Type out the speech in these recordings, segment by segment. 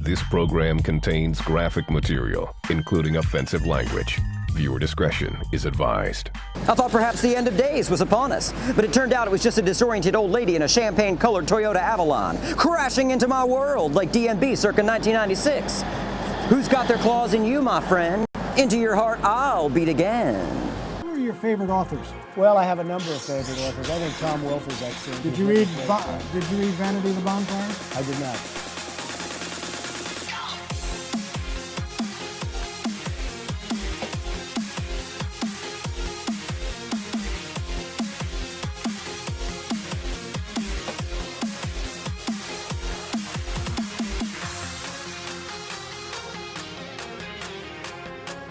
This program contains graphic material, including offensive language. Viewer discretion is advised. I thought perhaps the end of days was upon us, but it turned out it was just a disoriented old lady in a champagne-colored Toyota Avalon, crashing into my world like DMB circa 1996. Who's got their claws in you, my friend? Into your heart I'll beat again. Who are your favorite authors? Well, I have a number of favorite authors. I think Tom Wolfe is excellent. Did you read Vanity of the Bonfire? I did not.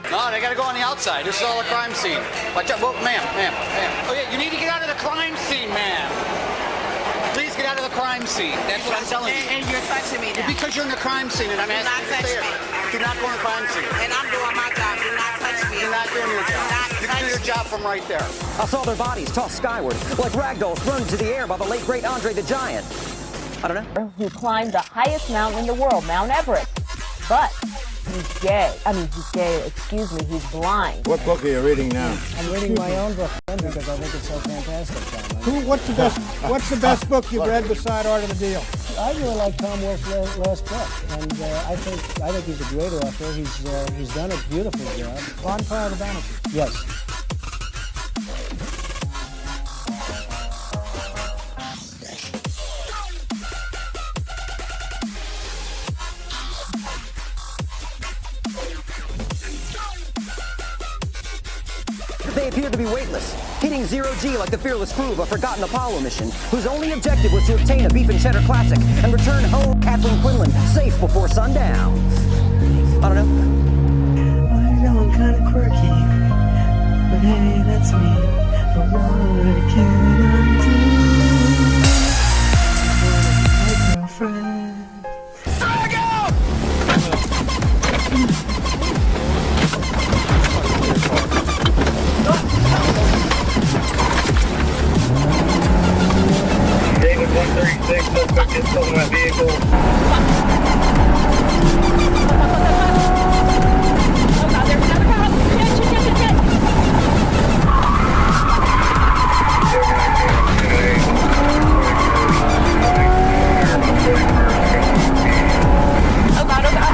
No, they gotta go on the outside. This is all a crime scene. Watch out, ma'am. Oh yeah, you need to get out of the crime scene, ma'am. Please get out of the crime scene. That's what I'm telling you. And you're touching me now. Because you're in the crime scene and I'm asking you to stay there. Do not go in the crime scene. And I'm doing my job. Do not touch me. You're not doing your job. You can do your job from right there. I saw their bodies tossed skyward, like ragdolls thrown into the air by the late great Andre the Giant. I don't know. Who climbed the highest mountain in the world, Mount Everest. But he's gay. He's gay, excuse me, he's blind. What book are you reading now? I'm reading my own book because I think it's so fantastic, Tom. What's the best book you've read beside Art of the Deal? I really like Tom Wolfe's last book, and I think he's a great author. He's done a beautiful job. Bonfire of the Vanity. Yes. They appeared to be weightless, hitting zero-G like the fearless crew of a forgotten Apollo mission, whose only objective was to obtain a beef and cheddar classic and return home Kathleen Quinlan safe before sundown. I don't know. I know I'm kind of quirky, but hey, that's me. But what can I do? My girlfriend. David 136, suspect is still in my vehicle. Oh God, there's another car! Shit! Oh God, oh God!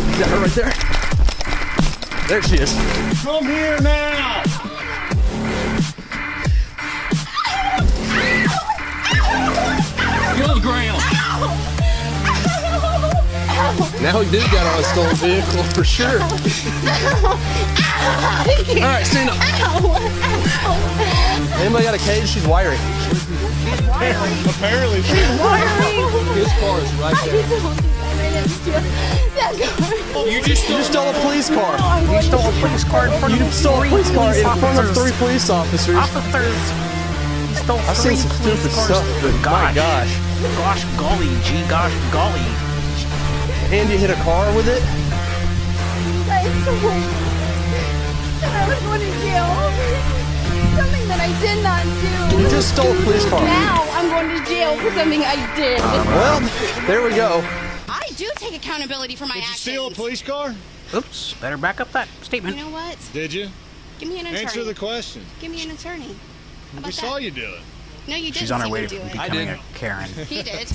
Is that her right there? There she is. Come here now! Go to the ground. Now he did got on a stolen vehicle for sure. All right, stand up. Anybody got a cage? She's wiry. Apparently she's His car is right there. You just stole a police car. You stole a police car in front of You stole a police car in front of 3 police officers. You stole I've seen some stupid stuff, but my gosh. Gosh golly, gosh golly. And you hit a car with it? I was going to jail for something that I did not do. You just stole a police car. Now I'm going to jail for something I did. Well, there we go. I do take accountability for my actions. Did you steal a police car? Oops, better back up that statement. You know what? Did you? Give me an attorney. Answer the question. Give me an attorney. How about We saw you do it. No, you didn't. She's on her see way me to do it. becoming a Karen. He did.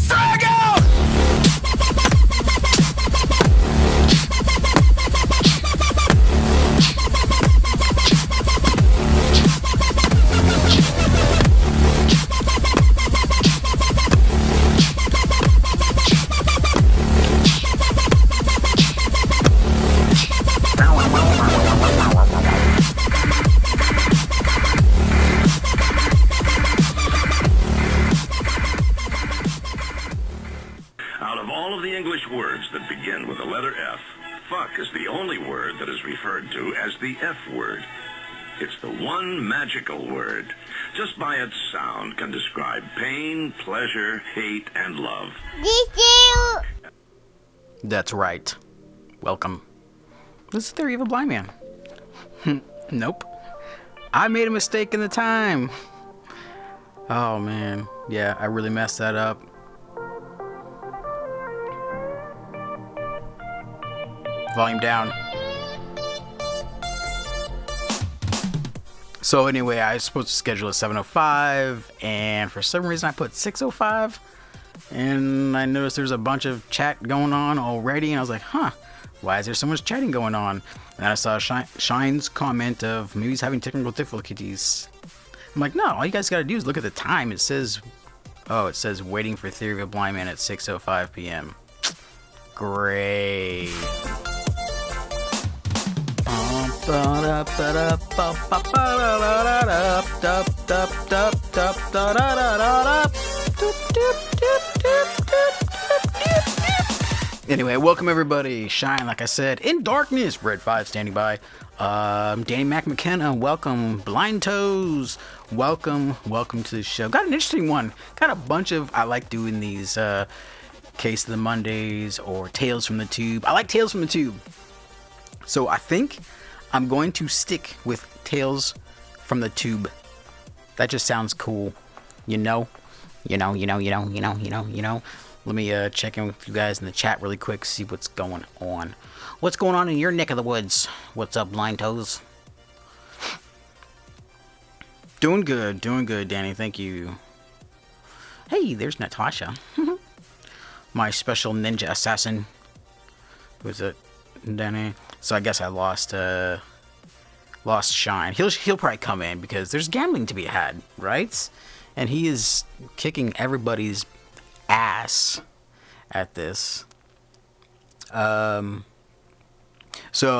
Out of all of the English words that begin with the letter F, fuck is the only word that is referred to as the F word. It's the one magical word. Just by its sound can describe pain, pleasure, hate, and love. That's right. Welcome. This is the Theory of a Blind Man. Nope. I made a mistake in the time. Oh man. Yeah, I really messed that up. Volume down. So anyway, I was supposed to schedule at 7:05, and for some reason I put 6:05, and I noticed there's a bunch of chat going on already, and I was like, huh, why is there so much chatting going on? And I saw Shine's comment of maybe he's having technical difficulties. I'm like, no, all you guys gotta do is look at the time. It says, oh, it says waiting for Theory of a Blind Man at 6:05 p.m. Great. Anyway, welcome everybody. Shine, like I said, in darkness. Red 5 standing by. Danny Mac McKenna, welcome. Blind Toes, welcome to the show. Got an interesting one. Got a bunch of, I like doing these Case of the Mondays or Tales from the Tube. I like Tales from the Tube. So I think I'm going to stick with Tales from the Tube. That just sounds cool. You know. Let me check in with you guys in the chat really quick, see what's going on. What's going on in your neck of the woods? What's up, Blind Toes? Doing good, Danny. Thank you. Hey, there's Natasha. My special ninja assassin. Was it Danny? So I guess I lost Shine. He'll probably come in because there's gambling to be had, right? And he is kicking everybody's ass at this. So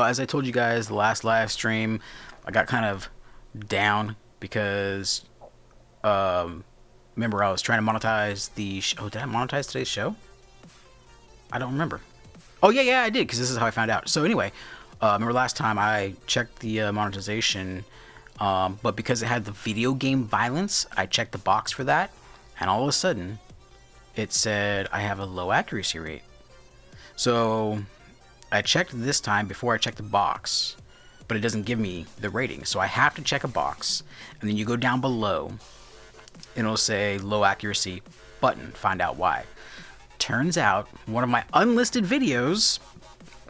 as I told you guys the last live stream, I got kind of down because remember I was trying to monetize the did I monetize today's show? I don't remember. Oh yeah, I did, because this is how I found out. So anyway, remember last time I checked the monetization, but because it had the video game violence, I checked the box for that, and all of a sudden, it said I have a low accuracy rate. So I checked this time before I checked the box, but it doesn't give me the rating. So I have to check a box, and then you go down below, and it'll say low accuracy button, find out why. Turns out one of my unlisted videos,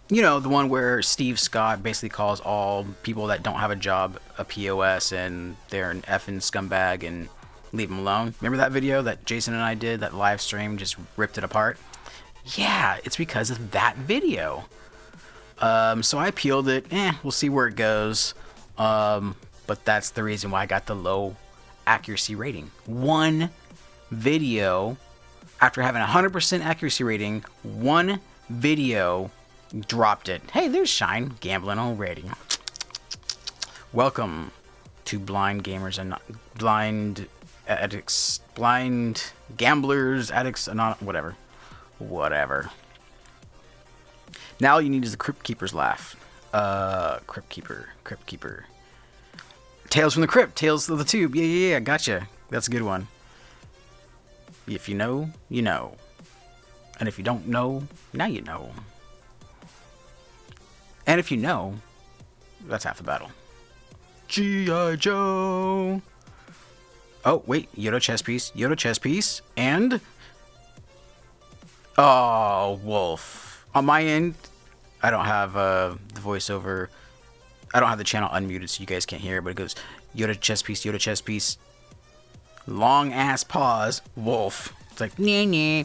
you know, the one where Steve Scott basically calls all people that don't have a job a POS and they're an effing scumbag and leave them alone. Remember that video that Jason and I did, that live stream, just ripped it apart? Yeah, it's because of that video. So I peeled it. We'll see where it goes. But that's the reason why I got the low accuracy rating. One video, after having 100% accuracy rating, one video dropped it. Hey, there's Shine gambling already. Welcome to Blind Gamers and Blind Addicts, Blind Gamblers, Addicts, whatever. Now all you need is the Crypt Keeper's laugh. Crypt Keeper. Tales from the Crypt, Tales of the Tube. Yeah, gotcha. That's a good one. If you know, you know. And if you don't know, now you know. And if you know, that's half the battle. G.I. Joe. Oh, wait. Yoda chess piece. And... oh, Wolf. On my end, I don't have the voiceover. I don't have the channel unmuted, so you guys can't hear it, but it goes Yoda chess piece. Long ass pause. Wolf. It's like nah.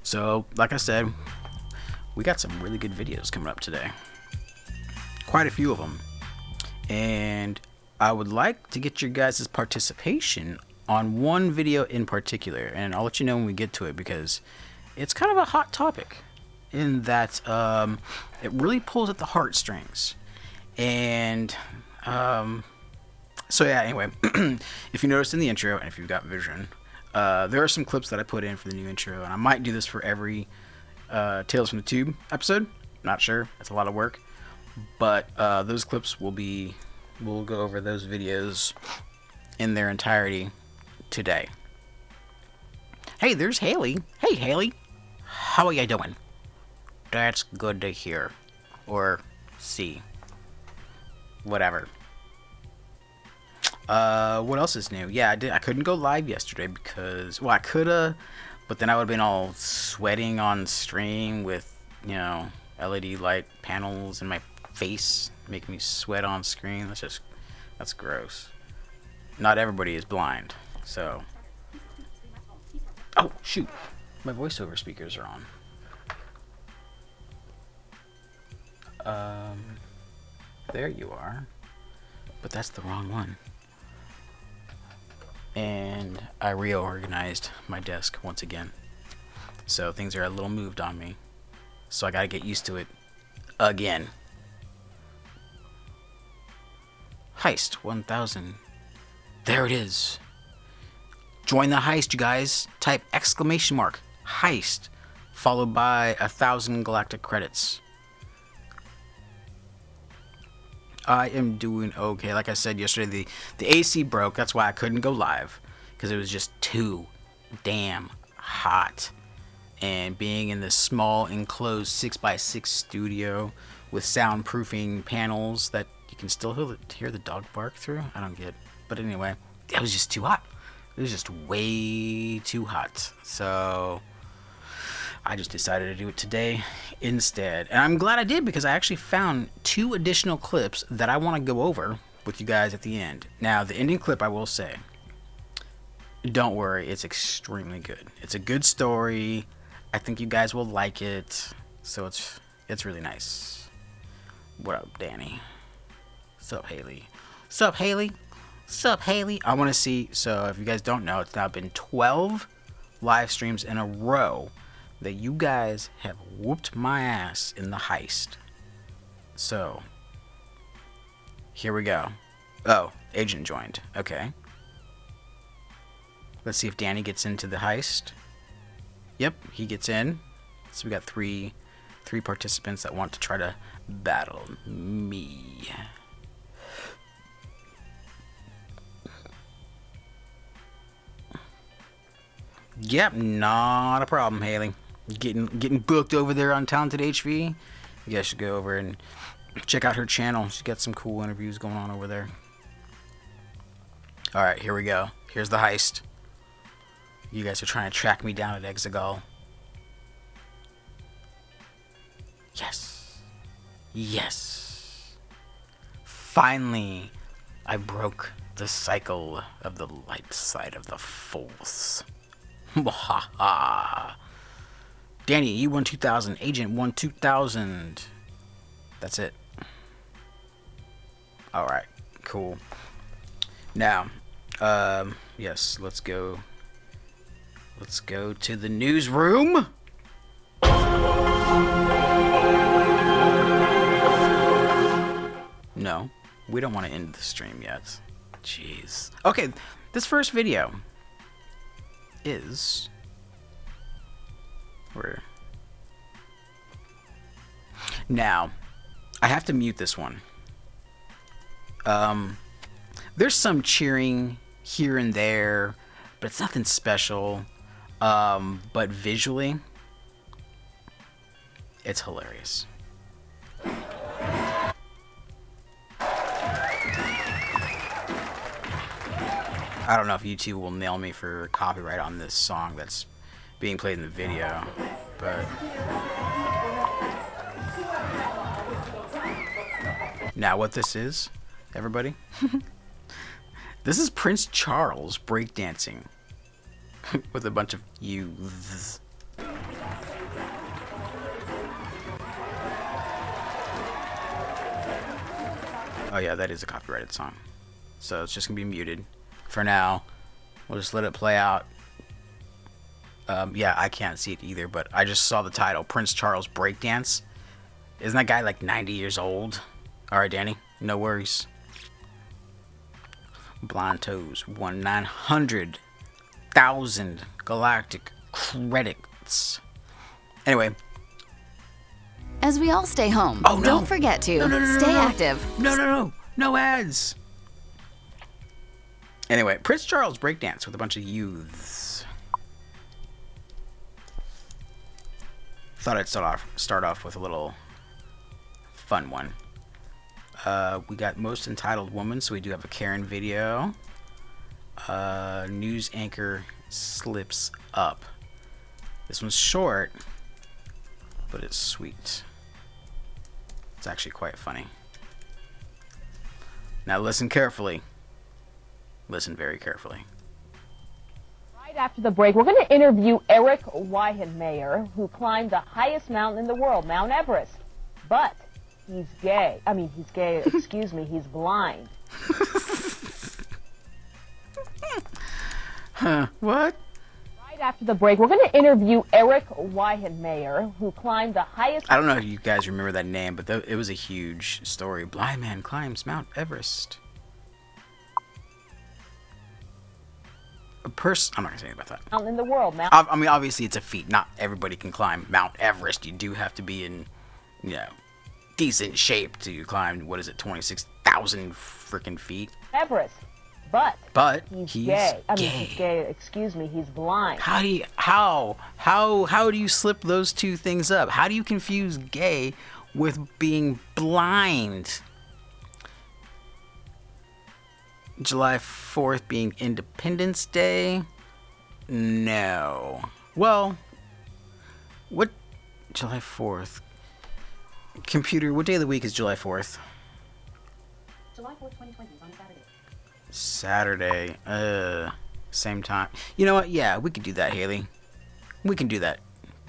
So, like I said, we got some really good videos coming up today. Quite a few of them. And I would like to get your guys' participation on one video in particular. And I'll let you know when we get to it because it's kind of a hot topic. in that it really pulls at the heartstrings. And so yeah, anyway, if you noticed in the intro, and if you've got vision, there are some clips that I put in for the new intro, and I might do this for every Tales from the Tube episode. Not sure, it's a lot of work, but those clips we'll go over those videos in their entirety today. Hey, there's Haley. Hey, Haley. How are you doing? That's good to hear. Or see. Whatever. What else is new? Yeah, I couldn't go live yesterday because, well, I coulda, but then I would have been all sweating on stream with, you know, LED light panels in my face, making me sweat on screen. That's gross. Not everybody is blind, so. Oh, shoot. My voiceover speakers are on. There you are. But that's the wrong one. And I reorganized my desk once again. So things are a little moved on me. So I gotta get used to it again. Heist 1000. There it is. Join the heist, you guys. Type exclamation mark heist followed by 1,000 galactic credits. I am doing okay. Like I said yesterday, the AC broke. That's why I couldn't go live, because it was just too damn hot. And being in this small enclosed 6x6 studio with soundproofing panels that you can still hear the dog bark through. I don't get. But anyway, it was just too hot. It was just way too hot. So I just decided to do it today instead. And I'm glad I did, because I actually found 2 additional clips that I want to go over with you guys at the end. Now, the ending clip, I will say, don't worry, it's extremely good. It's a good story. I think you guys will like it. So it's really nice. What up, Danny? Sup, Haley? Sup, Haley? Sup, Haley? I want to see. So if you guys don't know, it's now been 12 live streams in a row that you guys have whooped my ass in the heist. So here we go. Oh, agent joined. Okay. Let's see if Danny gets into the heist. Yep, he gets in. So we got three participants that want to try to battle me. Yep, not a problem, Haley. Getting booked over there on Talented HV. You guys should go over and check out her channel. She's got some cool interviews going on over there. Alright, here we go. Here's the heist. You guys are trying to track me down at Exegol. Yes. Yes. Finally, I broke the cycle of the light side of the Force. Wahaha. Danny, you won 2,000. Agent won 2,000. That's it. Alright, cool. Now, yes, let's go. Let's go to the newsroom. No, we don't want to end the stream yet. Jeez. Okay, this first video is where now I have to mute this one. There's some cheering here and there, but it's nothing special. But visually, it's hilarious. I don't know if YouTube will nail me for copyright on this song that's being played in the video, but now what this is, everybody, this is Prince Charles breakdancing with a bunch of youths. Oh yeah, that is a copyrighted song, so it's just gonna be muted for now. We'll just let it play out. Yeah, I can't see it either, but I just saw the title, Prince Charles Breakdance. Isn't that guy like 90 years old? Alright, Danny, no worries. Blind Toes won 900,000 galactic credits. Anyway. As we all stay home, Oh, no. don't forget to stay active. No ads. Anyway, Prince Charles Breakdance with a bunch of youths. Thought I'd start off with a little fun one. We got Most Entitled Woman, so we do have a Karen video. News anchor slips up. This one's short, but it's sweet. It's actually quite funny. Now listen carefully. Listen very carefully. Right after the break, we're going to interview Eric Weihenmayer, who climbed the highest mountain in the world, Mount Everest. But he's gay. I mean, he's gay, excuse me, he's blind. Huh, what? Right after the break, we're going to interview Eric Weihenmayer, who climbed the highest... I don't know if you guys remember that name, but it was a huge story. Blind man climbs Mount Everest. I'm not gonna say anything about that. Mountain in the world, Mount... I mean, obviously it's a feat. Not everybody can climb Mount Everest. You do have to be in, you know, decent shape to climb, what is it, 26,000 freaking feet? Everest. But he's gay. I mean, he's gay, excuse me, he's blind. How do you slip those two things up? How do you confuse gay with being blind? July 4th being Independence Day? No. Well, what? July 4th. Computer, what day of the week is July 4th? July 4th, 2020 is on Saturday. Saturday. Same time. You know what? Yeah, we can do that, Haley. We can do that.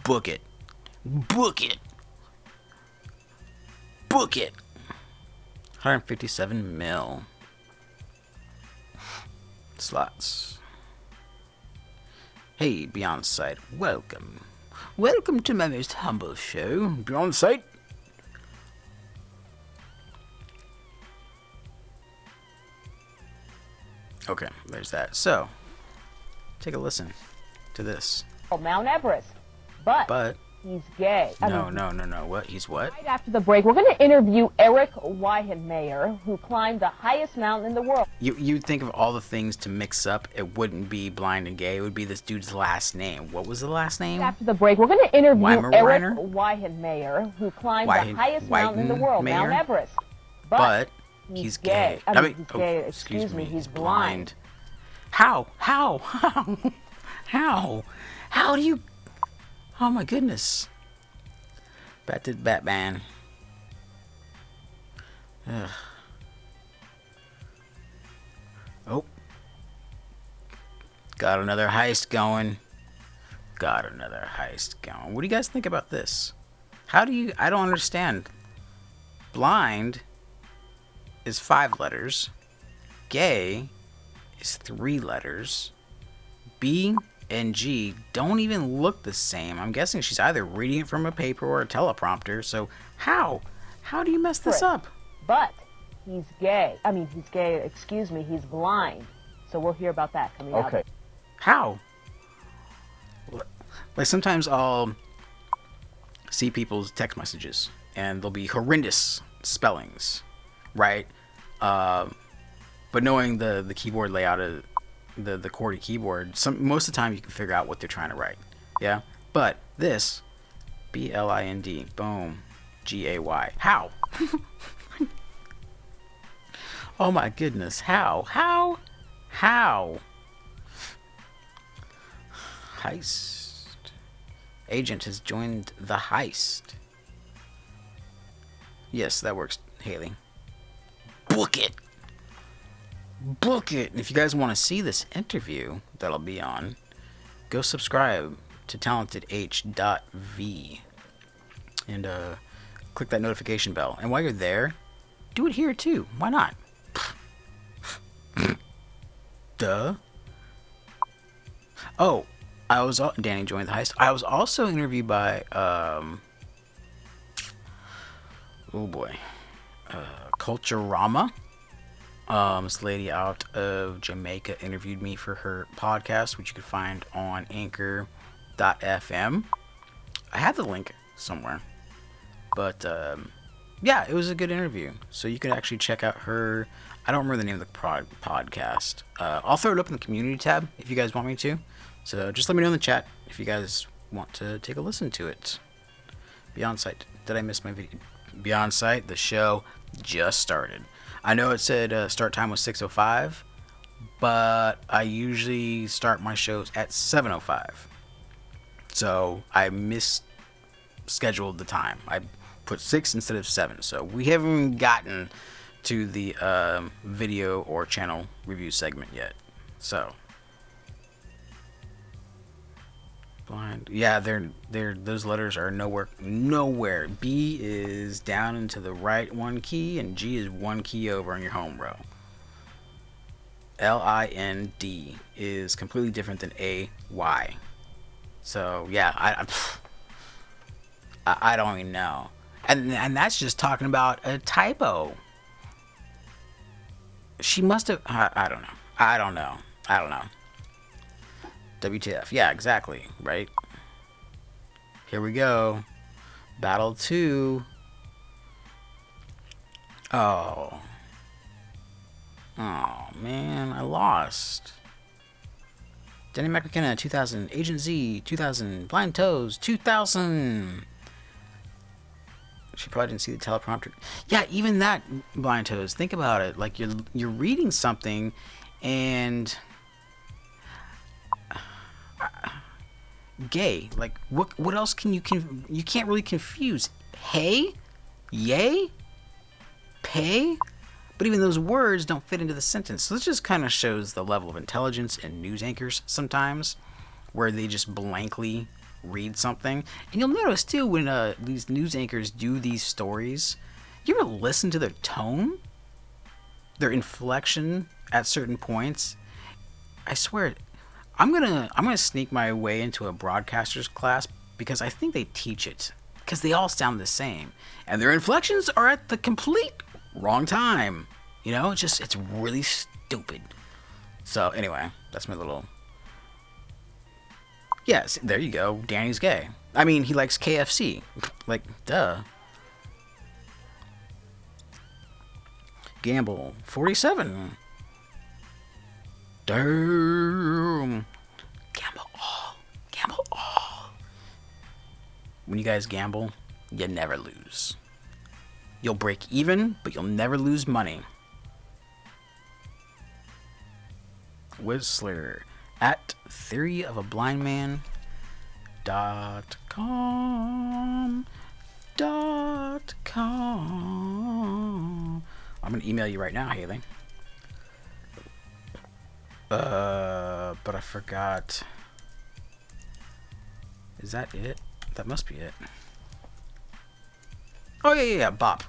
Book it. Book it. Book it. 157 mil. Slots. Hey, Beyond Sight. Welcome. Welcome to my most humble show. Beyond Sight. Okay, there's that. So, take a listen to this. Mount Everest. But he's gay. No. What? He's what? Right after the break, we're going to interview Eric Weihenmayer, who climbed the highest mountain in the world. You'd think of all the things to mix up, it wouldn't be blind and gay. It would be this dude's last name. What was the last name? After the break, we're going to interview Eric Weimaraner? Weihenmayer, who climbed the highest mountain in the world, Mount Everest. But he's gay. I mean, he's gay. Excuse me, he's blind. How do you... Oh my goodness. Back to Batman. Ugh. Oh. Got another heist going. What do you guys think about this? I don't understand. Blind is 5 letters. Gay is 3 letters. B and G don't even look the same. I'm guessing she's either reading it from a paper or a teleprompter. So how do you mess this up? But he's gay. I mean, he's gay. Excuse me, he's blind. So we'll hear about that coming up. Okay. How? Like sometimes I'll see people's text messages and there'll be horrendous spellings, right? But knowing the keyboard layout of the QWERTY keyboard, most of the time you can figure out what they're trying to write. Yeah? But this, B-L-I-N-D, boom, G-A-Y. How? Oh my goodness, how? Heist. Agent has joined the heist. Yes, that works, Haley. Book it! Book it! And if you guys want to see this interview that'll be on, go subscribe to talentedh.v and click that notification bell. And while you're there, do it here too. Why not? Duh. Oh, Danny joined the heist. I was also interviewed by oh boy, Culturama. This lady out of Jamaica interviewed me for her podcast, which you can find on Anchor.fm. I have the link somewhere, but yeah, it was a good interview. So you can actually check out her. I don't remember the name of the podcast. I'll throw it up in the community tab if you guys want me to. So just let me know in the chat if you guys want to take a listen to it. Beyond Sight. Did I miss my video? Beyond Sight, the show just started. I know it said start time was 6:05, but I usually start my shows at 7:05. So I misscheduled the time. I put 6 instead of 7. So we haven't even gotten to the video or channel review segment yet. So blind, yeah, they're those letters are nowhere. B is down into the right one key, and G is one key over in your home row. LIND is completely different than AY. So yeah, I don't even know, and that's just talking about a typo. She must have. I don't know. WTF. Yeah, exactly. Right. Here we go. Battle 2. Oh. Oh, man. I lost. Denny McMcKenna, 2000. Agent Z, 2000. Blind Toes, 2000. She probably didn't see the teleprompter. Yeah, even that, Blind Toes. Think about it. Like, you're reading something, and gay. Like, what else can you can't really confuse. Hey, yay, pay. But even those words don't fit into the sentence. So this just kind of shows the level of intelligence in news anchors sometimes, where they just blankly read something. And you'll notice too when these news anchors do these stories, you ever listen to their tone, their inflection at certain points? I swear, I'm gonna sneak my way into a broadcaster's class because I think they teach it, because they all sound the same and their inflections are at the complete wrong time. You know, it's really stupid. So anyway, that's my little. Yes, there you go. Danny's gay. I mean, he likes KFC. Like, duh. Gamble 47. Damn. Gamble all. Gamble all. When you guys gamble, you never lose. You'll break even, but you'll never lose money. Whistler at theoryofAblindman.com. I'm gonna email you right now, Haley. But I forgot. Is that it? That must be it. Oh yeah. Bop.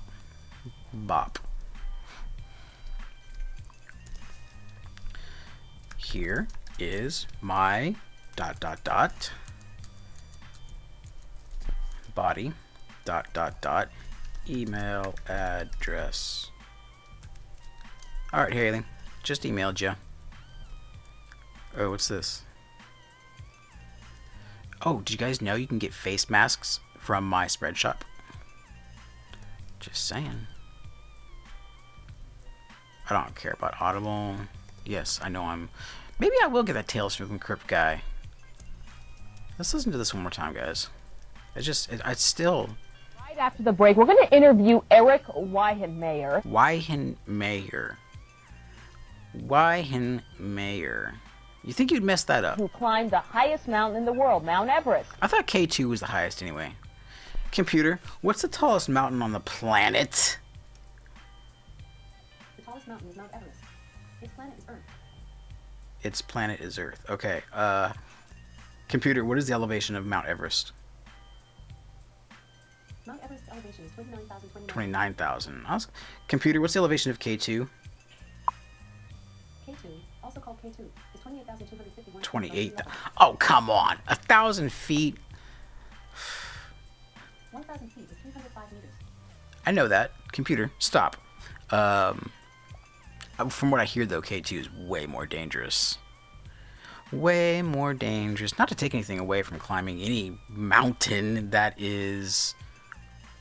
Here is my ... body ... email address. Alright, Haley. Just emailed you. Oh, what's this? Oh, did you guys know you can get face masks from my spread shop? Just saying. I don't care about Audible. Yes, I know maybe I will get that Tales from the Crypt guy. Let's listen to this one more time, guys. It's still. Right after the break, we're going to interview Eric Weihenmayer. Weihenmayer. You think you'd mess that up? Who climbed the highest mountain in the world, Mount Everest. I thought K2 was the highest anyway. Computer, what's the tallest mountain on the planet? The tallest mountain is Mount Everest. Its planet is Earth. Its planet is Earth. Okay. Computer, what is the elevation of Mount Everest? Mount Everest's elevation is 29,029. 29,000. Computer, what's the elevation of K2? K2, also called K2, is 28,251. 28. Oh, come on. 1,000 feet. 1,000 feet is 305 meters. I know that. Computer, stop. From what I hear, though, K2 is way more dangerous. Way more dangerous. Not to take anything away from climbing any mountain that is,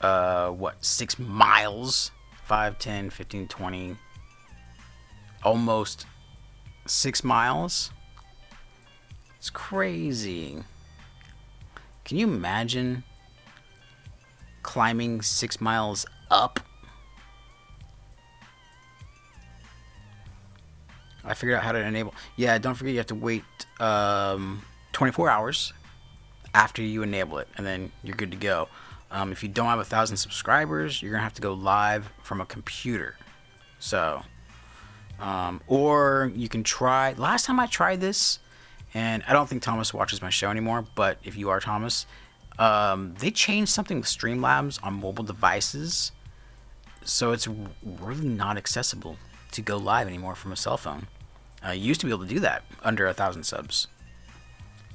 6 miles? 5, 10, 15, 20. Almost 6 miles? It's crazy. Can you imagine climbing 6 miles up? I figured out how to enable. Yeah, don't forget you have to wait 24 hours after you enable it, and then you're good to go. If you don't have 1,000 subscribers, you're gonna have to go live from a computer. So, or you can try. Last time I tried this, and I don't think Thomas watches my show anymore, but if you are Thomas, they changed something with Streamlabs on mobile devices, so it's really not accessible to go live anymore from a cell phone. You used to be able to do that under 1,000 subs.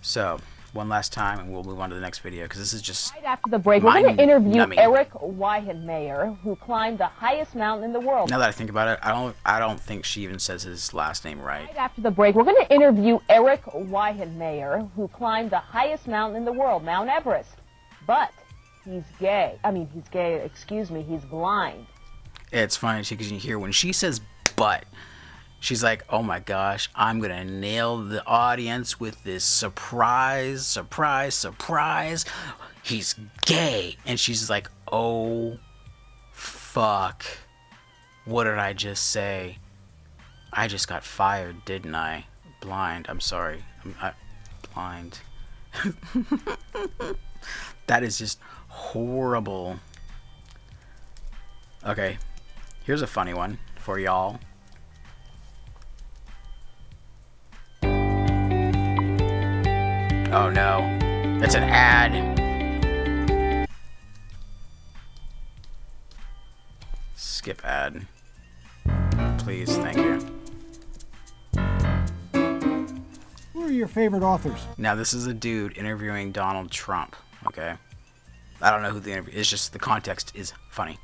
So, one last time, and we'll move on to the next video, because this is just Right after the break, we're going to interview numbing. Eric Weihenmayer, who climbed the highest mountain in the world. Now that I think about it, I don't think she even says his last name right. Right after the break, we're going to interview Eric Weihenmayer, who climbed the highest mountain in the world, Mount Everest. But he's gay. I mean, he's gay, excuse me, he's blind. It's funny because you hear when she says "but," she's like, "Oh my gosh, I'm gonna nail the audience with this surprise, surprise, surprise. He's gay," and she's like, "Oh, fuck! What did I just say? I just got fired, didn't I? Blind. I'm sorry. I'm blind." That is just horrible. Okay, here's a funny one for y'all. Oh no, it's an ad. Skip ad. Please, thank you. Who are your favorite authors? Now this is a dude interviewing Donald Trump, okay? I don't know who the interview is, just the context is funny.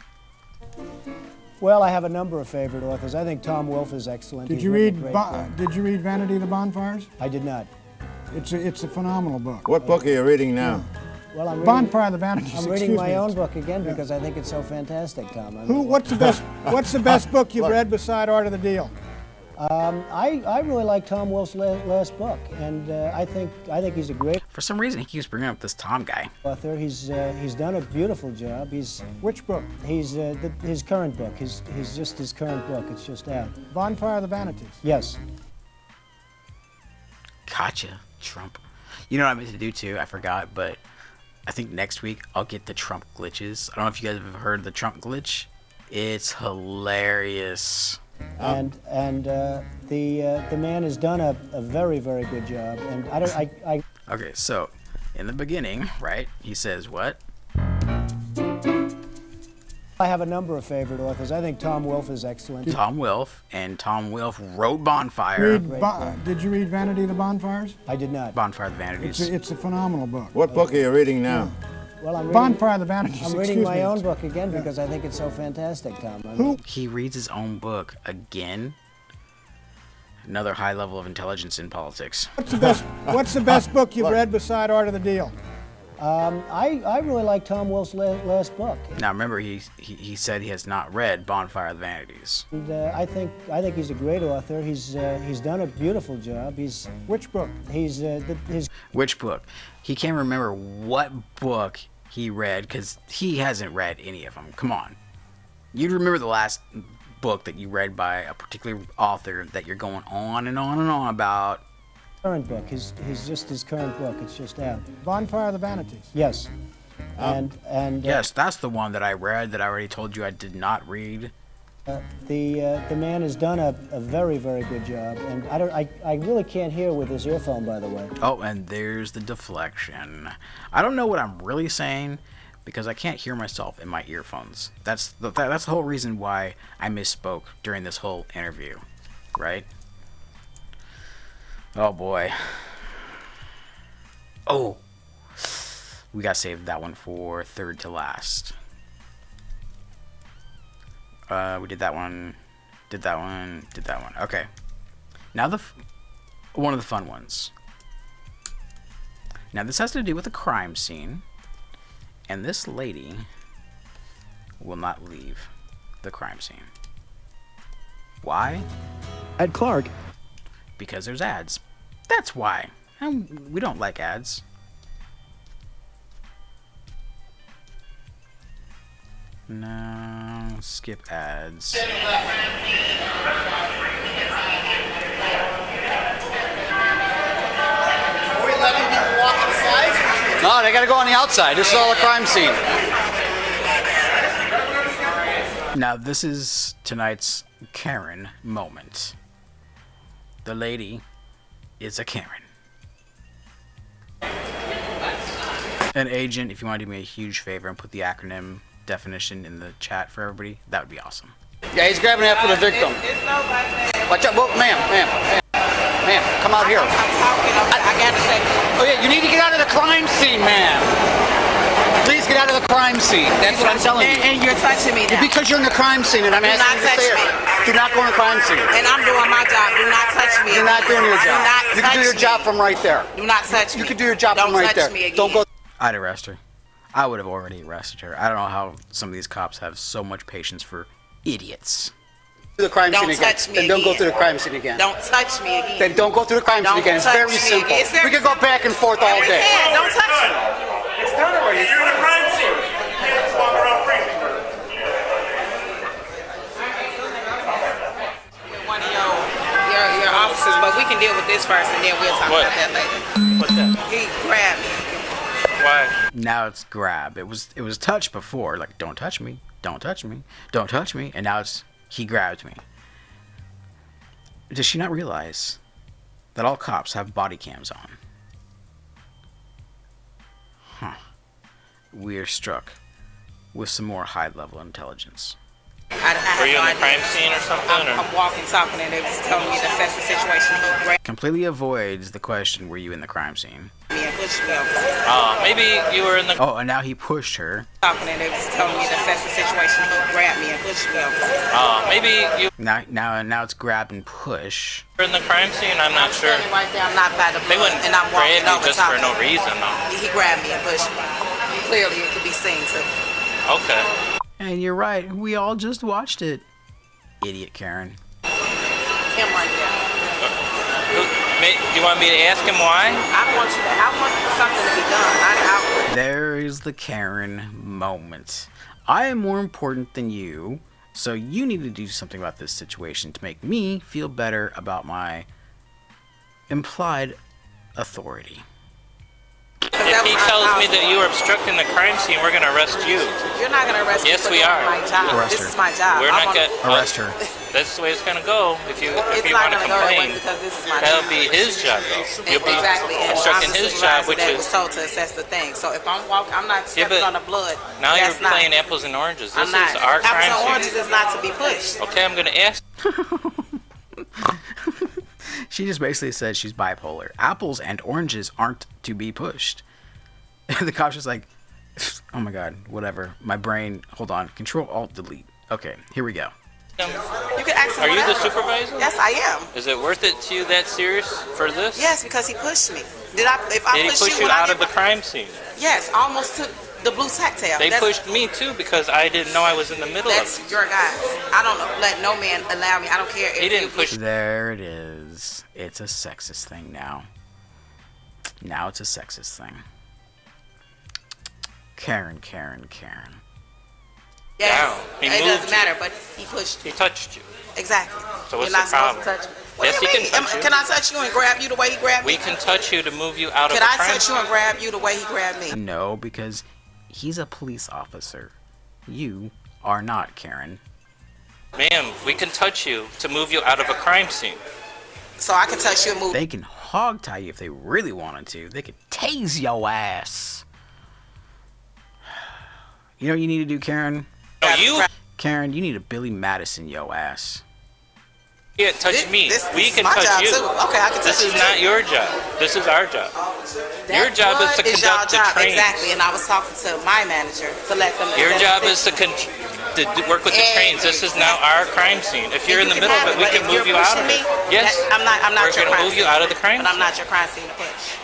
Well, I have a number of favorite authors. I think Tom Wolfe is excellent. Did you read Vanity of the Bonfires? I did not. It's a phenomenal book. What book are you reading now? Well, I'm reading, Bonfire of the Vanities. I'm reading my own book again because I think it's so fantastic, Tom. What's the best book you've read beside Art of the Deal? I really like Tom Wolfe's last book, and I think he's a great. For some reason, he keeps bringing up this Tom guy. Author. He's done a beautiful job. Which book? His current book. His current book. It's just out. Bonfire of the Vanities. Yes. Gotcha, Trump. You know what I meant to do too? I forgot, but I think next week I'll get the Trump glitches. I don't know if you guys have heard the Trump glitch. It's hilarious. And the man has done a very, very good job. And I Okay, so in the beginning, right? He says what? I have a number of favorite authors. I think Tom Wolfe is excellent. Tom Wolfe, and Tom Wolfe wrote Bonfire. Did you read Vanity of the Bonfires? I did not. Bonfire of the Vanities. It's a phenomenal book. What book are you reading now? Well, I'm reading, Bonfire of the Vanities. I'm reading my own book again because I think it's so fantastic, Tom. He reads his own book again. Another high level of intelligence in politics. What's the best book you've read beside Art of the Deal? I really like Tom Wolfe's last book. Now remember, he said he has not read Bonfire of the Vanities. And I think he's a great author. He's done a beautiful job. Which book? Which book? He can't remember what book he read because he hasn't read any of them. Come on, you'd remember the last book that you read by a particular author that you're going on and on and on about. Current book. His current book. It's just out. Bonfire of the Vanities. Yes. And yes, that's the one that I read that I already told you I did not read. The man has done a very, very good job, and I really can't hear with his earphone, by the way. Oh, and there's the deflection. I don't know what I'm really saying because I can't hear myself in my earphones. That's the whole reason why I misspoke during this whole interview, right? Oh boy. Oh. We gotta save that one for third to last. We did that one. Did that one. Did that one. Okay. Now one of the fun ones. Now this has to do with a crime scene. And this lady will not leave the crime scene. Why? Ed Clark. Because there's ads. That's why. And we don't like ads. No, skip ads. No, they gotta go on the outside. This is all a crime scene. Now, this is tonight's Karen moment. The lady is a Karen. An agent, if you want to do me a huge favor and put the acronym definition in the chat for everybody, that would be awesome. Yeah, he's grabbing after the victim. Watch out, ma'am, come out here. I'm talking. I gotta say. Oh yeah, you need to get out of the crime scene, ma'am. Please get out of the crime scene. That's what I'm telling you. And you're touching me now. Because you're in the crime scene, and I'm asking you to stay here. Do not go in the crime scene. And I'm doing my job. Do not touch me. You're not doing your job. You can do your job from right there. Do not touch me. You can do your job from right there. Don't go. I'd arrest her. I would have already arrested her. I don't know how some of these cops have so much patience for idiots. The crime Don't scene again. touch me Then don't go again. through the crime scene again. Don't touch me again. Then don't go through the crime scene Don't again. It's touch very me simple. again. It's very We can go back and forth all We day. can. Don't touch me. It's done already. You're in a crime scene. You can't just walk around freely. One of your officers, but we can deal with this first, and then we'll talk about that later. What's that? He grabbed me. Why? Now it's grab. It was touch before, like don't touch me, don't touch me, don't touch me, and now it's he grabbed me. Does she not realize that all cops have body cams on? Huh. We are struck with some more high-level intelligence. Were you in the crime scene or something? I'm walking, talking, and they was telling me to assess the situation. He grabbed Completely avoids the question, were you in the crime scene? me and pushed me over. Maybe you were in the. Oh, and now he pushed her. Talking, and they was telling me to assess the situation. He grabbed me and pushed me over. Maybe you Now it's grab and push. were in the crime scene. I'm not sure. Standing right there, I'm not by the They blood, wouldn't and I'm walking grab you over just for talking. no reason, though. He grabbed me and pushed me. Clearly, it could be seen too. Okay. And you're right, we all just watched it. Idiot Karen. Him right there. Do you want me to ask him why? I want something to be done. There's the Karen moment. I am more important than you, so you need to do something about this situation to make me feel better about my implied authority. If he tells me that you are obstructing the crime scene, we're going to arrest you. You're not going to arrest me. Yes, for we doing are. My job. Arrest This her. is my job. We're not going Arrest her. That's the way it's going to go. If you It's want not to going to go that way complain, because this is my that'll job. be his job, though. You'll be Exactly. And obstructing I'm the his job, supervisor which that is. was told to assess the thing. So if I'm walking, I'm not stepping on the blood. Now you're That's not- playing apples and oranges. This I'm not. is our Apples crime and scene. oranges is not to be pushed. Okay, I'm going to ask. She just basically said she's bipolar. Apples and oranges aren't to be pushed. The cop's just like, oh my god, whatever. My brain, hold on, Control Alt Delete. Okay, here we go. You can ask him Are you the whatever. supervisor? Yes, I am. Is it worth it to you that serious for this? Yes, because he pushed me. If Did I he push push you when I out get of the crime scene? Yes, almost took the blue tactile. They pushed me too because I didn't know I was in the middle of That's it. your guys. I don't know. Let no man allow me. I don't care if He didn't push. There it is. It's a sexist thing now. Now it's a sexist thing. Karen. Yes, Down. He it moved doesn't you. matter, but he pushed He touched you. Exactly. So what's You're not the problem? supposed to touch me. What Yes, do you he mean? can touch you. Can I touch you and grab you the way he grabbed me? We can touch you to move you out of Can the I crime touch you and grab you the way he grabbed me? No, because he's a police officer. You are not, Karen. Ma'am, we can touch you to move you out of a crime scene. So I can touch you and move. They can hog tie you if they really wanted to. They could tase your ass. You know what you need to do, Karen? No, you. Karen, you need to Billy Madison yo ass. You can't touch me. We This can is my touch job, you. too. Okay, I can touch This you, is not too. your job. This is our job. Your job is to conduct the job, trains. exactly. And I was talking to my manager to let them. Your job is to work with the trains. This is now our crime scene. If you're in the middle of it, we can move you out of it. Yes. I'm not We're your going to crime move you scene. out of the crime But I'm scene. not your crime scene to catch.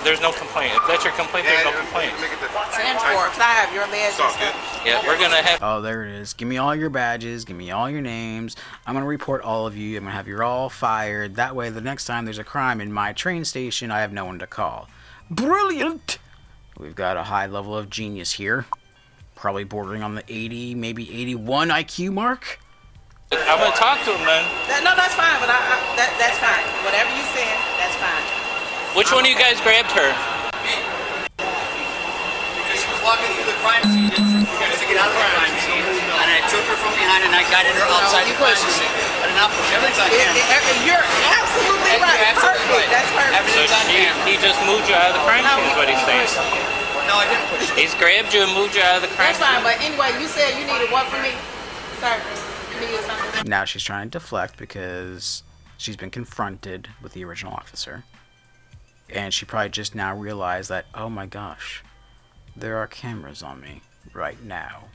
There's no complaint. If that's your complaint, there's no complaint. 10-4. Can I have your badge? Yeah, we're going to have... Oh, there it is. Give me all your badges. Give me all your names. I'm going to report all of you. I'm going to have you all fired. That way, the next time there's a crime in my train station, I have no one to call. Brilliant! We've got a high level of genius here. Probably bordering on the 80, maybe 81 IQ mark. I'm going to talk to him, then. No, that's fine. But that's fine. Whatever you said, that's fine. Which one of you guys grabbed her? Because she was walking through the crime scene. She got to get out of the crime scene. And I took her from behind and I guided her outside the crime scene. I did not push. Everything's on camera. You're absolutely right. Perfect. That's perfect. So he just moved you out of the crime scene is what he's saying. No, I didn't push. He's grabbed you and moved you out of the crime That's fine. But anyway, you said you needed what from me? Sir, you needed something. Now she's trying to deflect because she's been confronted with the original officer. And she probably just now realized that, oh my gosh, there are cameras on me right now.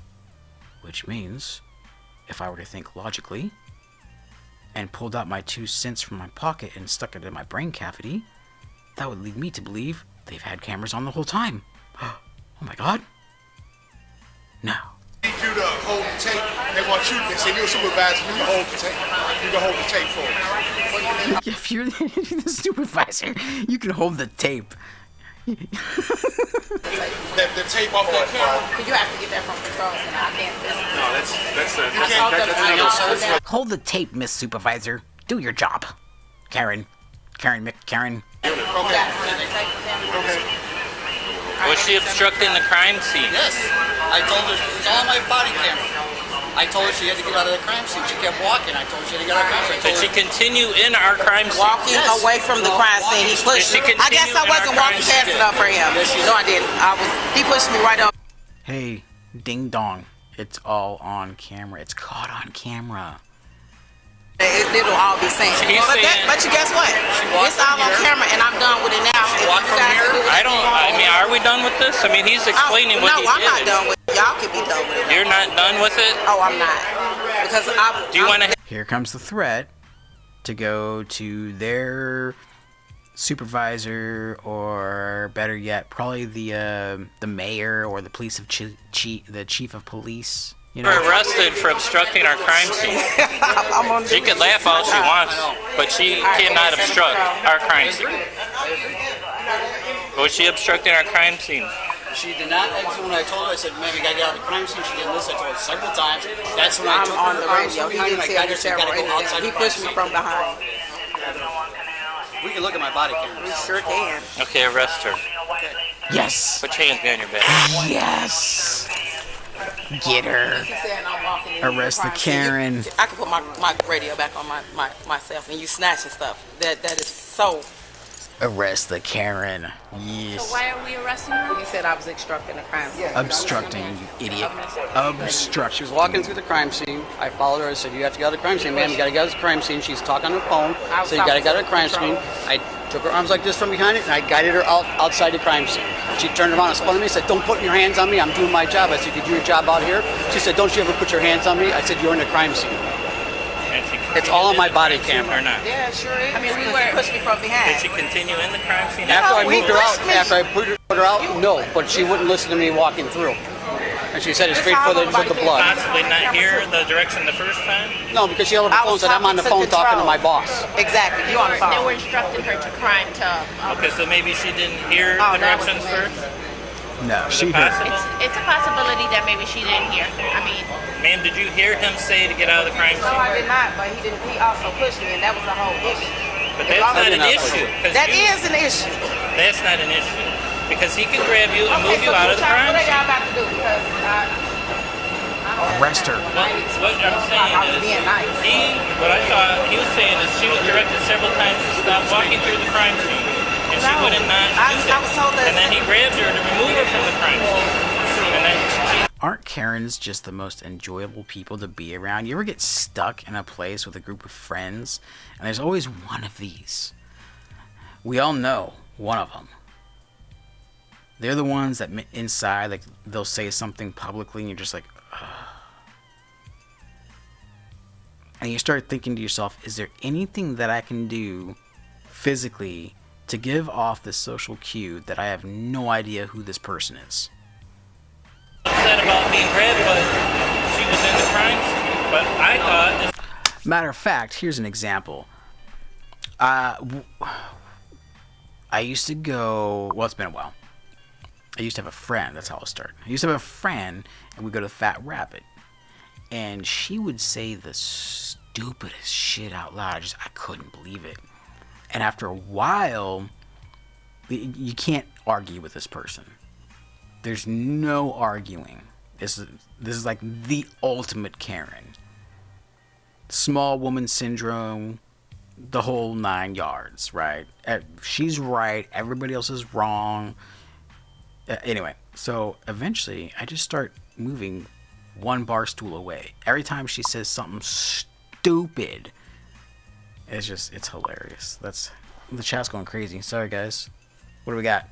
Which means, if I were to think logically, and pulled out my 2 cents from my pocket and stuck it in my brain cavity, that would lead me to believe they've had cameras on the whole time. Oh my god. No. Need you to hold the tape. They want you, they say you're a supervisor, you can hold the tape. You can hold the tape for them. If you're the supervisor, you can hold the tape. The tape off that camera. You have to get that from control center. I can't. No, that's Hold the tape, Miss Supervisor. Do your job. Karen. Karen. Was she obstructing the crime scene? Yes. I told her it's all on my body camera. I told her she had to get out of the crime scene. She kept walking. I told her she had to get out of the crime scene. Did she continue in our crime scene? Walking away from the crime scene. He pushed me. I guess I wasn't walking fast enough for him. No, I didn't. He pushed me right up. Hey, ding dong. It's all on camera. It's caught on camera. It'll all be seen. But you guess what? It's all on camera, and I'm done with it now. Walk from here? I mean, are we done with this? I mean, he's explaining what he did. No, I'm not done with it. Y'all can be done with it. You're not done with it? Oh, I'm not. Because do you want to... Here comes the threat to go to their supervisor, or better yet, probably the mayor or the police the chief of police. You know, We're arrested for obstructing our crime scene. She could laugh all she wants, but she cannot obstruct our crime scene. Was she obstructing our crime scene? She did not. When I told her, I said, "Man, we gotta get out of the crime scene." She didn't listen. I told her several times. That's when I took her on the radio. He didn't tell me several. He pushed me from behind. We can look at my body camera. We sure can. Okay, arrest her. Yes. Put your hands behind your back. Yes. Get her. Arrest the Karen. I can put my radio back on myself, and you snatching stuff. That is so. Arrest the Karen. Yes. So why are we arresting her? He said I was obstructing the crime scene. Obstructing, you idiot. Obstruct. She was walking through the crime scene. I followed her. I said, "You have to get out of the crime scene, ma'am. You gotta get out of the crime scene." She's talking on her phone. So you gotta get out of the crime scene. I took her arms like this from behind it, and I guided her outside the crime scene. She turned around and spun at me and said, "Don't put your hands on me. I'm doing my job." I said, "You do your job out here?" She said, "Don't you ever put your hands on me?" I said, "You're in the crime scene." It's all on my body camera. Or not? Yeah, it sure is. I mean, he pushed me from behind. Did she continue in the crime scene? After I moved her out, after I put her out, no, but she wouldn't listen to me walking through. And she said it's straight for the blood. Possibly not hear the direction the first time? No, because she held up the phone and said, "I'm on the phone talking to my boss." Exactly, you on the phone. They were instructing her to crime to. Okay, so maybe she didn't hear the directions first? No, she heard. It's a possibility that maybe she didn't hear. I mean, ma'am, did you hear him say to get out of the crime scene? No, I did not, but he didn't. He also pushed me, and that was the whole issue. But that's not an issue. That is an issue. That's not an issue. Because he can grab you and move you out of the crime What are scene. y'all about to do? Because Arrest her. What I'm saying is, what I thought he was saying is she was directed several times to stop walking through the crime scene. And she wouldn't not do that. And then he grabbed her to remove her from the crime scene. And then aren't Karens just the most enjoyable people to be around? You ever get stuck in a place with a group of friends, and there's always one of these? We all know one of them. They're the ones that inside, like, they'll say something publicly, and you're just like, ugh. And you start thinking to yourself, is there anything that I can do physically to give off this social cue that I have no idea who this person is? Upset about being red, but she was in the crime scene. But I thought... Matter of fact, here's an example. I used to go... Well, it's been a while. I used to have a friend. That's how I'll start. I used to have a friend, and we'd go to Fat Rabbit. And she would say the stupidest shit out loud. I couldn't believe it. And after a while, you can't argue with this person. There's no arguing. This is like the ultimate Karen. Small woman syndrome, the whole 9 yards, right? She's right. Everybody else is wrong. Anyway, so eventually I just start moving one bar stool away. Every time she says something stupid, it's hilarious. The chat's going crazy. Sorry, guys. What do we got?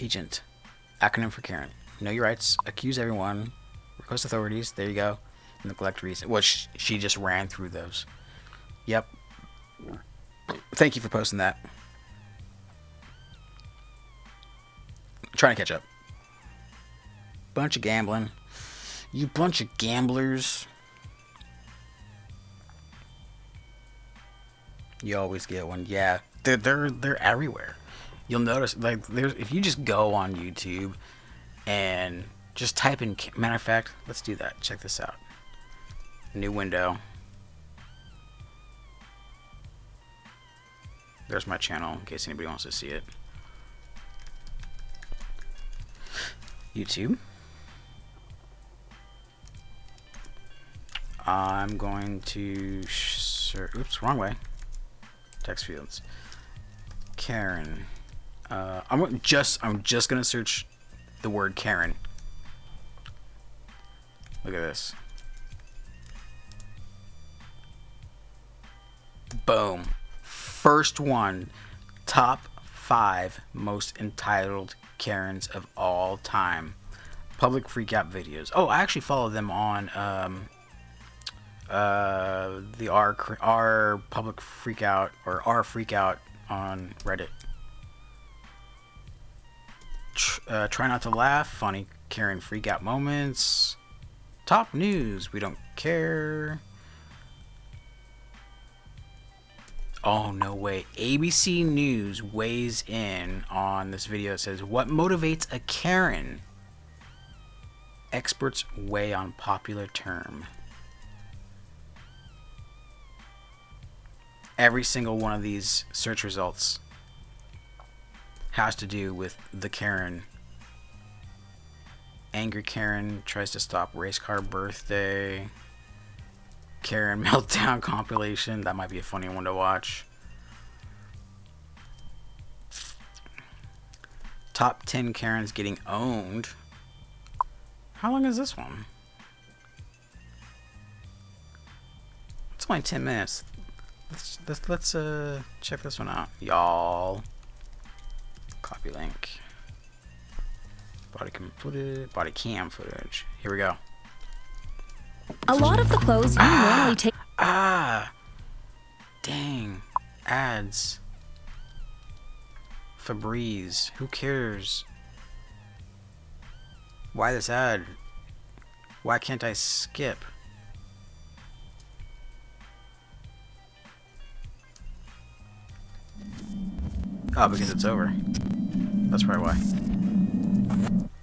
Agent. Acronym for Karen. Know your rights. Accuse everyone. Request authorities. There you go. Neglect reason. Well, she just ran through those. Yep. Thank you for posting that. Trying to catch up. Bunch of gambling. You bunch of gamblers. You always get one. Yeah, they're everywhere. You'll notice, like, if you just go on YouTube and just type in. Matter of fact, let's do that. Check this out. New window. There's my channel in case anybody wants to see it. YouTube. I'm going to oops, wrong way. Text fields. Karen. I'm just gonna search the word Karen. Look at this. Boom. First one. Top 5 most entitled Karens of all time. Public freakout videos. Oh, I actually follow them on the R public freakout or R freakout on Reddit. Try not to laugh. Funny Karen freakout moments. Top news. We don't care. Oh, no way. ABC News weighs in on this video. It says, what motivates a Karen? Experts weigh on popular term. Every single one of these search results has to do with the Karen. Angry Karen tries to stop race car birthday. Karen meltdown compilation. That might be a funny one to watch. Top 10 Karens getting owned. How long is this one? It's only 10 minutes. Let's check this one out, y'all. Copy link. Body cam footage. Here we go. A lot of the clothes you normally take. Dang. Ads. Febreze. Who cares? Why this ad? Why can't I skip? Oh, because it's over. That's probably why.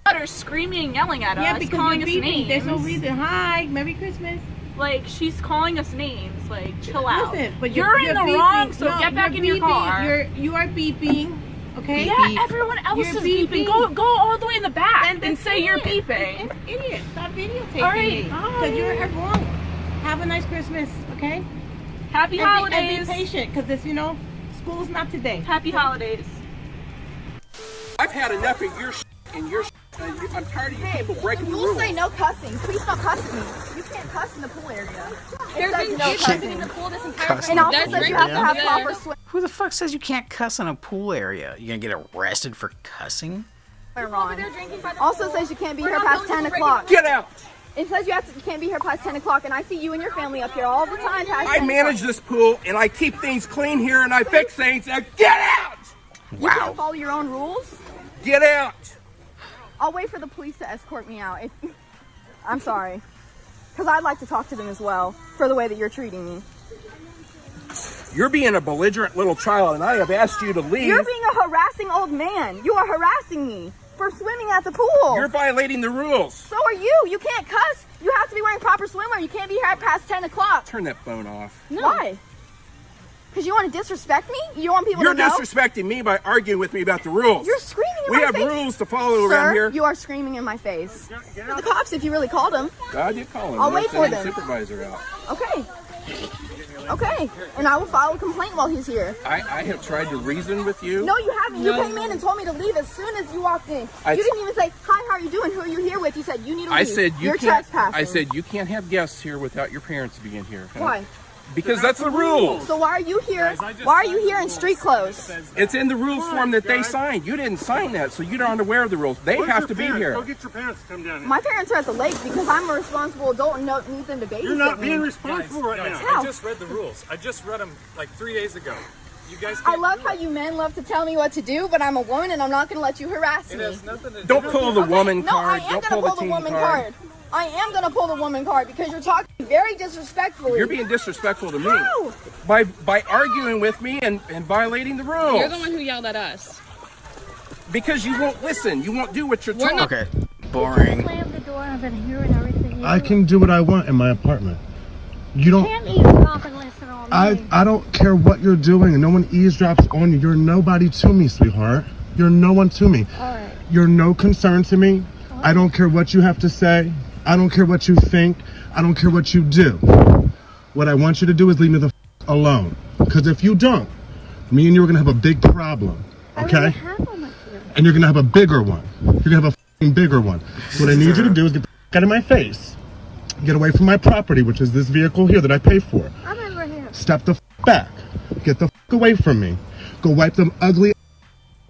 Daughter's screaming and yelling at us, because calling you're us beeping. names. There's no reason. Hi, Merry Christmas. Like, she's calling us names. Like, chill out. Listen, but you're in the beeping. wrong, so No, get back in you're your car. You are beeping. Okay. Yeah, everyone else is beeping. Go all the way in the back and say you're beeping. Idiot, stop videotaping All right, me. Because you're wrong. Have a nice Christmas, okay? Happy holidays. And be patient, because this, school's not today. Happy holidays. I've had enough of your and your I'm tired of you people breaking the Rules rules. say no cussing. Please don't cuss me. You can't cuss in the pool area. There's been no kids cussing in the pool this entire Cuss time. in And the also pool says you have to have area? proper swim Who the fuck says you can't cuss in a pool area? You gonna get arrested for cussing? on. Also says you can't be here past 10 o'clock. Get out! It says you can't be here past 10 o'clock, and I see you and your family up here all the time past 10 I manage o'clock. this pool and I keep things clean here and I fix things. Now get out! You can't follow your own rules? Get out! I'll wait for the police to escort me out. I'm sorry. Because I'd like to talk to them as well for the way that you're treating me. You're being a belligerent little child and I have asked you to leave. You're being a harassing old man. You are harassing me for swimming at the pool. You're violating the rules. So are you. You can't cuss. You have to be wearing proper swimwear. You can't be here past 10 o'clock. Turn that phone off. No. Why? Because you want to disrespect me? You want people You're to know? disrespecting me by arguing with me about the rules. You're screaming in we my have face. rules to follow Sir, around here. You are screaming in my face. The cops, if you really called them. I did call him. I'll wait for Send the them. supervisor out. Okay. Okay. And I will file a complaint while he's here. I have tried to reason with you. No, you haven't. You came in and told me to leave as soon as you walked in. I- You didn't even say, hi, how are you doing? Who are you here with? You said, you need to leave. I said you You're can't. trespassing. I said you can't have guests here without your parents being here. Why? Because that's the rules. So why are you here? Why are you here in street clothes? It's in the rules form that they signed. You didn't sign that, so you aren't aware of the rules. They have to be here. Go get your parents to come down here. My parents are at the lake because I'm a responsible adult and don't need them to babysit You're not me. being responsible right now. How? I just read the rules. I just read them like 3 days ago. You guys I can't love do how it. you men love to tell me what to do, but I'm a woman and I'm not going to let you harass It me. has nothing to do Don't with pull the woman No, I card. am Don't going to pull pull the the teen woman card. card. I am going to pull the woman card because you're talking very disrespectfully. You're being disrespectful to me How? by arguing with me and violating the rules. You're the one who yelled at us. Because you won't listen. You won't do what you're told. Okay, boring. Slam the door. I've been hearing everything. I can do what I want in my apartment. You don't. Can't eavesdrop and listen on me. I don't care what you're doing, and no one eavesdrops on you. You're nobody to me, sweetheart. You're no one to me. All right. You're no concern to me. I don't care what you have to say. I don't care what you think. I don't care what you do. What I want you to do is leave me the alone. Because if you don't, me and you are going to have a big problem. Okay? And you're going to have a bigger one. You're going to have a bigger one. So what I need you to do is get the out of my face. Get away from my property, which is this vehicle here that I pay for. I'm over here. Step the back. Get the away from me. Go wipe them ugly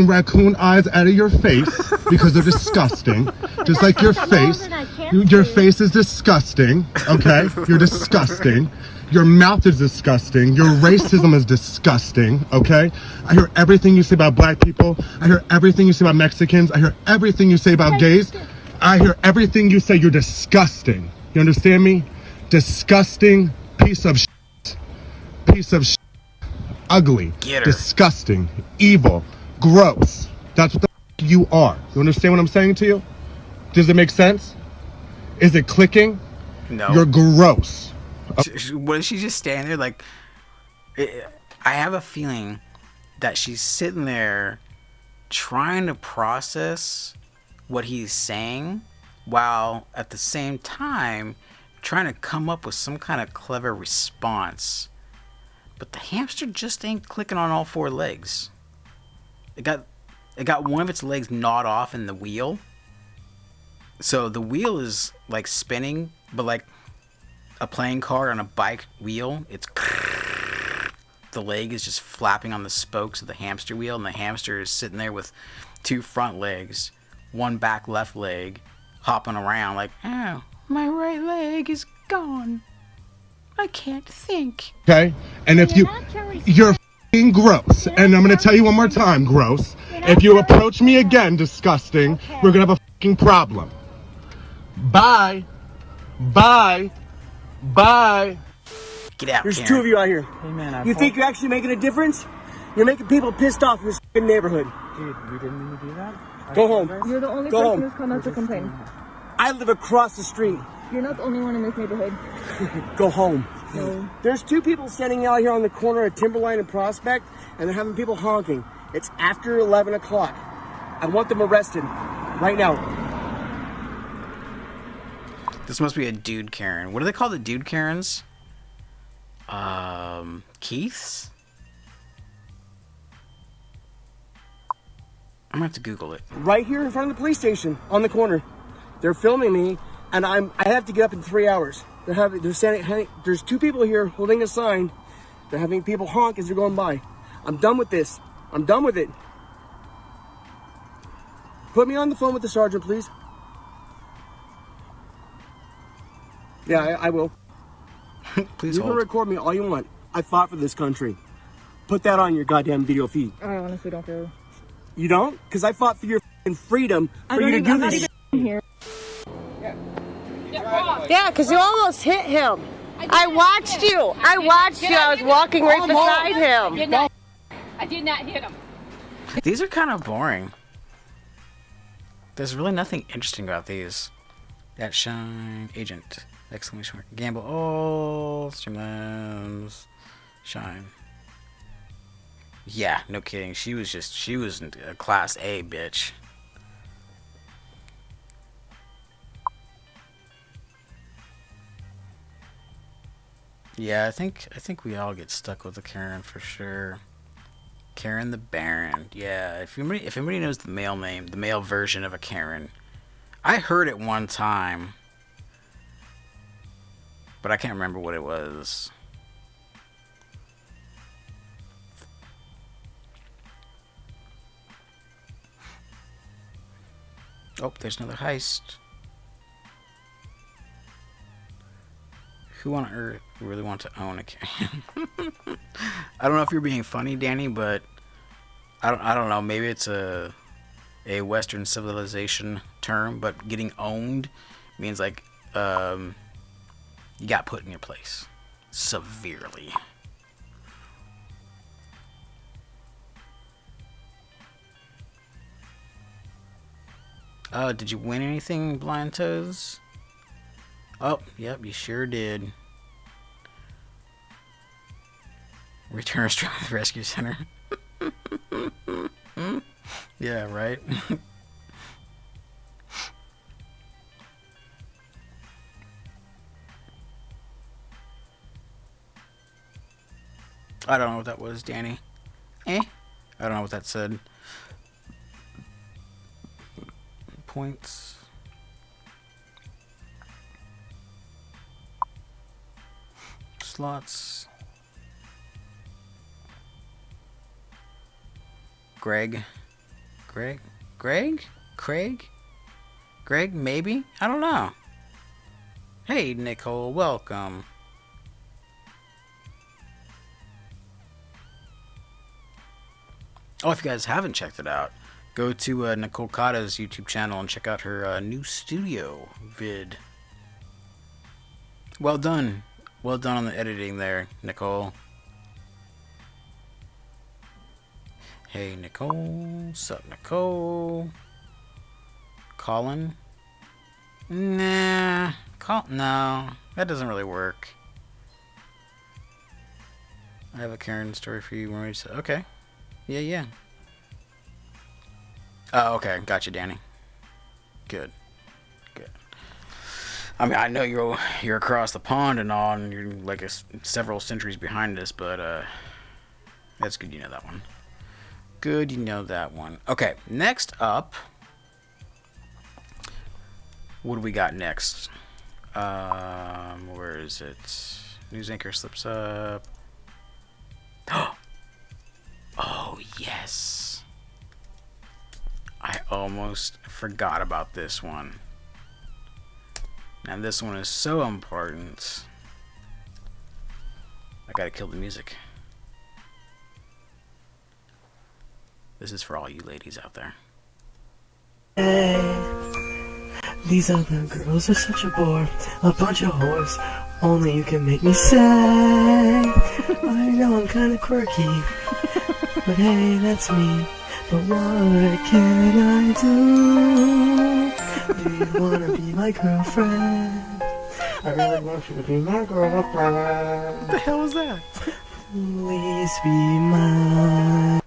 raccoon eyes out of your face because they're disgusting. Just like your face. Your face is disgusting. Okay? You're disgusting. Your mouth is disgusting. Your racism is disgusting. Okay? I hear everything you say about black people. I hear everything you say about Mexicans. I hear everything you say about gays. I hear everything you say. You're disgusting. You understand me? Disgusting piece of shit. Piece of shit. Ugly. Get her. Disgusting. Evil. Gross. That's what the you are. You understand what I'm saying to you? Does it make sense? Is it clicking? No. You're gross. What is she just standing there like? I have a feeling that she's sitting there trying to process what he's saying while at the same time trying to come up with some kind of clever response. But the hamster just ain't clicking on all four legs. It got one of its legs gnawed off in the wheel. So the wheel is like spinning, but like a playing card on a bike wheel. It's the leg is just flapping on the spokes of the hamster wheel, and the hamster is sitting there with two front legs, one back left leg, hopping around like, oh, my right leg is gone. I can't think. Okay? And if you're f***ing gross, and I'm gonna tell you one more time, gross. If you approach me again, disgusting, we're gonna have a f***ing problem. Bye. Bye. Bye. Get out, There's Karen. two of you out here. Hey, man, You think you're actually making a difference? You're making people pissed off in this f***ing neighborhood. Dude, we didn't mean to do that. Go home. You're the only Go person home. who's come out to complain. I live across the street. You're not the only one in this neighborhood. Go home. No. There's two people standing out here on the corner of Timberline and Prospect, and they're having people honking. It's after 11 o'clock. I want them arrested right now. This must be a dude Karen. What do they call the dude Karens? Keiths? I'm gonna have to Google it. Right here in front of the police station, on the corner. They're filming me, and I have to get up in 3 hours. There's two people here holding a sign. They're having people honk as they're going by. I'm done with this. I'm done with it. Put me on the phone with the sergeant, please. Yeah, I will. Please You hold. can record me all you want. I fought for this country. Put that on your goddamn video feed. I honestly don't care. You don't? Because I fought for your freedom for you to do this. Here. Yeah, because you almost hit him. I watched you. I watched you. I was walking right beside him. I did not hit him. These are kind of boring. There's really nothing interesting about these. That shine agent. Exclamation mark. Gamble. Oh, Streamlabs. Shine. Yeah, no kidding. She was a class A bitch. Yeah, I think we all get stuck with the Karen for sure. Karen the Baron. Yeah, if anybody knows the male name, the male version of a Karen, I heard it one time, but I can't remember what it was. Oh, there's another heist. Who on earth really want to own a Karen? I don't know if you're being funny, Danny, but I don't know. Maybe it's a Western civilization term, but getting owned means like you got put in your place severely. Did you win anything, Blind Toes? Oh, yep, you sure did. Return us to the rescue center. Yeah, right. I don't know what that was, Danny. I don't know what that said. Points. Slots. Greg, maybe? I don't know. Hey, Nicole, welcome. Oh, if you guys haven't checked it out, go to Nicole Cotta's YouTube channel and check out her new studio vid. Well done. Well done on the editing there, Nicole. Hey, Nicole. Sup, Nicole? Colin? Nah. No, that doesn't really work. I have a Karen story for you. Okay. Yeah. Oh, okay. Gotcha, Danny. Good. I mean, I know you're across the pond and all, and you're like several centuries behind us, but that's good you know that one. Good you know that one. Okay, next up, what do we got next? Where is it? News anchor slips up. Oh, yes. I almost forgot about this one. And this one is so important. I gotta kill the music. This is for all you ladies out there. Hey, these other girls are such a bore, a bunch of whores. Only you can make me say. I know I'm kinda quirky, but hey, that's me. But what can I do? Do you wanna be my girlfriend? I really want you to be my girlfriend. What the hell was that? Please be mine.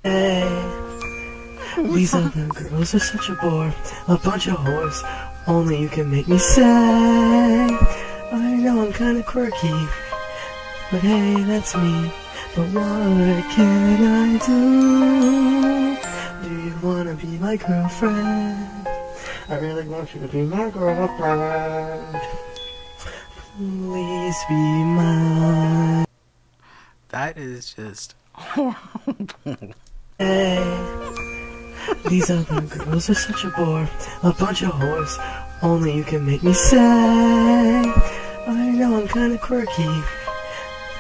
Hey, these other girls are such a bore, a bunch of whores. Only you can make me say. I know I'm kinda quirky, but hey, that's me. But what can I do? Do you wanna be my girlfriend? I really want you to be my girlfriend. Please be mine. That is just horrible. Hey, these other girls are such a bore, a bunch of whores. Only you can make me say, I know I'm kinda quirky,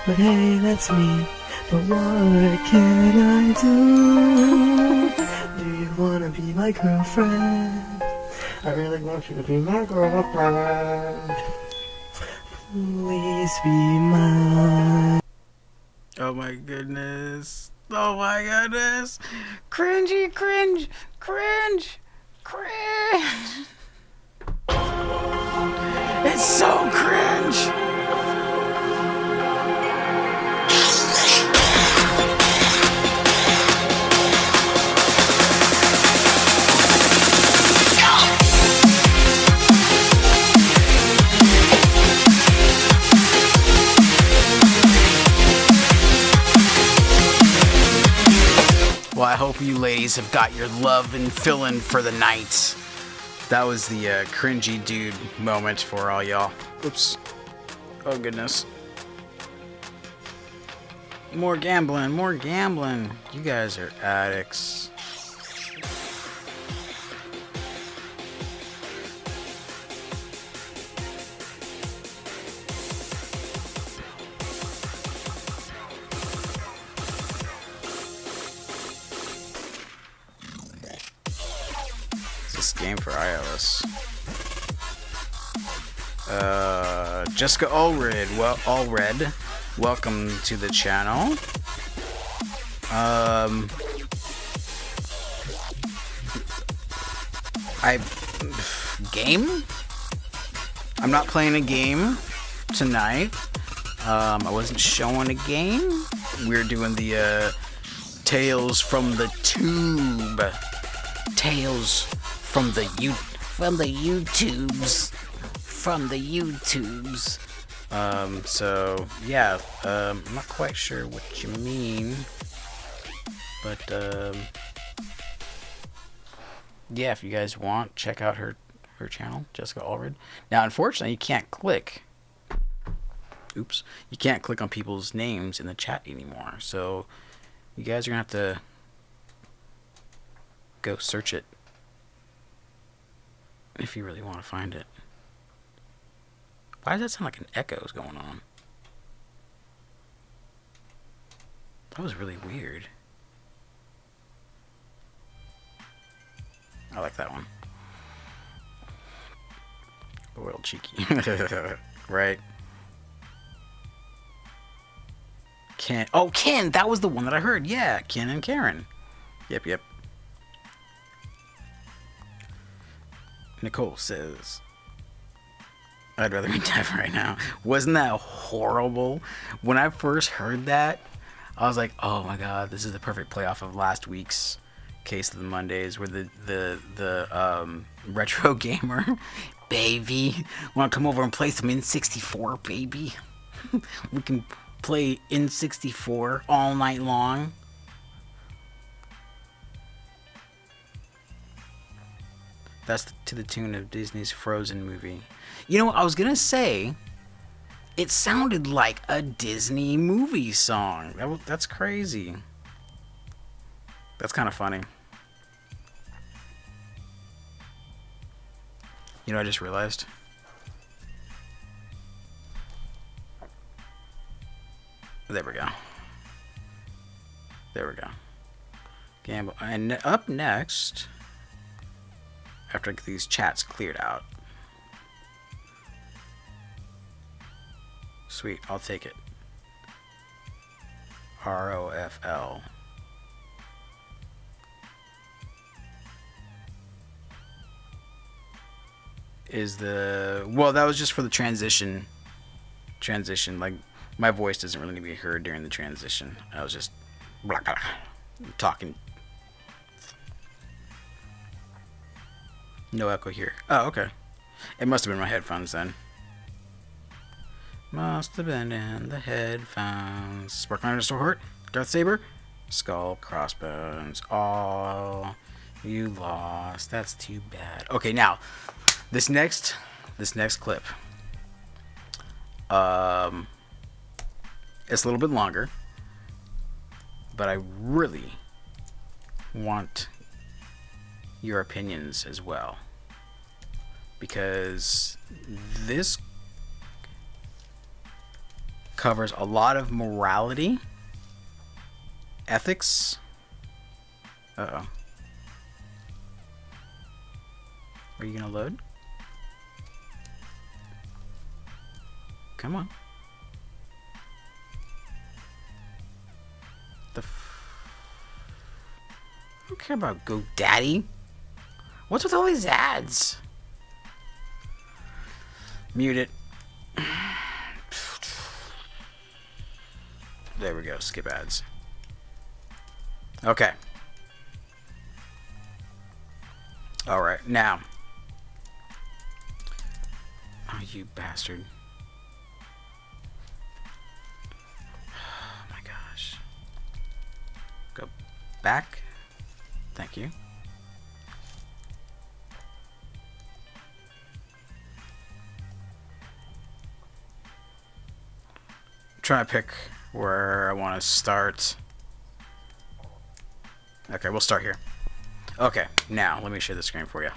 but hey, that's me. But what can I do? Do you wanna be my girlfriend? I really want you to be my girlfriend. Please be mine. Oh my goodness. Oh my goodness. Cringy, cringe, cringe, cringe. It's so cringe. Well, I hope you ladies have got your love and fill-in for the night. That was the cringy dude moment for all y'all. Oops. Oh, goodness. More gambling, more gambling. You guys are addicts. This game for iOS. Jessica Allred, welcome to the channel. Game? I'm not playing a game tonight. I wasn't showing a game. We're doing the Tales from the Tube. Tales from the YouTubes. So yeah, I'm not quite sure what you mean, but yeah, if you guys want, check out her channel, Jessica Allred. Now, unfortunately, you can't click. Oops, you can't click on people's names in the chat anymore. So you guys are gonna have to go search it if you really want to find it. Why does that sound like an echo is going on? That was really weird. I like that one. Royal cheeky. Right? Ken. Oh, Ken! That was the one that I heard. Yeah, Ken and Karen. Yep. Nicole says, I'd rather be dead right now. Wasn't that horrible? When I first heard that, I was like, oh my god, this is the perfect playoff of last week's Case of the Mondays, where the retro gamer, baby, want to come over and play some N64, baby? We can play N64 all night long. That's to the tune of Disney's Frozen movie. You know, I was gonna say, it sounded like a Disney movie song. That's crazy. That's kind of funny. You know, I just realized. There we go. Gamble. And up next, after I get these chats cleared out. Sweet, I'll take it. ROFL. Is the... Well, that was just for the transition. Like, my voice doesn't really need to be heard during the transition. I was just... Blah, blah, talking. No echo here. Oh, okay. It must have been my headphones then. Must have been in the headphones. Sparkline Sword, Darth Saber, Skull, Crossbones. Oh, you lost. That's too bad. Okay, now this next clip. It's a little bit longer, but I really want your opinions as well, because this covers a lot of morality, ethics. Uh-oh. Are you gonna load? Come on. I don't care about GoDaddy. What's with all these ads? Mute it. There we go. Skip ads. Okay. Alright, now. Oh, you bastard. Oh my gosh. Go back. Thank you. Trying to pick where I want to start. Okay, we'll start here. Okay, now let me share the screen for you.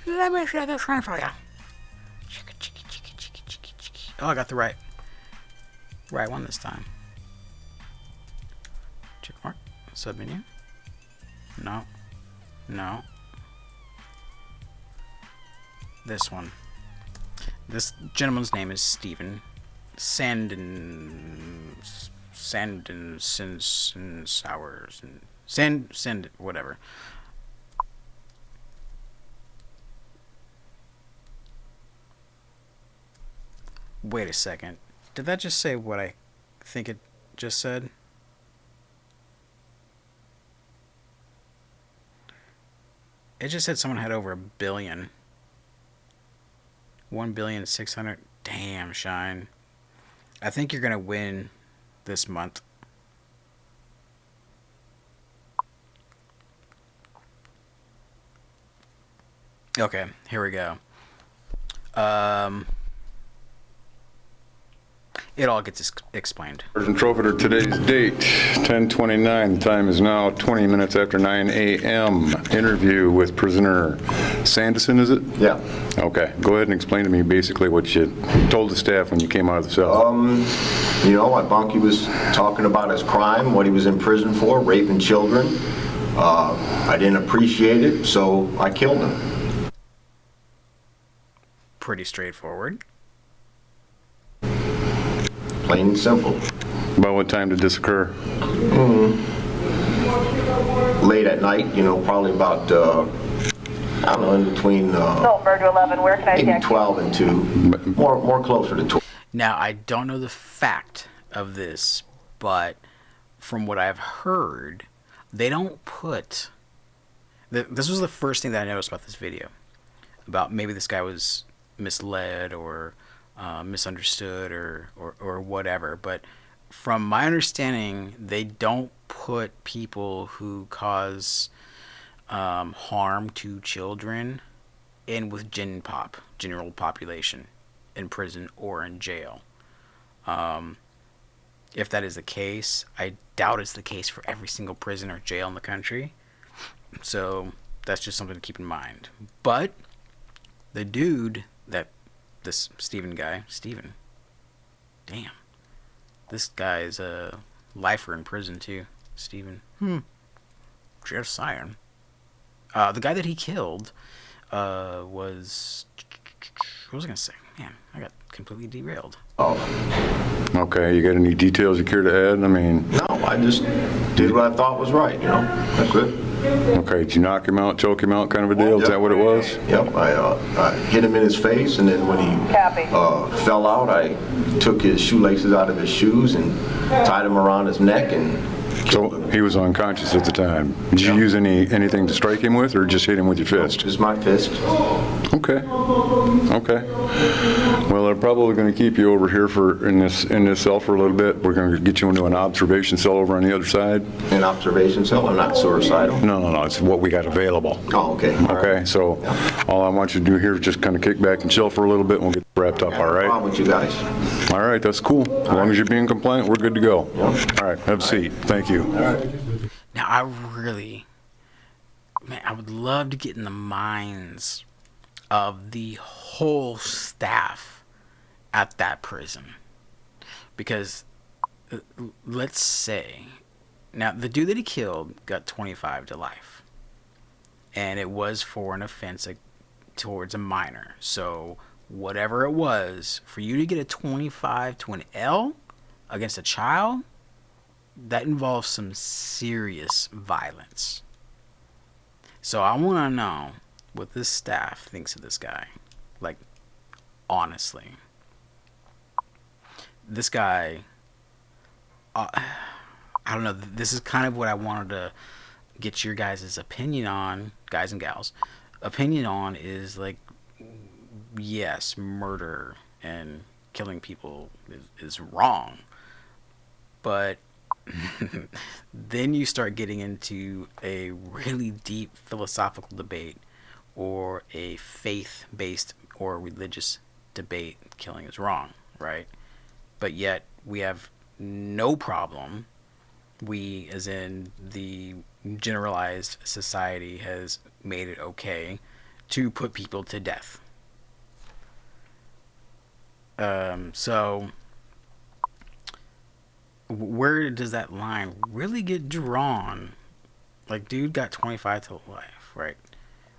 Let me share the screen for you. Oh, I got the right one this time. Check mark. Submenu. No. No. This one. This gentleman's name is Steven whatever. Wait a second. Did that just say what I think it just said? It just said someone had over 1 billion. 1,600,000,000. Damn, Shine. I think you're gonna win this month. Okay, here we go. It all gets explained. Sergeant Trofeter, today's date, 10/29. The time is now 20 minutes after 9 a.m. Interview with prisoner Sanderson, is it? Yeah. Okay. Go ahead and explain to me basically what you told the staff when you came out of the cell. You know, what Bunky was talking about his crime, what he was in prison for, raping children. I didn't appreciate it, so I killed him. Pretty straightforward. Plain and simple. About what time did this occur? Late at night, you know, probably about, I don't know, in between Bird 11, where can I maybe 12 and 2. More closer to 12. Now, I don't know the fact of this, but from what I've heard, they don't put... This was the first thing that I noticed about this video. About maybe this guy was misled or misunderstood or whatever. But from my understanding, they don't put people who cause harm to children in with general population in prison or in jail. If that is the case, I doubt it's the case for every single prison or jail in the country. So that's just something to keep in mind. But the dude this Steven, damn, this guy's a lifer in prison too. Steven, just saying. The guy that he killed was, what was I gonna say? Man, I got completely derailed. Okay, you got any details you care to add? I mean... No, I just did what I thought was right, you know. That's it. Okay, did you knock him out, choke him out kind of a deal? Yep. Is that what it was? Yep, I hit him in his face, and then when he fell out, I took his shoelaces out of his shoes and tied them around his neck and So he was unconscious at the time. Did you use anything to strike him with, or just hit him with your fist? Just my fist. Okay. Okay. Well, they're probably going to keep you over here in this cell for a little bit. We're going to get you into an observation cell over on the other side. An observation cell? I'm not suicidal. No. It's what we got available. Oh, okay. Okay. So all I want you to do here is just kind of kick back and chill for a little bit, and we'll get wrapped up. All right. No problem with you guys. All right. That's cool. As long as you're being compliant, we're good to go. All right. Have a seat. Thank you. Now, I would love to get in the minds of the whole staff at that prison. Because, let's say, now, the dude that he killed got 25 to life. And it was for an offense towards a minor. So, whatever it was, for you to get a 25 to an L against a child, that involves some serious violence. So I want to know what this staff thinks of this guy. Like, honestly. This guy, I don't know, this is kind of what I wanted to get your guys' opinion on, guys and gals. Opinion on is like, yes, murder and killing people is wrong. But then you start getting into a really deep philosophical debate or a faith-based or religious debate. Killing is wrong, right? But yet we have no problem. We, as in the generalized society, has made it okay to put people to death. So where does that line really get drawn? Like, dude got 25 to life, right?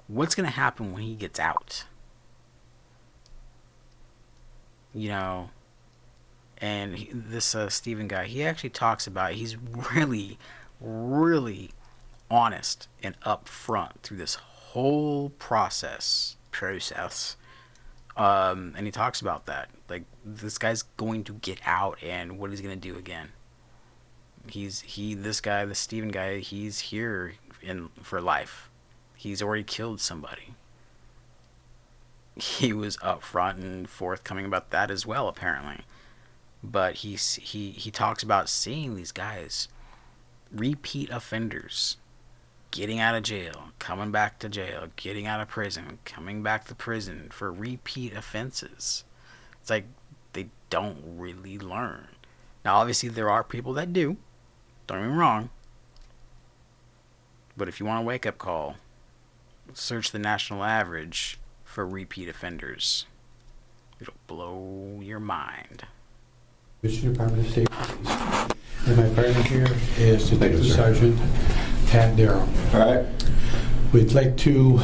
What's going to happen when he gets out? You know, and this Steven guy, he actually talks about, he's really, really honest and upfront through this whole process. And he talks about that. Like, this guy's going to get out and what he's going to do again. The Steven guy, he's here for life. He's already killed somebody. He was upfront and forthcoming about that as well, apparently. But he talks about seeing these guys, repeat offenders, getting out of jail, coming back to jail, getting out of prison, coming back to prison for repeat offenses. It's like they don't really learn. Now, obviously, there are people that do. Don't get me wrong. But if you want a wake-up call, search the national average for repeat offenders. It'll blow your mind. Michigan Department of State Police. And my partner here is Detective Sergeant Pat Darrow. All right. We'd like to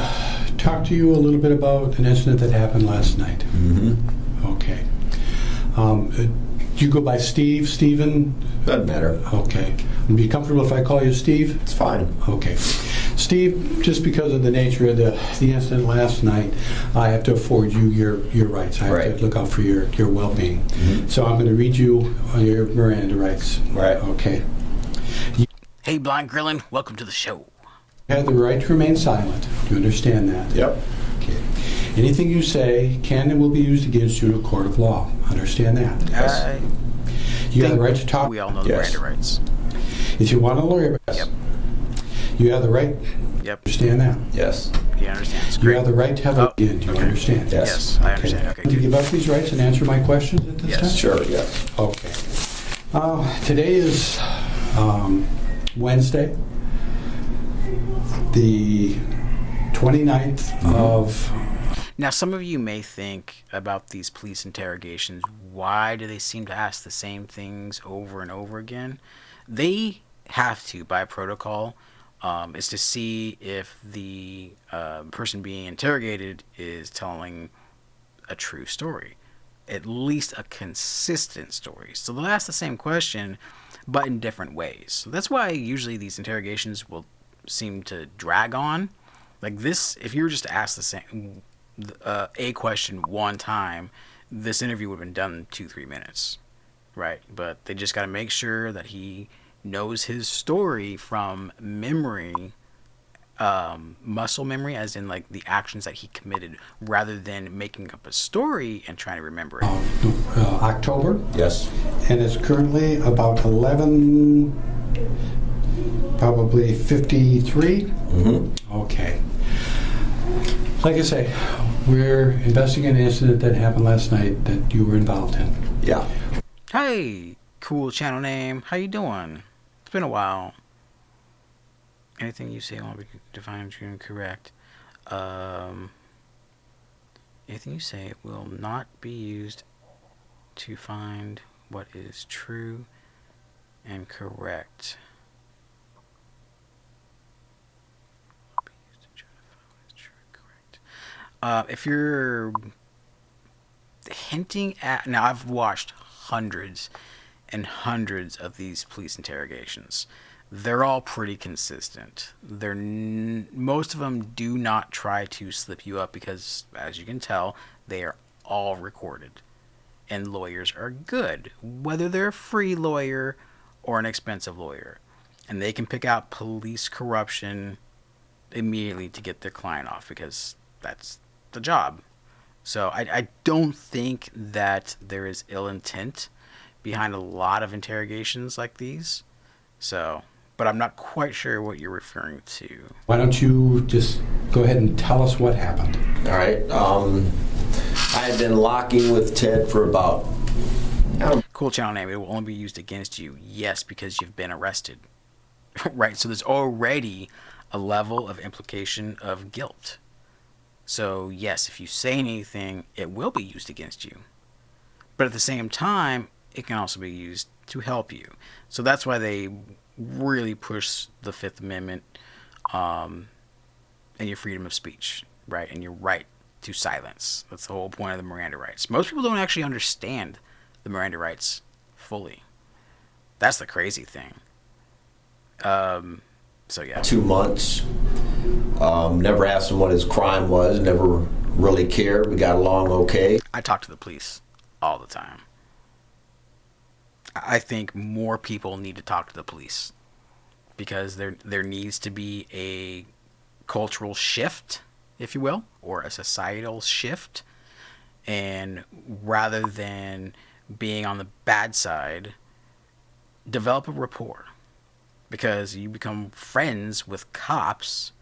talk to you a little bit about an incident that happened last night. Mm-hmm. Okay. Do you go by Steve, Steven? Doesn't matter. Okay. Would you be comfortable if I call you Steve? It's fine. Okay. Steve, just because of the nature of the incident last night, I have to afford you your rights. I have to look out for your well-being. Mm-hmm. So I'm going to read you your Miranda rights. Right. Okay. Hey, Blind Grillin', welcome to the show. You have the right to remain silent. Do you understand that? Yep. Okay. Anything you say can and will be used against you in a court of law. Understand that? Yes. You have the right to talk. We all know the Miranda rights. If you want a lawyer, yep. You have the right. Yep. Understand that? Yes. You understand? It's You great. have the right to have a do you understand? Yes. I understand. Okay. To give up these rights and answer my questions at this time? Sure, yes. Okay. Today is Wednesday, the 29th of... Now, some of you may think about these police interrogations, why do they seem to ask the same things over and over again? They have to, by protocol, is to see if the person being interrogated is telling a true story, at least a consistent story. So they'll ask the same question, but in different ways. So that's why usually these interrogations will seem to drag on. Like this, if you were just to ask the same a question one time, this interview would have been done in 2-3 minutes, right? But they just got to make sure that he knows his story from memory, muscle memory, as in like the actions that he committed, rather than making up a story and trying to remember it. October. Yes. And it's currently about 11, probably 53. Mm-hmm. Okay. Like I say, we're investigating an incident that happened last night that you were involved in. Yeah. Hey, cool channel name. How you doing? It's been a while. Anything you say won't be defined true and correct. Anything you say will not be used to find what is true and correct. If you're hinting at... Now, I've watched hundreds and hundreds of these police interrogations. They're all pretty consistent. Most of them do not try to slip you up because, as you can tell, they are all recorded. And lawyers are good, whether they're a free lawyer or an expensive lawyer. And they can pick out police corruption immediately to get their client off because that's the job. So I don't think that there is ill intent behind a lot of interrogations like these. So, but I'm not quite sure what you're referring to. Why don't you just go ahead and tell us what happened? All right. I had been locking with Ted for about... Cool channel name. It will only be used against you. Yes, because you've been arrested. Right, so there's already a level of implication of guilt. So, yes, if you say anything, it will be used against you. But at the same time, it can also be used to help you. So that's why they really push the Fifth Amendment and your freedom of speech, right? And your right to silence. That's the whole point of the Miranda rights. Most people don't actually understand the Miranda rights fully. That's the crazy thing. So, yeah. 2 months. Never asked him what his crime was. Never really cared. We got along okay. I talk to the police all the time. I think more people need to talk to the police because there needs to be a cultural shift, if you will, or a societal shift. And rather than being on the bad side, develop a rapport. Because you become friends with cops,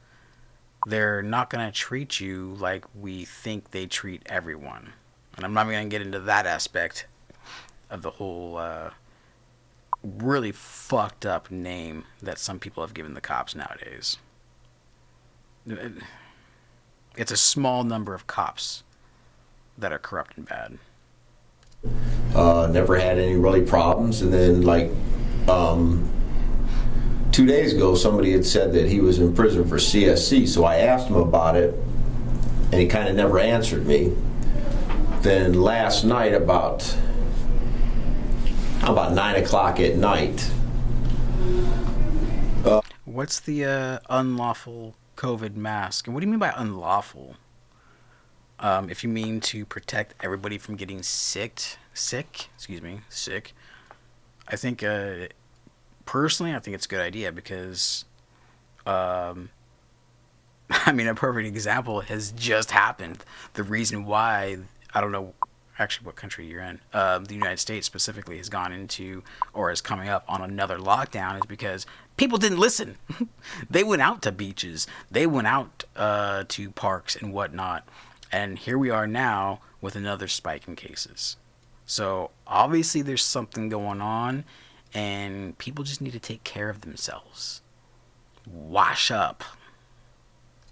they're not going to treat you like we think they treat everyone. And I'm not going to get into that aspect of the whole really fucked up name that some people have given the cops nowadays. It's a small number of cops that are corrupt and bad. Never had any really problems. And then, like, 2 days ago, somebody had said that he was in prison for CSC, so I asked him about it, and he kind of never answered me. Then last night, about 9 o'clock at night. What's the unlawful COVID mask? And what do you mean by unlawful? If you mean to protect everybody from getting sick, I think... Personally, I think it's a good idea because, I mean, a perfect example has just happened. The reason why, I don't know actually what country you're in, the United States specifically has gone into or is coming up on another lockdown is because people didn't listen. They went out to beaches. They went out to parks and whatnot. And here we are now with another spike in cases. So obviously there's something going on. And people just need to take care of themselves. Wash up.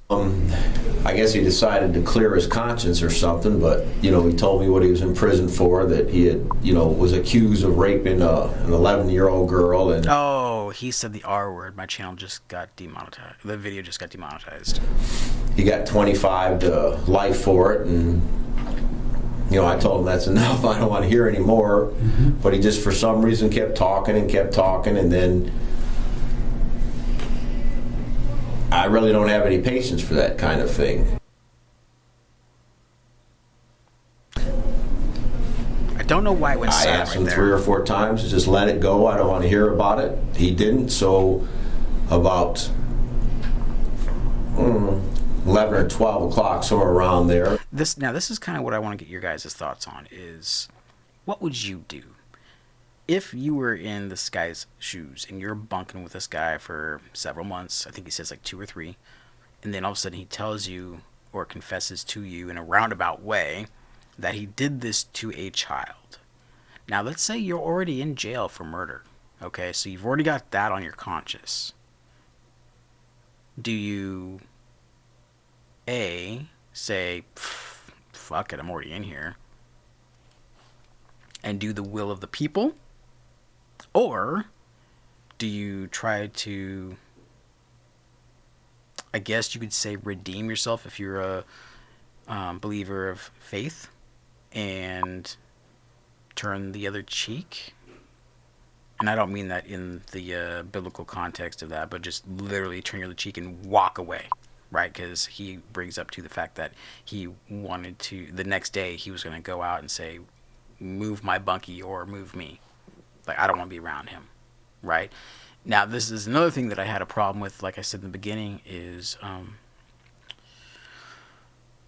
I guess he decided to clear his conscience or something, but, he told me what he was in prison for, that he had, was accused of raping an 11-year-old girl. And oh, he said the R word. My channel just got demonetized. The video just got demonetized. He got 25 to life for it, and... I told him that's enough. I don't want to hear any more. Mm-hmm. But he just, for some reason, kept talking, and then I really don't have any patience for that kind of thing. I Don't know why it went I silent asked right him there. 3 or 4 times to just let it go. I don't want to hear about it. He didn't. So about 11 or 12 o'clock, somewhere around there. This is kind of what I want to get your guys' thoughts on is, what would you do if you were in this guy's shoes and you're bunking with this guy for several months? I think he says like 2 or 3, and then all of a sudden he tells you or confesses to you in a roundabout way that he did this to a child. Now let's say you're already in jail for murder, okay? So you've already got that on your conscience. Do you A, say, fuck it, I'm already in here, and do the will of the people? Or do you try to, I guess you could say, redeem yourself if you're a believer of faith and turn the other cheek? And I don't mean that in the biblical context of that, but just literally turn your other cheek and walk away, right? Because he brings up to the fact that he wanted to, the next day he was going to go out and say, move my bunkie or move me. Like, I don't want to be around him, right? Now, this is another thing that I had a problem with, like I said in the beginning, is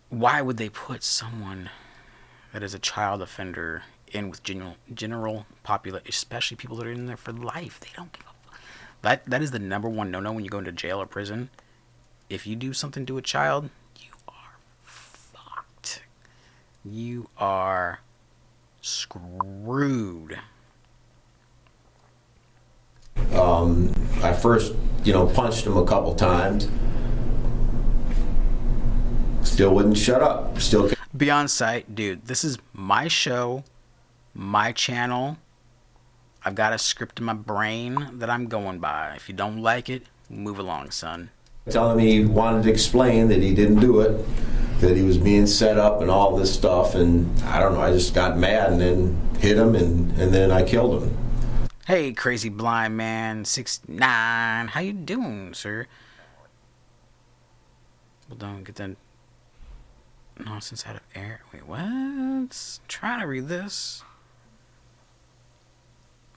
why would they put someone that is a child offender in with general population, especially people that are in there for life? They don't give a fuck. That is the number one no-no when you go into jail or prison. If you do something to a child, you are fucked. You are screwed. I first, punched him a couple times. Still wouldn't shut up. Still. Be on site, dude. This is my show, my channel. I've got a script in my brain that I'm going by. If you don't like it, move along, son. Telling me he wanted to explain that he didn't do it, that he was being set up and all this stuff, and I don't know, I just got mad and then hit him and then I killed him. Hey, crazy blind man 69, how you doing, sir? Well, don't get that nonsense out of air. Wait, what? Trying to read this.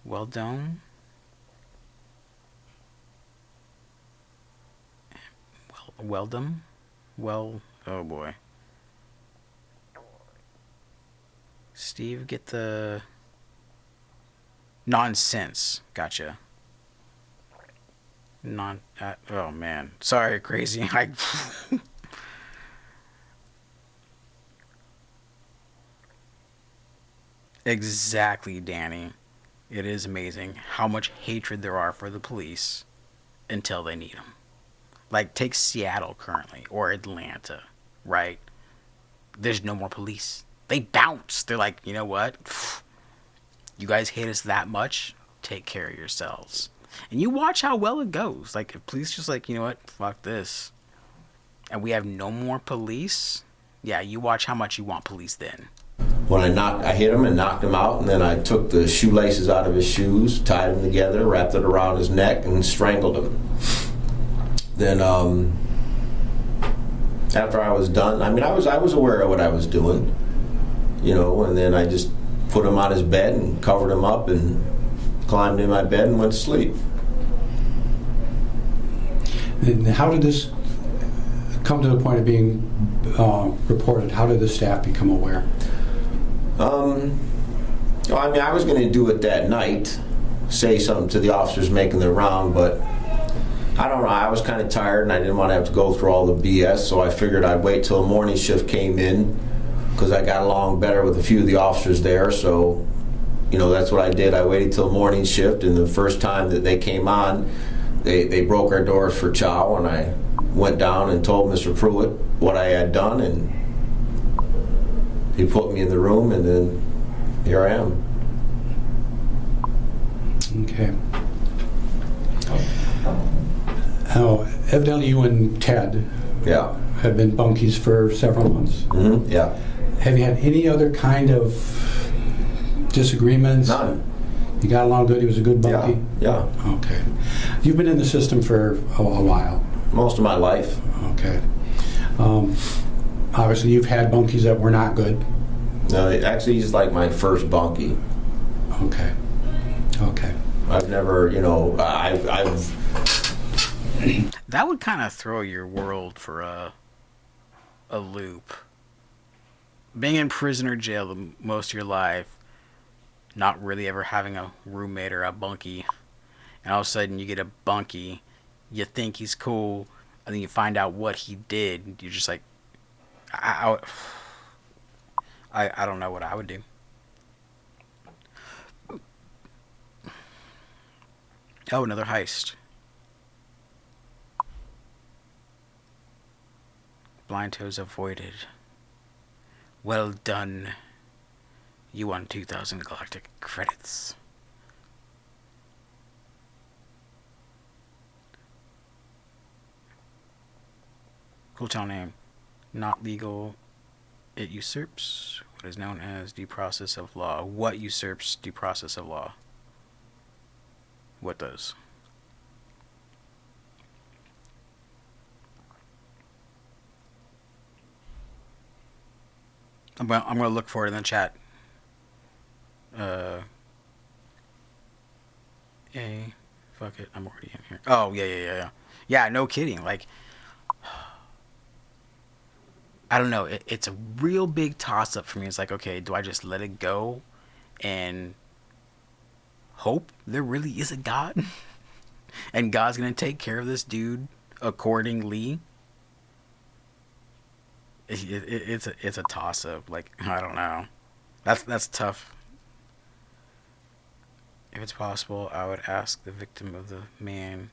Well done. Well done. Well, oh boy. Steve, get the nonsense. Gotcha. Oh man. Sorry, crazy. Exactly, Danny. It is amazing how much hatred there are for the police until they need them. Like, take Seattle currently, or Atlanta, right? There's no more police. They bounce. They're like, you know what? You guys hate us that much? Take care of yourselves. And you watch how well it goes. Like, if police just like, you know what? Fuck this. And we have no more police? Yeah, you watch how much you want police then. When I hit him and knocked him out, and then I took the shoelaces out of his shoes, tied them together, wrapped it around his neck, and strangled him. Then after I was done, I was aware of what I was doing, and then I just put him on his bed and covered him up and climbed in my bed and went to sleep. And how did this come to the point of being reported? How did the staff become aware? I was going to do it that night, say something to the officers making their round, but I don't know, I was kind of tired and I didn't want to have to go through all the BS, so I figured I'd wait till a morning shift came in, because I got along better with a few of the officers there, so, that's what I did. I waited till morning shift, and the first time that they came on, they broke our doors for chow, and I went down and told Mr. Pruitt what I had done, and he put me in the room, and then here I am. Okay. Now, evidently you and Ted have been bunkies for several months. Mm-hmm. Yeah. Have you had any other kind of disagreements? None. You got along good? He was a good bunkie? Yeah. Okay. You've been in the system for a while. Most of my life. Okay. Obviously you've had bunkies that were not good. No, actually, he's like my first bunkie. Okay. Okay. I've never, you know, I've That would kind of throw your world for a loop. Being in prison or jail most of your life, not really ever having a roommate or a bunkie, and all of a sudden you get a bunkie, you think he's cool, and then you find out what he did. You're just like, I don't know what I would do. Oh, another heist. Blind toes avoided. Well done. You won 2,000 galactic credits. Cool town name. Not legal. It usurps what is known as due process of law. What usurps due process of law? What does? I'm gonna look for it in the chat. Fuck it, I'm already in here. Oh yeah. Yeah, no kidding. Like, I don't know. It's a real big toss up for me. It's like, okay, do I just let it go and hope there really is a God, and God's gonna take care of this dude accordingly? It's a toss up. Like, I don't know. That's tough. If it's possible, I would ask the victim of the man.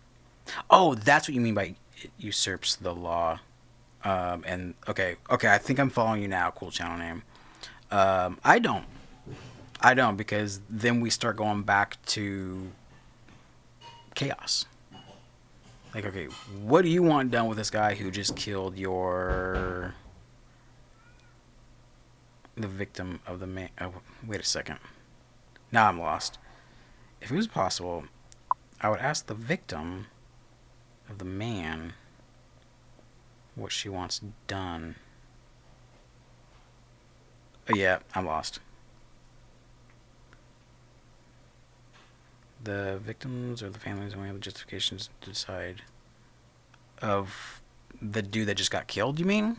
Oh, that's what you mean by it usurps the law. And okay, I think I'm following you now. Cool channel name. I don't because then we start going back to chaos. Like, okay, what do you want done with this guy who just killed the victim of the man? Oh, wait a second. Now I'm lost. If it was possible, I would ask the victim of the man what she wants done. Oh yeah, I'm lost. The victims or the families only have the justifications to decide. Of the dude that just got killed, you mean?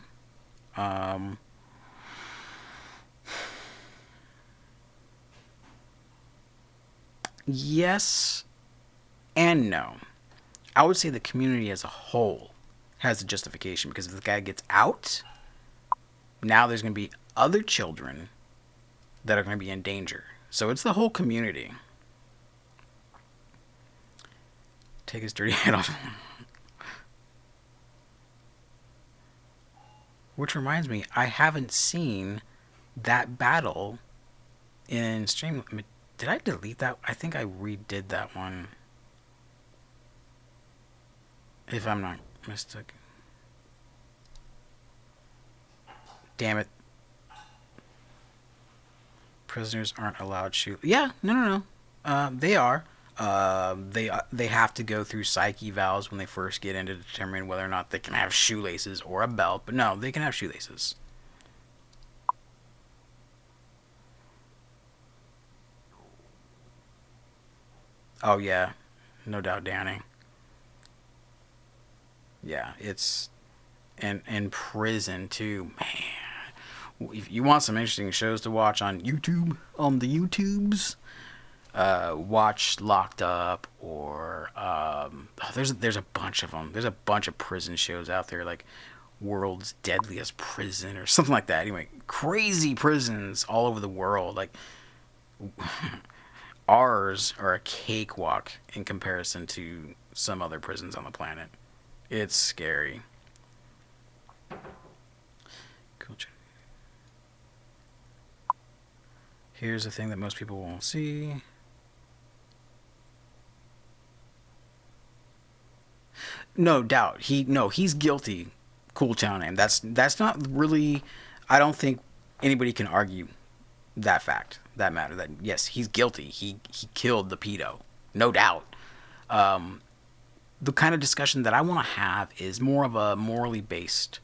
Yes and no. I would say the community as a whole has a justification, because if the guy gets out, now there's going to be other children that are going to be in danger. So it's the whole community. Take his dirty head off. Which reminds me, I haven't seen that battle in stream. Did I delete that? I think I redid that one. If I'm not mistaken. Damn it. Prisoners aren't allowed shoot. Yeah, no. They are. They have to go through psych evals when they first get in to determine whether or not they can have shoelaces or a belt. But no, they can have shoelaces. Oh yeah, no doubt, Danny. Yeah, it's in prison too, man. If you want some interesting shows to watch on YouTube, on the YouTubes, watch Locked Up, or there's a bunch of them. There's a bunch of prison shows out there, like World's Deadliest Prison or something like that. Anyway, crazy prisons all over the world. Like, ours are a cakewalk in comparison to some other prisons on the planet. It's scary. Culture. Here's the thing that most people won't see. No doubt. He's guilty. Cool town name. That's not really, I don't think anybody can argue that fact, that matter, that yes, he's guilty. He killed the pedo. No doubt. The kind of discussion that I want to have is more of a morally based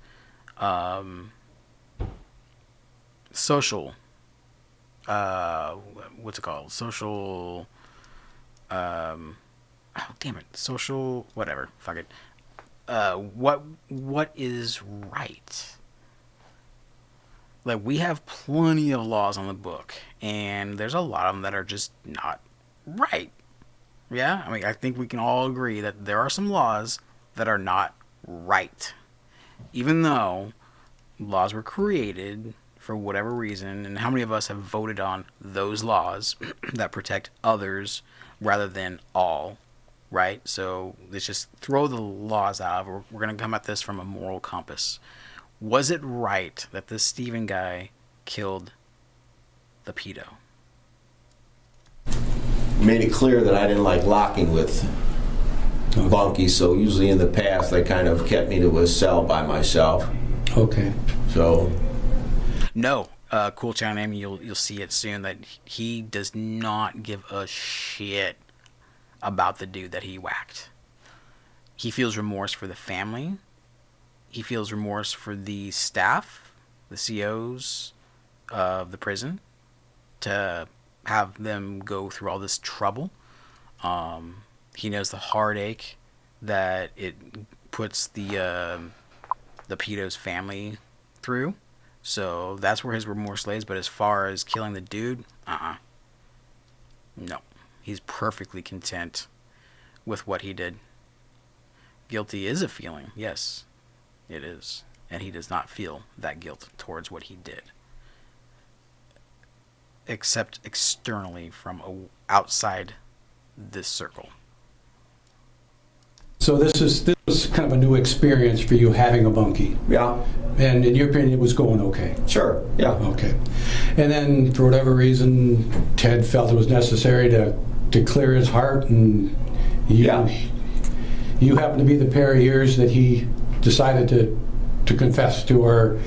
social what's it called? Social, oh damn it, social whatever. Fuck it. What is right? Like, we have plenty of laws on the book, and there's a lot of them that are just not right. Yeah, I mean, I think we can all agree that there are some laws that are not right, even though laws were created for whatever reason. And how many of us have voted on those laws that protect others rather than all, right? So let's just throw the laws out. We're going to come at this from a moral compass. Was it right that this Steven guy killed the pedo? Made it clear that I didn't like locking with Bunky, so usually in the past they kind of kept me to a cell by myself. Okay. So. No, cool channel name. You'll see it soon. That he does not give a shit about the dude that he whacked. He feels remorse for the family. He feels remorse for the staff, the COs of the prison, to have them go through all this trouble. He knows the heartache that it puts the pedo's family through. So that's where his remorse lays. But as far as killing the dude, no. He's perfectly content with what he did. Guilty is a feeling, yes, it is. And he does not feel that guilt towards what he did. Except externally from outside this circle. So this was kind of a new experience for you, having a bunkie. Yeah. And in your opinion, it was going okay? Sure, yeah. Okay. And then, for whatever reason, Ted felt it was necessary to clear his heart, and you happened to be the pair of ears that he decided to confess to, or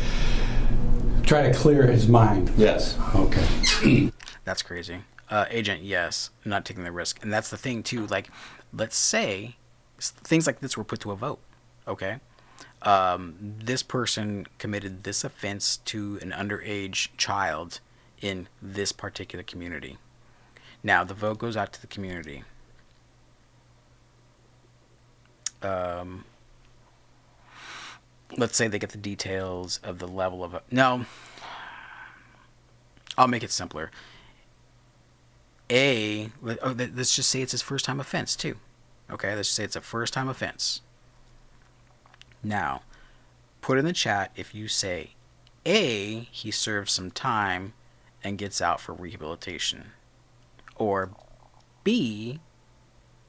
try to clear his mind. Yes. Okay. That's crazy. Agent, yes, not taking the risk. And that's the thing, too. Like, let's say things like this were put to a vote, okay? This person committed this offense to an underage child in this particular community. Now, the vote goes out to the community. Let's say they get the details of the level of... No. I'll make it simpler. Let's just say it's his first time offense, too. Okay, let's just say it's a first time offense. Now, put in the chat if you say A, he serves some time and gets out for rehabilitation. Or B,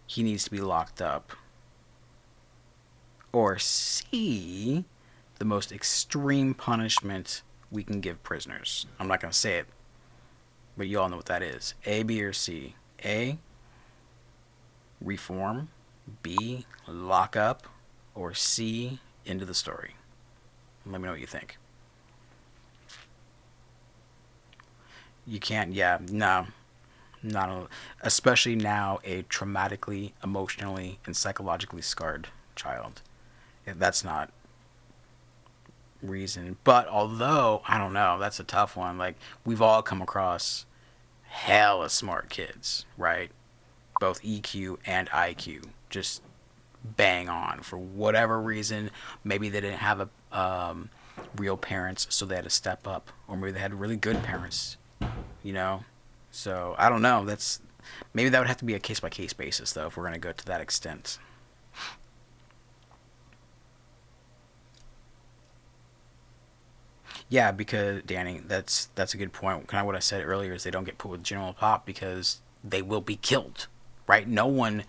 he needs to be locked up. Or C, the most extreme punishment we can give prisoners. I'm not going to say it, but you all know what that is. A, B, or C. A, reform. B, lock up. Or C, end of the story. Let me know what you think. You can't, yeah, no. Especially now, a traumatically, emotionally, and psychologically scarred child. That's not reason. But although, I don't know, that's a tough one. Like, we've all come across hella smart kids, right? Both EQ and IQ. Just bang on for whatever reason. Maybe they didn't have real parents, so they had to step up. Or maybe they had really good parents, you know? So, I don't know. Maybe that would have to be a case-by-case basis, though, if we're going to go to that extent. Yeah, because, Danny, that's a good point. Kind of what I said earlier is they don't get put with General Pop because they will be killed, right? No one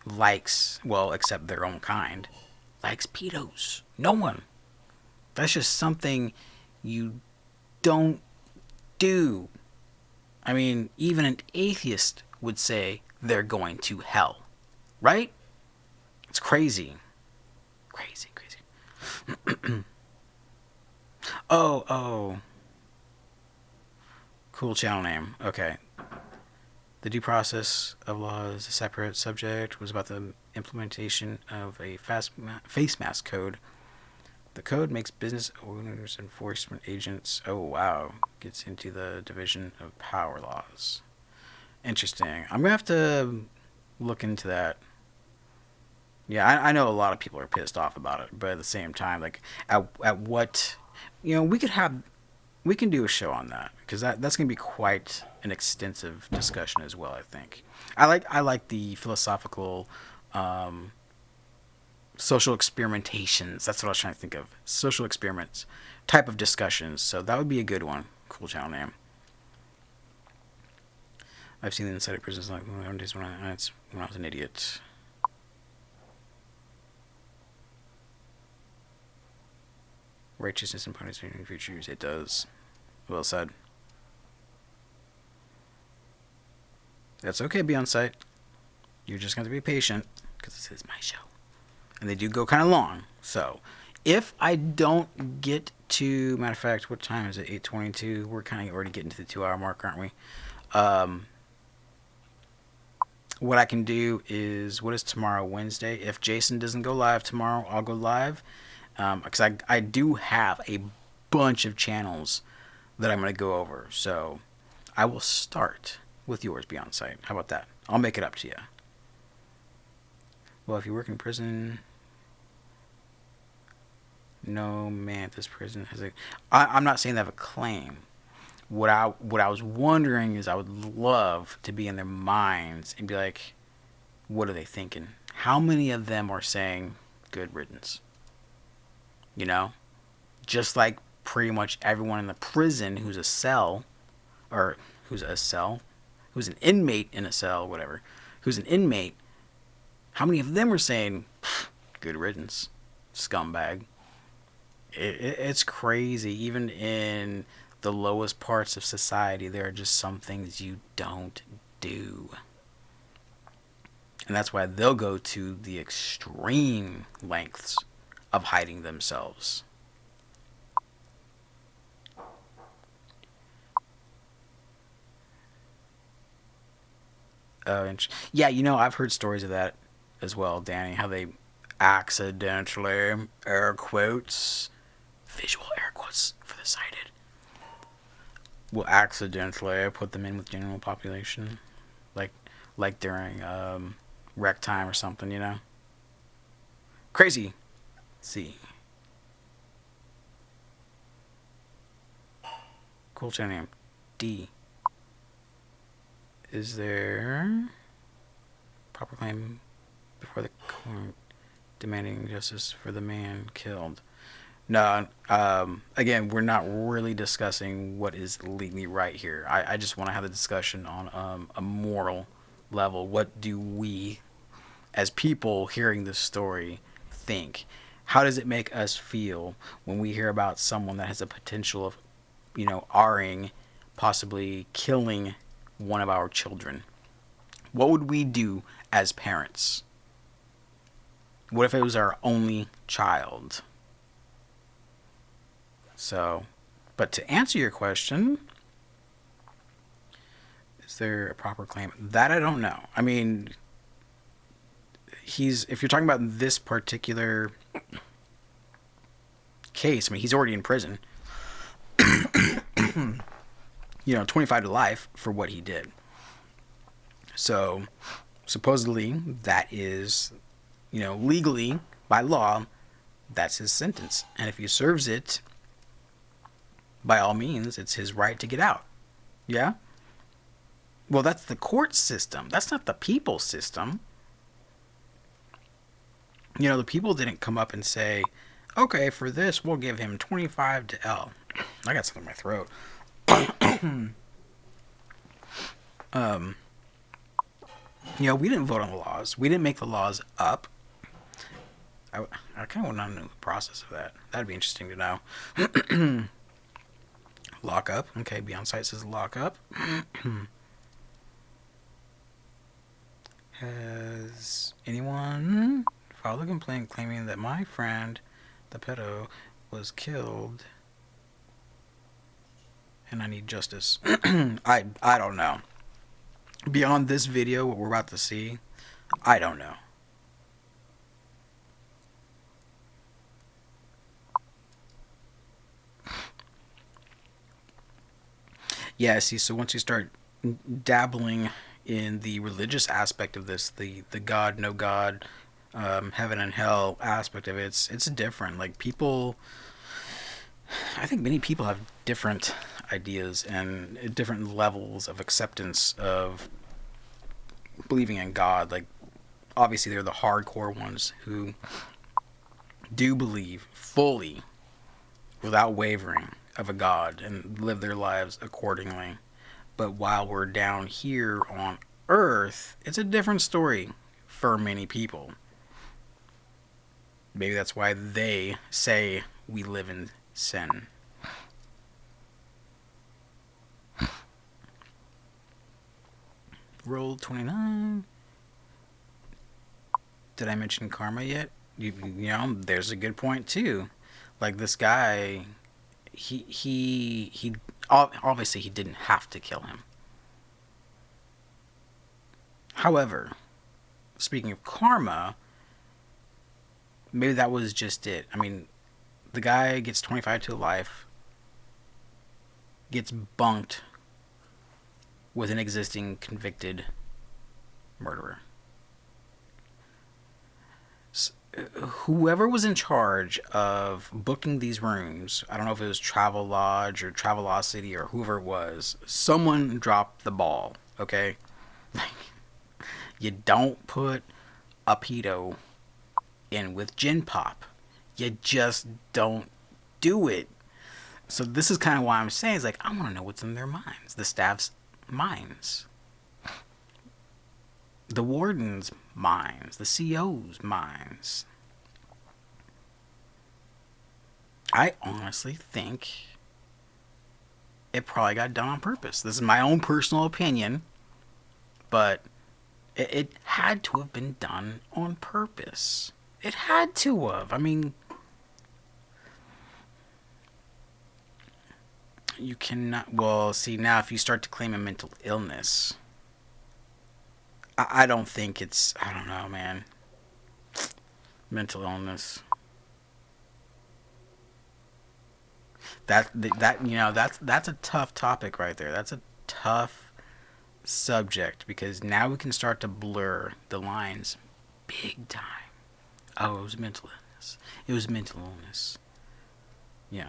likes, well, except their own kind, likes pedos. No one. That's just something you don't do. I mean, even an atheist would say they're going to hell, right? It's crazy. Crazy. Oh. Cool channel name. Okay. The due process of law is a separate subject. Was about the implementation of a face mask code The code makes business owners enforcement agents. Oh, wow. Gets into the division of power laws. Interesting. I'm going to have to look into that. Yeah, I know a lot of people are pissed off about it, but at the same time, like, at what, we can do a show on that, because that's going to be quite an extensive discussion as well, I think. I like the philosophical, social experimentations. That's what I was trying to think of. Social experiments type of discussions. So that would be a good one. Cool channel name. I've seen the inside of prisons like when I was an idiot. Righteousness and punishment in future years. It does. Well said. That's okay, be on site. You're just going to be patient, because this is my show. And they do go kind of long. So, if I don't get to... Matter of fact, what time is it? 8:22. We're kind of already getting to the 2-hour mark, aren't we? What I can do is... What is tomorrow? Wednesday? If Jason doesn't go live tomorrow, I'll go live. Because I do have a bunch of channels that I'm going to go over. So, I will start with yours, be on site. How about that? I'll make it up to you. Well, if you work in prison... No man at this prison has a... I'm not saying they have a claim. What I was wondering is I would love to be in their minds and be like, what are they thinking? How many of them are saying good riddance? Just like pretty much everyone in the prison who's a cell, or who's an inmate in a cell, whatever, who's an inmate, how many of them are saying good riddance, scumbag? It's crazy. Even in the lowest parts of society, there are just some things you don't do. And that's why they'll go to the extreme lengths of hiding themselves. Yeah, I've heard stories of that as well, Danny, how they accidentally, air quotes, visual air quotes for the sighted, will accidentally put them in with general population, like during rec time or something, Crazy. See. Cool channel name. D. Is there proper claim before the court demanding justice for the man killed? No, again, we're not really discussing what is legally right here. I just want to have a discussion on a moral level. What do we, as people hearing this story, think? How does it make us feel when we hear about someone that has a potential of, R-ing, possibly killing one of our children? What would we do as parents? What if it was our only child? So, but to answer your question, is there a proper claim? That I don't know. I mean, if you're talking about this particular case, he's already in prison. 25 to life for what he did. So, supposedly, that is, legally, by law, that's his sentence. And if he serves it, by all means, it's his right to get out. Yeah? Well, that's the court system. That's not the people system. The people didn't come up and say, okay, for this, we'll give him 25 to L. I got something in my throat. We didn't vote on the laws. We didn't make the laws up. I kind of want to know the process of that. That'd be interesting to know. Lock up. Okay, Be On Site says lock up. Has anyone filed a complaint claiming that my friend, the pedo, was killed and I need justice? I don't know. Beyond this video, what we're about to see, I don't know. Yeah, see, so once you start dabbling in the religious aspect of this, the God, no God, heaven and hell aspect of it, it's different. Like people, I think many people have different ideas and different levels of acceptance of believing in God. Like obviously they're the hardcore ones who do believe fully, without wavering, of a God and live their lives accordingly. But while we're down here on Earth, it's a different story for many people. Maybe that's why they say we live in sin. Roll 29. Did I mention karma yet? You know, there's a good point too. Like this guy, he obviously he didn't have to kill him. However, speaking of karma, maybe that was just it. I mean, the guy gets 25 to life, gets bunked with an existing convicted murderer. Whoever was in charge of booking these rooms, I don't know if it was Travelodge or Travelocity or whoever it was, someone dropped the ball, okay? You don't put a pedo in with gin pop. You just don't do it. So this is kind of why I'm saying, it's like, I want to know what's in their minds, the staff's minds, the warden's minds, the CO's minds. I honestly think it probably got done on purpose. This is my own personal opinion, but it had to have been done on purpose. It had to have. I mean, you cannot. Well, see, now if you start to claim a mental illness, I don't think it's. I don't know, man. Mental illness. That you know, that's a tough topic right there. That's a tough subject because now we can start to blur the lines big time. Oh, it was mental illness. It was mental illness. Yeah.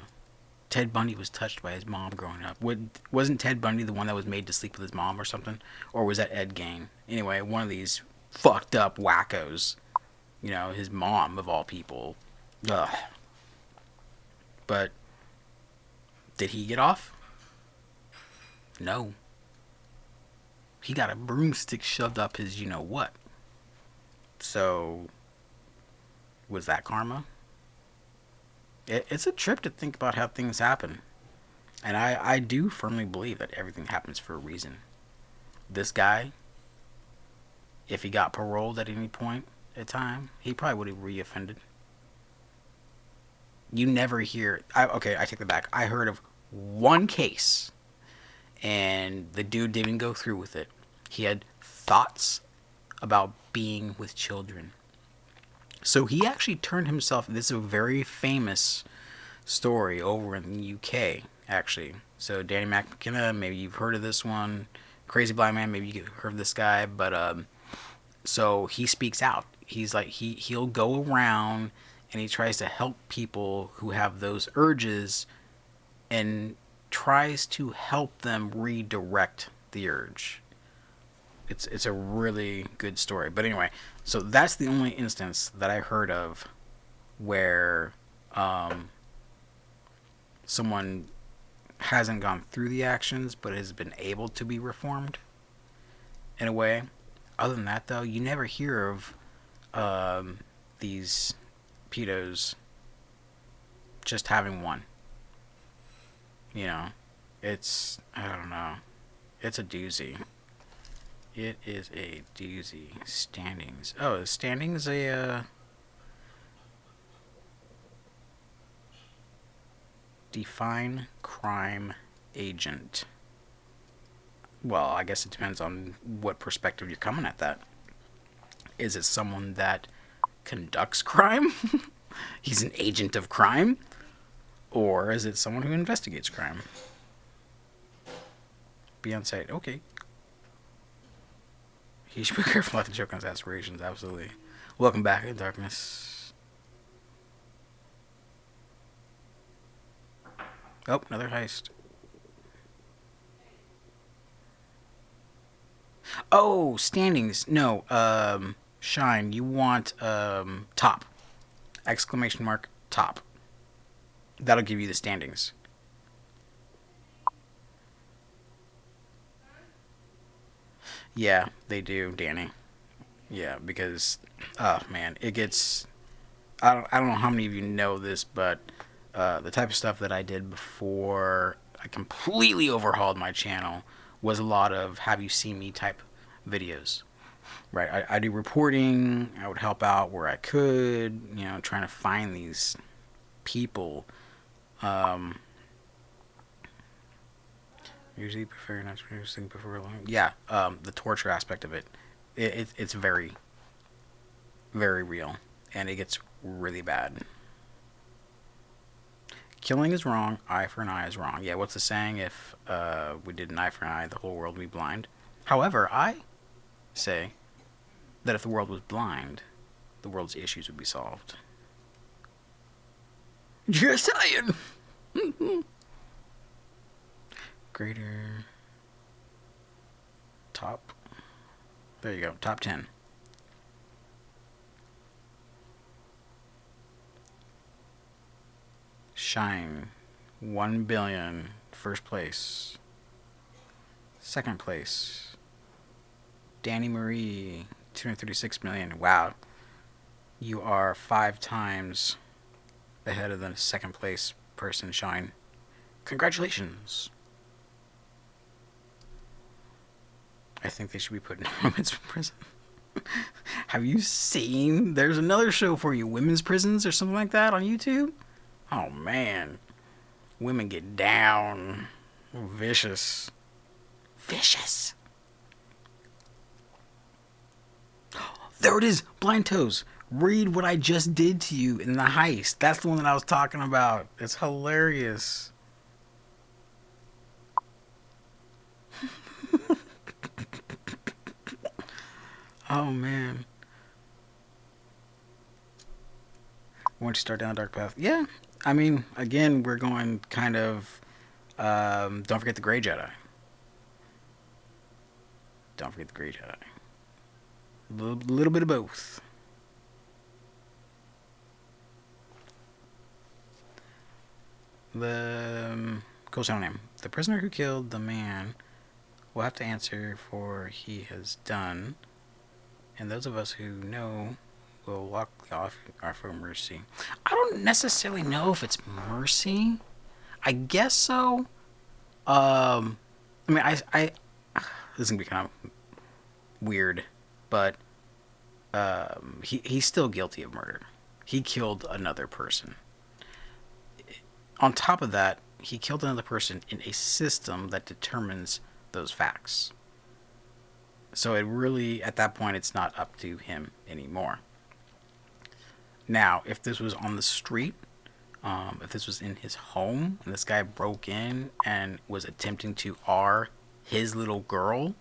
Ted Bundy was touched by his mom growing up. Wasn't Ted Bundy the one that was made to sleep with his mom or something? Or was that Ed Gein? Anyway, one of these fucked up wackos. You know, his mom of all people. Ugh. But did he get off? No. He got a broomstick shoved up his you-know-what. So, was that karma? It's a trip to think about how things happen. And I do firmly believe that everything happens for a reason. This guy, if he got paroled at any point in time, he probably would have re-offended. You never hear... okay, I take that back. I heard of one case, and the dude didn't go through with it. He had thoughts about being with children. So he actually turned himself... This is a very famous story over in the UK, actually. So Danny McKenna, maybe you've heard of this one. Crazy Blind Man, maybe you've heard of this guy. But so he speaks out. He's like, he'll go around and he tries to help people who have those urges and tries to help them redirect the urge. It's a really good story. But anyway, so that's the only instance that I heard of where someone hasn't gone through the actions but has been able to be reformed in a way. Other than that, though, you never hear of these pedos just having one. You know, it's, I don't know, it's a doozy. It is a doozy. Standings. Oh, standings a define crime agent. Well, I guess it depends on what perspective you're coming at that. Is it someone that conducts crime? He's an agent of crime? Or is it someone who investigates crime? Be on site. Okay. He should be careful not to choke on his aspirations. Absolutely. Welcome back in darkness. Oh, another heist. Oh, standings. No, Shine, you want top. Exclamation mark top. That'll give you the standings. Yeah, they do, Danny. Yeah, because oh man, it gets I don't know how many of you know this, but the type of stuff that I did before I completely overhauled my channel was a lot of have you seen me type videos. Right, I do reporting. I would help out where I could, you know, trying to find these people. Usually prefer not to producing before long. Yeah, the torture aspect of it, it's very, very real, and it gets really bad. Killing is wrong. Eye for an eye is wrong. Yeah, what's the saying? If we did an eye for an eye, the whole world would be blind. However, I say that if the world was blind, the world's issues would be solved. Just saying. Greater top. There you go. Top 10. Shine. 1 billion. First place. Second place. Danny Marie. 236 million. Wow. You are 5 times ahead of the second place person, Shine. Congratulations. I think they should be put in women's prison. Have you seen? There's another show for you. Women's prisons or something like that on YouTube? Oh, man. Women get down. Vicious. Vicious. There it is. Blind Toes. Read what I just did to you in the heist. That's the one that I was talking about. It's hilarious. Oh, man. Once you start down a dark path. Yeah. I mean, again, we're going kind of... don't forget the Grey Jedi. Don't forget the Grey Jedi. A little bit of both. The cool channel name. The prisoner who killed the man will have to answer for he has done, and those of us who know will walk off for mercy. I don't necessarily know if it's mercy. I guess so. I mean, I this is gonna be kind of weird, but he's still guilty of murder. He killed another person. On top of that, he killed another person in a system that determines those facts. So it really, at that point, it's not up to him anymore. Now, if this was on the street, if this was in his home, and this guy broke in and was attempting to R his little girl,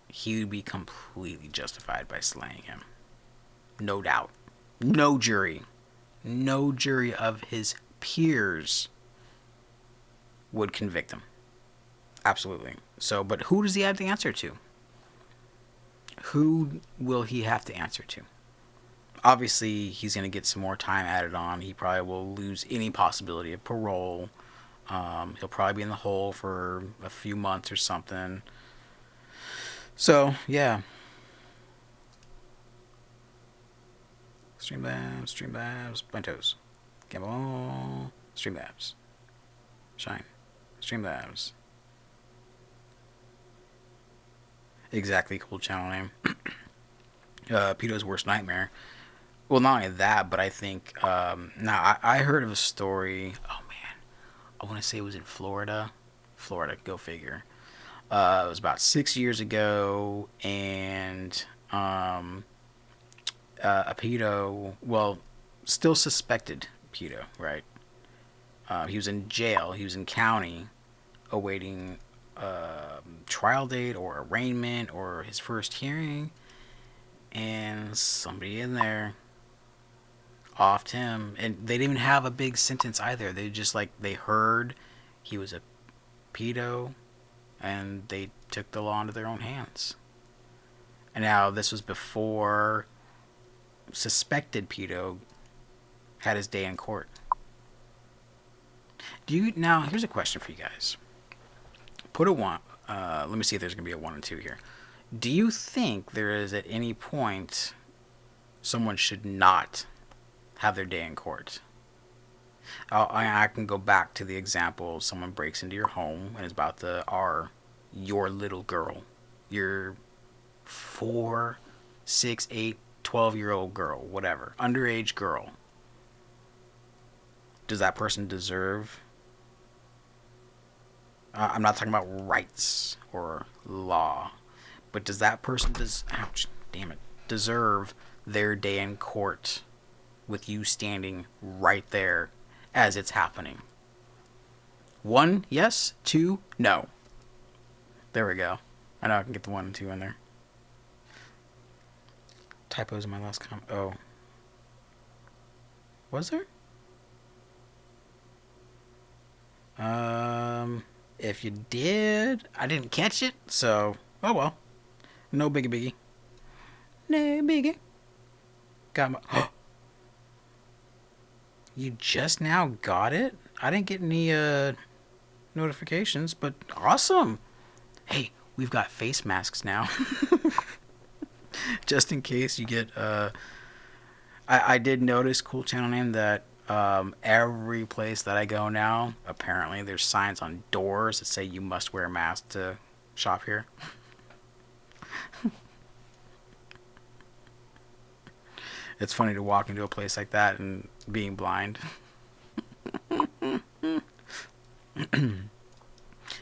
he would be completely justified by slaying him. No doubt. No jury. No jury of his peers would convict him. Absolutely. So, but who does he have to answer to? Who will he have to answer to? Obviously, he's going to get some more time added on. He probably will lose any possibility of parole. He'll probably be in the hole for a few months or something. So, yeah. Streamlabs, Blind Toes. Gamble, Streamlabs. Shine. Streamlabs. Exactly, cool channel name. Peto's Worst Nightmare. Well, not only that, but I think, now, I heard of a story, oh man, I want to say it was in Florida. Florida, go figure. It was about 6 years ago, and a pedo, well, still suspected pedo, right? He was in jail, he was in county, awaiting trial date or arraignment or his first hearing, and somebody in there offed him, and they didn't even have a big sentence either. They just like they heard he was a pedo, and they took the law into their own hands. And now this was before suspected pedo had his day in court. Now here's a question for you guys. Put a 1. Let me see if there's gonna be a 1 and 2 here. Do you think there is at any point someone should not have their day in court? I can go back to the example: someone breaks into your home and is about to your little girl, your 4, 6, 8, 12-year-old girl, whatever, underage girl. Does that person deserve? I'm not talking about rights or law, but does that person deserve their day in court with you standing right there as it's happening? 1, yes. 2, no. There we go. I know I can get the 1 and 2 in there. Typos in my last comment. Oh. Was there? If you did, I didn't catch it, so, oh well. No biggie. No biggie. Got my... You just now got it? I didn't get any, notifications, but awesome. Hey, we've got face masks now. Just in case you get, I did notice, cool channel name, that every place that I go now, apparently there's signs on doors that say you must wear a mask to shop here. It's funny to walk into a place like that and being blind.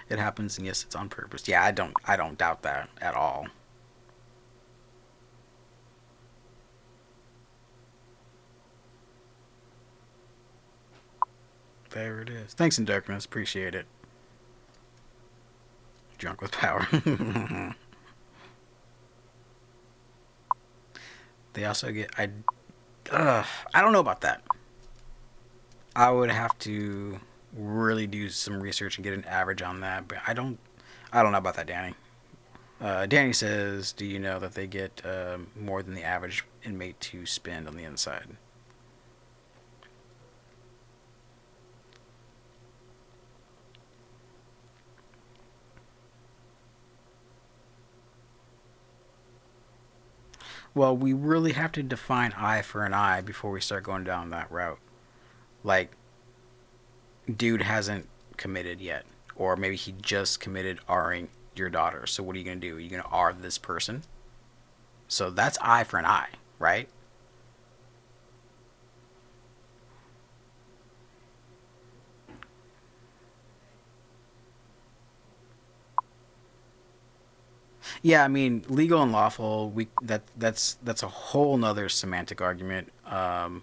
It happens, and yes, it's on purpose. Yeah, I don't doubt that at all. There it is. Thanks, in darkness. Appreciate it. Drunk with power. They also get... I don't know about that. I would have to really do some research and get an average on that, but I don't know about that, Danny. Danny says, do you know that they get more than the average inmate to spend on the inside? Well, we really have to define eye for an eye before we start going down that route. Like, dude hasn't committed yet, or maybe he just committed R-ing your daughter. So what are you going to do? Are you going to R this person? So that's eye for an eye, right? Yeah, I mean, legal and lawful. That's a whole nother semantic argument. And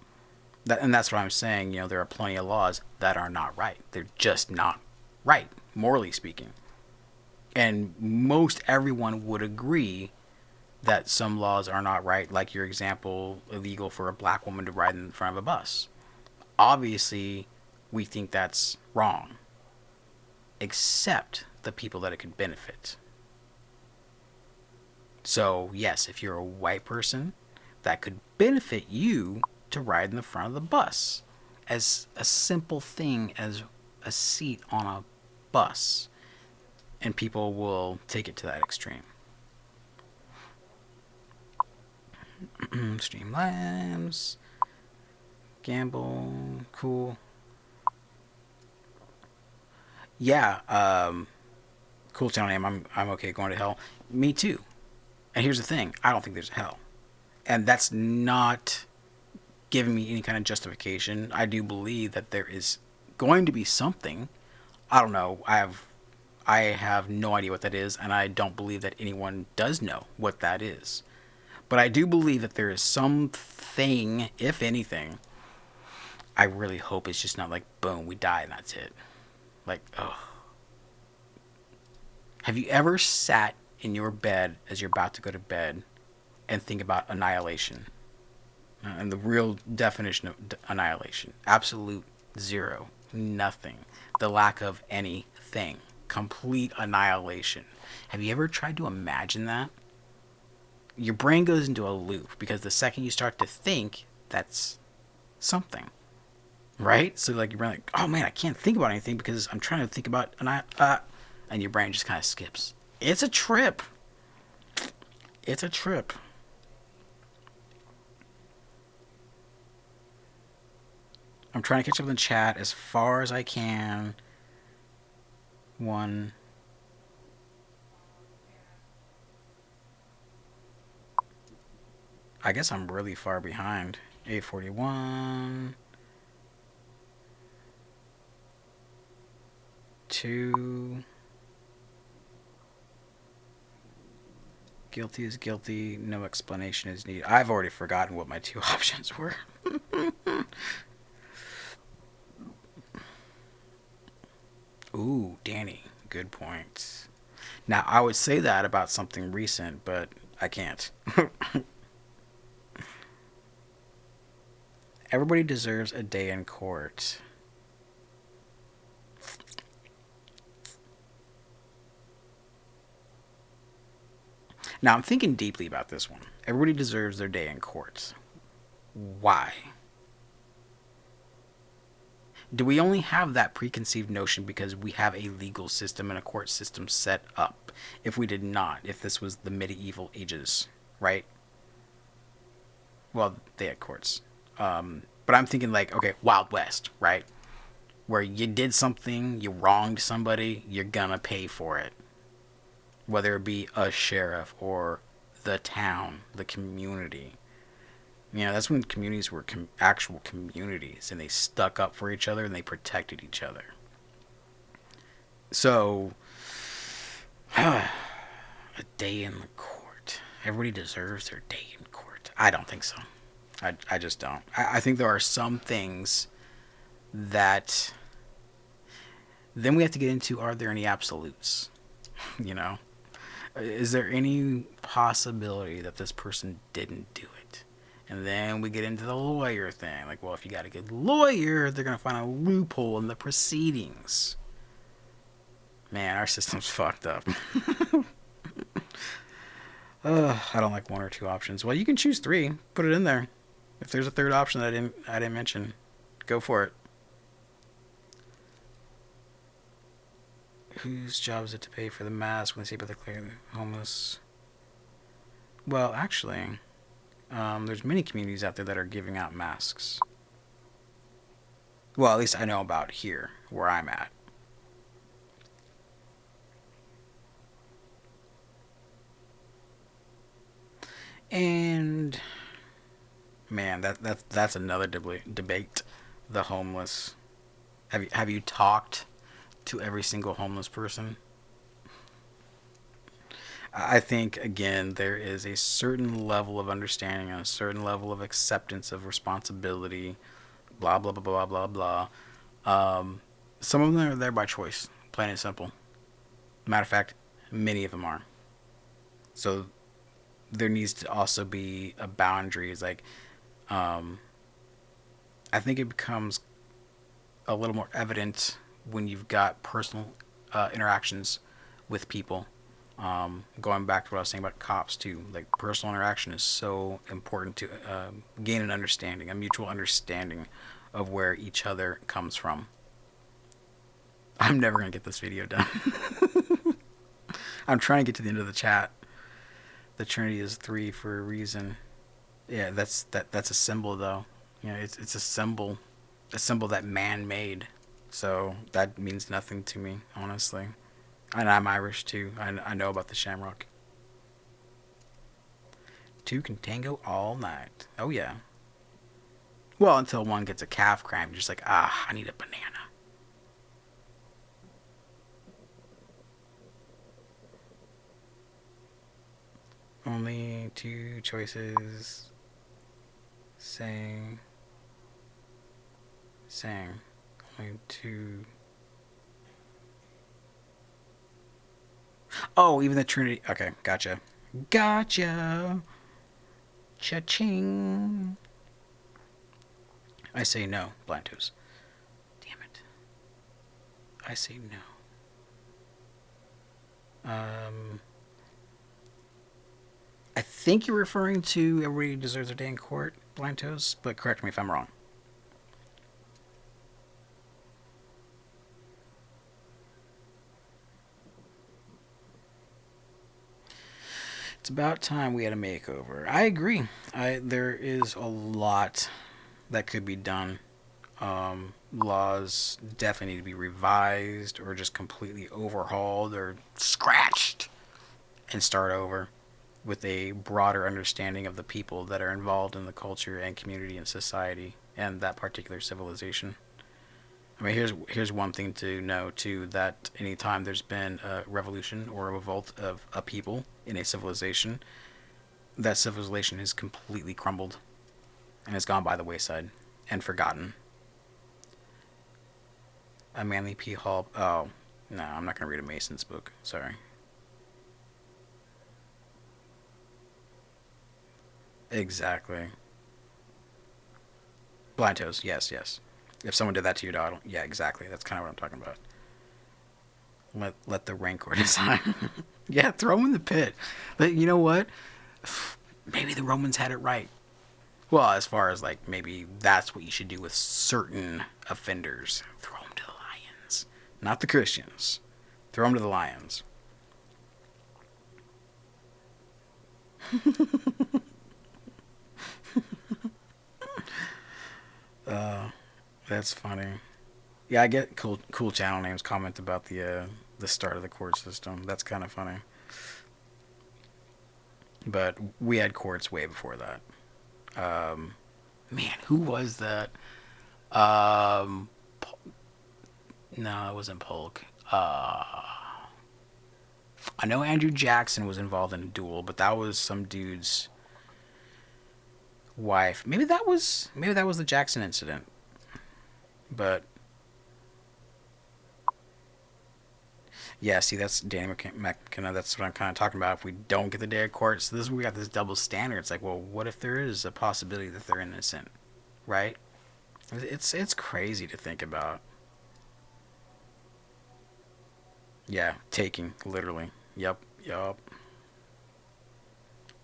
that's what I'm saying. You know, there are plenty of laws that are not right. They're just not right, morally speaking. And most everyone would agree that some laws are not right. Like your example, illegal for a black woman to ride in front of a bus. Obviously, we think that's wrong. Except the people that it could benefit. So, yes, if you're a white person, that could benefit you to ride in the front of the bus. As a simple thing as a seat on a bus. And people will take it to that extreme. Streamlabs. Gamble. Cool. Yeah, cool channel name. I'm okay going to hell. Me too. And here's the thing, I don't think there's a hell. And that's not giving me any kind of justification. I do believe that there is going to be something. I don't know. I have no idea what that is, and I don't believe that anyone does know what that is. But I do believe that there is something, if anything. I really hope it's just not like, boom, we die and that's it. Like, ugh. Have you ever sat in your bed as you're about to go to bed and think about annihilation? And the real definition of annihilation. Absolute zero. Nothing. The lack of anything. Complete annihilation. Have you ever tried to imagine that? Your brain goes into a loop because the second you start to think, that's something. Right? So like your brain like, oh man, I can't think about anything because I'm trying to think about and your brain just kind of skips. It's a trip. It's a trip. I'm trying to catch up in the chat as far as I can. I guess I'm really far behind. 841. 2. Guilty is guilty. No explanation is needed. I've already forgotten what my 2 options were. Ooh, Danny. Good point. Now, I would say that about something recent, but I can't. Everybody deserves a day in court. Now, I'm thinking deeply about this one. Everybody deserves their day in court. Why? Do we only have that preconceived notion because we have a legal system and a court system set up? If we did not, if this was the medieval ages, right? Well, they had courts. But I'm thinking like, okay, Wild West, right? Where you did something, you wronged somebody, you're gonna pay for it. Whether it be a sheriff or the town, the community. You know, that's when communities were actual communities and they stuck up for each other and they protected each other. So, a day in the court. Everybody deserves their day in court. I don't think so. I just don't. I think there are some things that then we have to get into, are there any absolutes? You know? Is there any possibility that this person didn't do it? And then we get into the lawyer thing. Like, well, if you got a good lawyer, they're going to find a loophole in the proceedings. Man, our system's fucked up. I don't like 1 or 2 options. Well, you can choose 3. Put it in there. If there's a 3rd option that I didn't mention, go for it. Whose job is it to pay for the mask when they say about the clear homeless? Well, actually, there's many communities out there that are giving out masks. Well, at least I know about here, where I'm at. And man, that's another debate. The homeless. Have you talked to every single homeless person? I think again there is a certain level of understanding and a certain level of acceptance of responsibility. Blah blah blah blah blah blah. Some of them are there by choice, plain and simple. Matter of fact, many of them are. So there needs to also be a boundary. It's like, I think it becomes a little more evident when you've got personal interactions with people. Going back to what I was saying about cops too, like personal interaction is so important to gain an understanding, a mutual understanding of where each other comes from. I'm never gonna get this video done. I'm trying to get to the end of the chat. The Trinity is 3 for a reason. Yeah, that's a symbol though. You know, it's a symbol that man made. So that means nothing to me, honestly. And I'm Irish too. I know about the shamrock. 2 can tango all night. Oh yeah. Well, until one gets a calf cramp, you're just like, I need a banana. Only 2 choices. Saying. Only 2. Oh, even the Trinity. Okay, gotcha. Gotcha. Cha-ching. I say no, Blantos. Damn it. I say no. I think you're referring to Everybody Deserves a Day in Court, Blantos, but correct me if I'm wrong. It's about time we had a makeover. I agree. There is a lot that could be done. Laws definitely need to be revised or just completely overhauled or scratched and start over with a broader understanding of the people that are involved in the culture and community and society and that particular civilization. I mean, here's one thing to know too, that anytime there's been a revolution or a revolt of a people in a civilization, that civilization is completely crumbled and has gone by the wayside and forgotten. A Manly P. Hall. Oh, no, I'm not going to read a Mason's book. Sorry. Exactly. Blind toes. Yes, yes. If someone did that to your dog, yeah, exactly. That's kind of what I'm talking about. Let the rancor decide. Yeah, throw him in the pit. But you know what? Maybe the Romans had it right. Well, as far as like maybe that's what you should do with certain offenders. Throw them to the lions. Not the Christians. Throw them to the lions. That's funny. Yeah, I get cool channel names comment about the start of the court system. That's kind of funny. But we had courts way before that. Man, who was that? No, it wasn't Polk. I know Andrew Jackson was involved in a duel, but that was some dude's wife. Maybe that was the Jackson incident. But yeah, see, that's Danny McKenna. That's what I'm kind of talking about. If we don't get the day of court, so this is where we got this double standard. It's like, well, what if there is a possibility that they're innocent, right? It's crazy to think about. Yeah, taking, literally. Yup.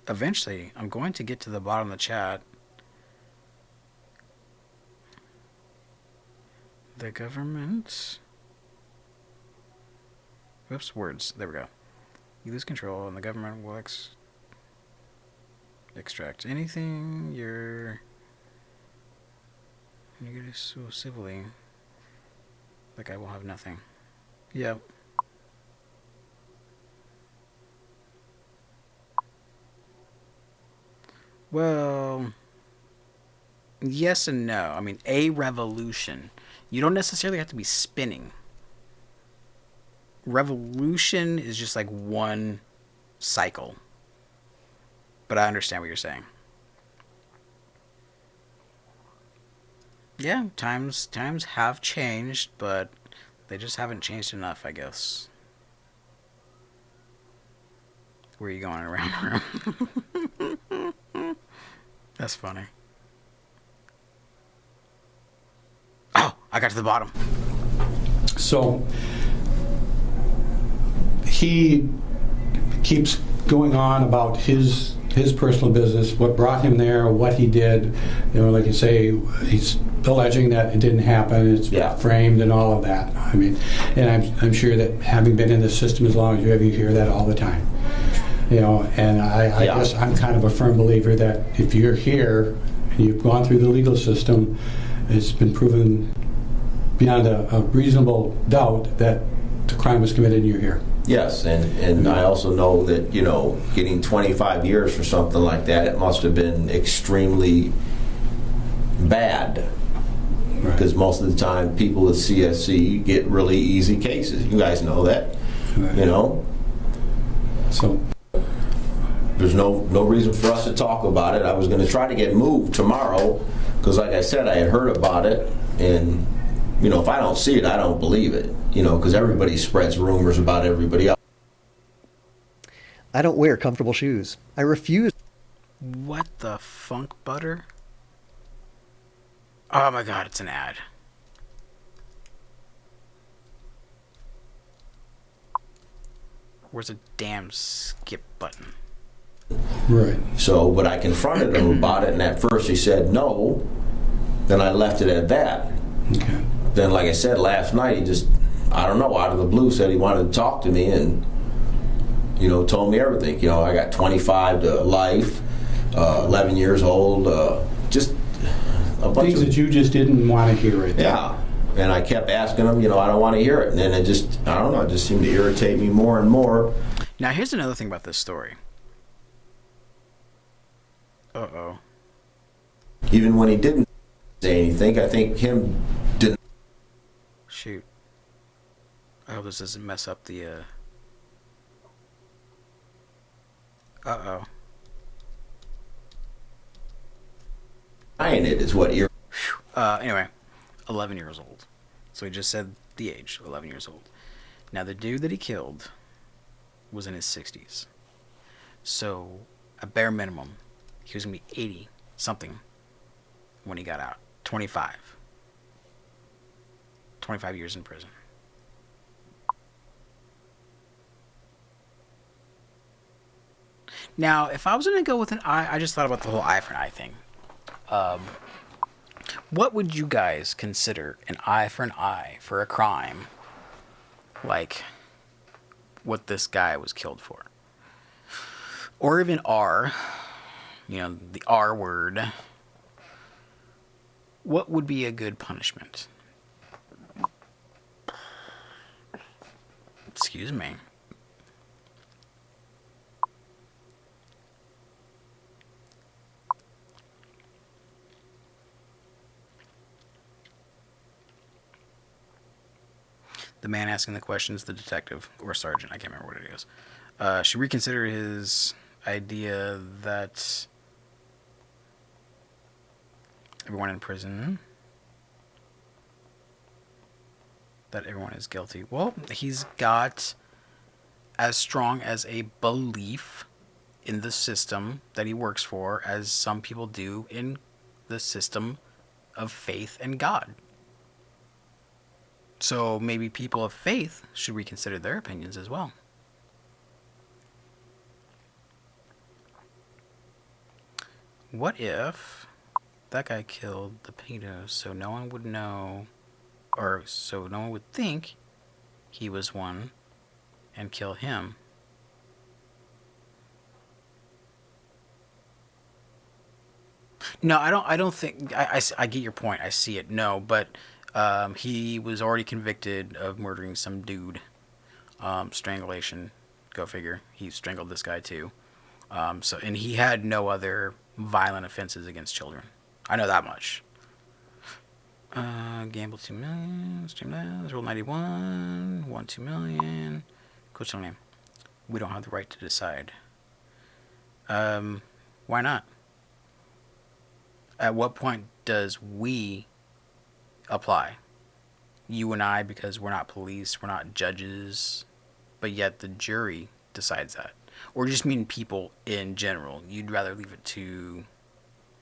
Eventually, I'm going to get to the bottom of the chat. The government... Whoops, words. There we go. You lose control, and the government will extract anything you're going to so civilly. Like I will have nothing. Yep. Well, yes and no. I mean, a revolution. You don't necessarily have to be spinning. Revolution is just like one cycle. But I understand what you're saying. Yeah, times have changed, but they just haven't changed enough, I guess. Where are you going around the room? That's funny. Oh, I got to the bottom. So he keeps going on about his personal business, what brought him there, what he did. You know, like you say, he's alleging that it didn't happen. It's framed and all of that. I mean, and I'm sure that having been in the system as long as you have, you hear that all the time. You know, and I guess I'm kind of a firm believer that if you're here and you've gone through the legal system, it's been proven beyond a reasonable doubt that the crime was committed and you're here. Yes, and I also know that, you know, getting 25 years for something like that, it must have been extremely bad. Because most of the time people with CSC get really easy cases. You guys know that, you know? So there's no reason for us to talk about it. I was going to try to get moved tomorrow because, like I said, I had heard about it, and you know, if I don't see it, I don't believe it. You know, because everybody spreads rumors about everybody else. I don't wear comfortable shoes. I refuse. What the funk butter? Oh my god, it's an ad. Where's the damn skip button? Right. So, but I confronted him about it, and at first he said no. Then I left it at that. Okay. Then, like I said, last night he just, I don't know, out of the blue said he wanted to talk to me and, you know, told me everything. You know, I got 25 to life, 11 years old, just a bunch Things of that you just didn't want to hear it. Yeah. And I kept asking him, you know, I don't want to hear it. And then it just, I don't know, it just seemed to irritate me more and more. Now, here's another thing about this story. Uh-oh. Even when he didn't say anything, I think him didn't. Shoot. I hope this doesn't mess up the, Uh-oh. It is what you're. Anyway, 11 years old. So he just said the age, 11 years old. Now, the dude that he killed was in his 60s. So, a bare minimum, he was going to be 80 something when he got out. 25. 25 years in prison. Now, if I was going to go with an eye, I just thought about the whole eye for an eye thing. What would you guys consider an eye for a crime like what this guy was killed for? Or even R, you know, the R word. What would be a good punishment? Excuse me. The man asking the questions, the detective or sergeant, I can't remember what it is, should reconsider his idea that everyone in prison, that everyone is guilty. Well, he's got as strong as a belief in the system that he works for as some people do in the system of faith and God. So maybe people of faith should reconsider their opinions as well. What if that guy killed the pedo so no one would know, or so no one would think he was one and kill him? No, I don't think, I get your point. I see it. No, but he was already convicted of murdering some dude. Strangulation. Go figure. He strangled this guy too. And he had no other violent offenses against children. I know that much. Gamble 2 million. Stream that. Rule 91. 1 2 million. Coach name. We don't have the right to decide. Why not? At what point does we apply? You and I, because we're not police, we're not judges, but yet the jury decides that. Or just mean people in general. You'd rather leave it to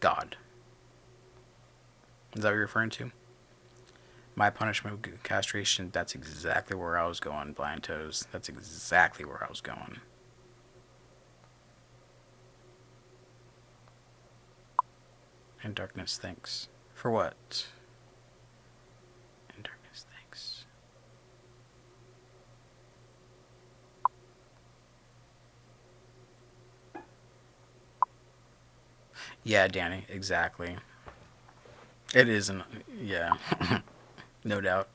God. Is that what you're referring to? My punishment of castration, that's exactly where I was going, Blind Toes. That's exactly where I was going. And darkness thinks. For what? And darkness thinks. Yeah, Danny, exactly. It isn't, yeah. No doubt.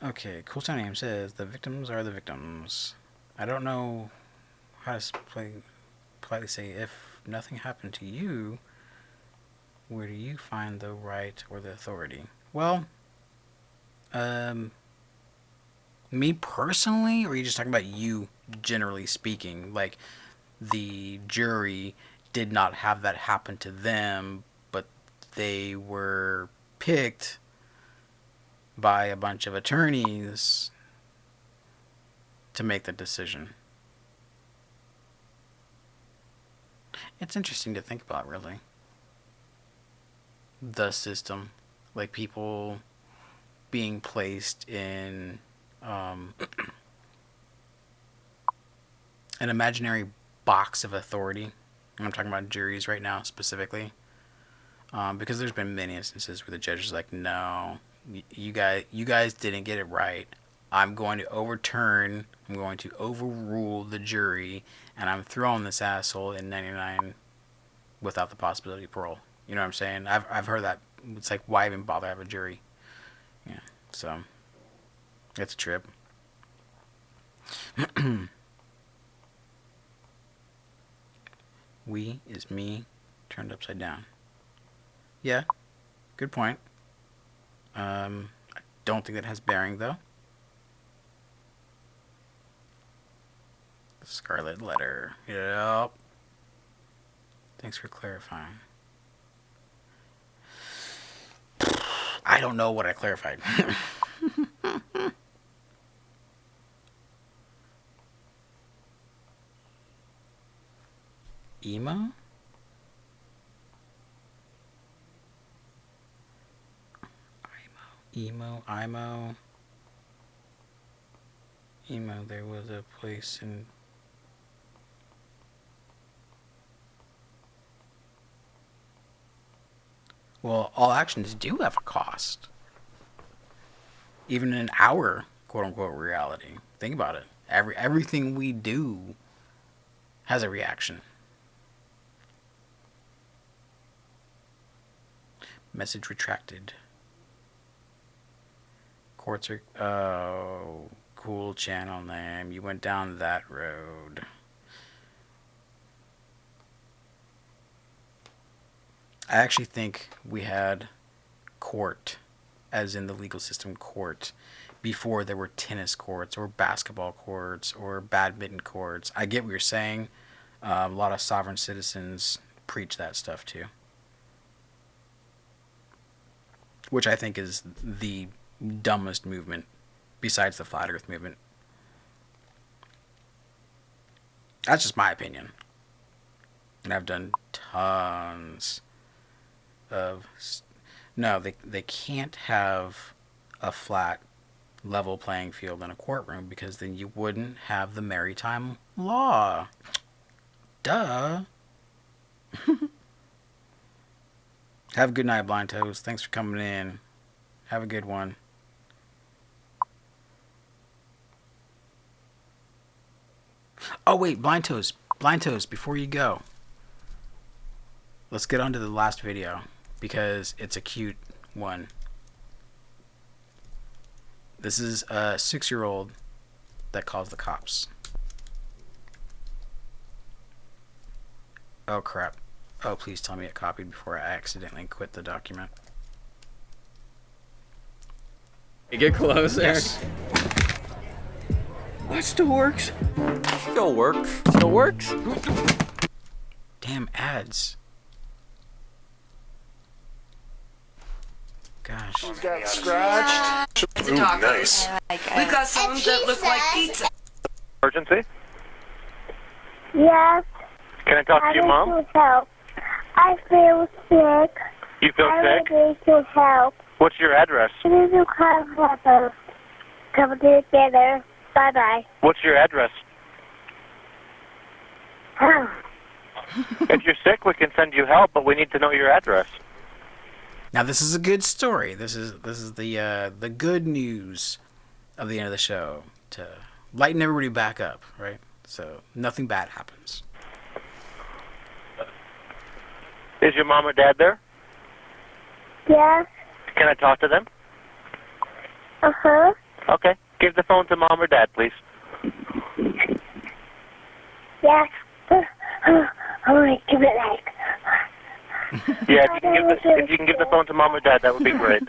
Okay, Cool Town Name says, the victims are the victims. I don't know how to politely say, if nothing happened to you, where do you find the right or the authority? Well, me personally, or are you just talking about you generally speaking? Like, the jury did not have that happen to them, but they were picked by a bunch of attorneys to make the decision. It's interesting to think about, really. The system, like people being placed in an imaginary box of authority. And I'm talking about juries right now specifically, because there's been many instances where the judge is like, "No, you guys didn't get it right. I'm going to overrule the jury, and I'm throwing this asshole in 99 without the possibility of parole." You know what I'm saying? I've heard that. It's like, why even bother have a jury? Yeah, so it's a trip. We is me turned upside down. Yeah, good point. I don't think that has bearing though. Scarlet letter. Yep. Thanks for clarifying. I don't know what I clarified. Emo? Emo, there was a place in... Well, all actions do have a cost. Even in our quote-unquote reality. Think about it. Everything we do has a reaction. Message retracted. Courts are... Oh, cool channel name. You went down that road. I actually think we had court, as in the legal system court, before there were tennis courts or basketball courts or badminton courts. I get what you're saying. A lot of sovereign citizens preach that stuff too. Which I think is the dumbest movement besides the flat earth movement. That's just my opinion. And I've done tons of... No, they can't have a flat, level playing field in a courtroom because then you wouldn't have the maritime law. Duh. Have a good night, Blind Toes. Thanks for coming in. Have a good one. Oh, wait, Blind Toes, before you go, let's get on to the last video because it's a cute one. This is a 6-year-old that calls the cops. Oh, crap. Oh, please tell me it copied before I accidentally quit the document. You get close, Yes. That still works. Still works. Still works. Damn ads. Gosh. She's got scratched. Ooh, nice. We've got some that look like pizza. Emergency? Yes. Can I talk to your mom? Need help. I feel sick. You feel sick? I need to help. What's your address? We need to come together. Bye-bye. What's your address? If you're sick, we can send you help, but we need to know your address. Now this is a good story. This is the good news of the end of the show to lighten everybody back up, right? So nothing bad happens. Is your mom or dad there? Yes. Can I talk to them? Uh-huh. Okay. Give the phone to mom or dad, please. Yes. I'm going to give it like... Yeah, if you can give the phone to mom or dad, that would be great.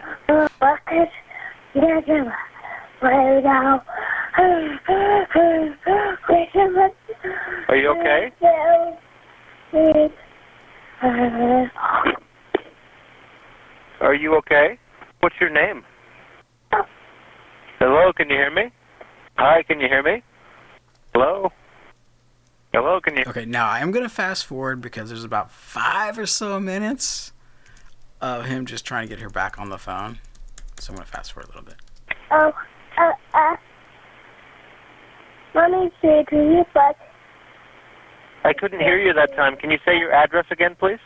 Are you okay? Are you okay? What's your name? can you hear me? Hi, can you hear me? Hello? Hello, can you... Okay, now I am going to fast forward because there's about 5 or so minutes of him just trying to get her back on the phone. So I'm going to fast forward a little bit. Mommy said to you, but... I couldn't hear you that time. Can you say your address again, please?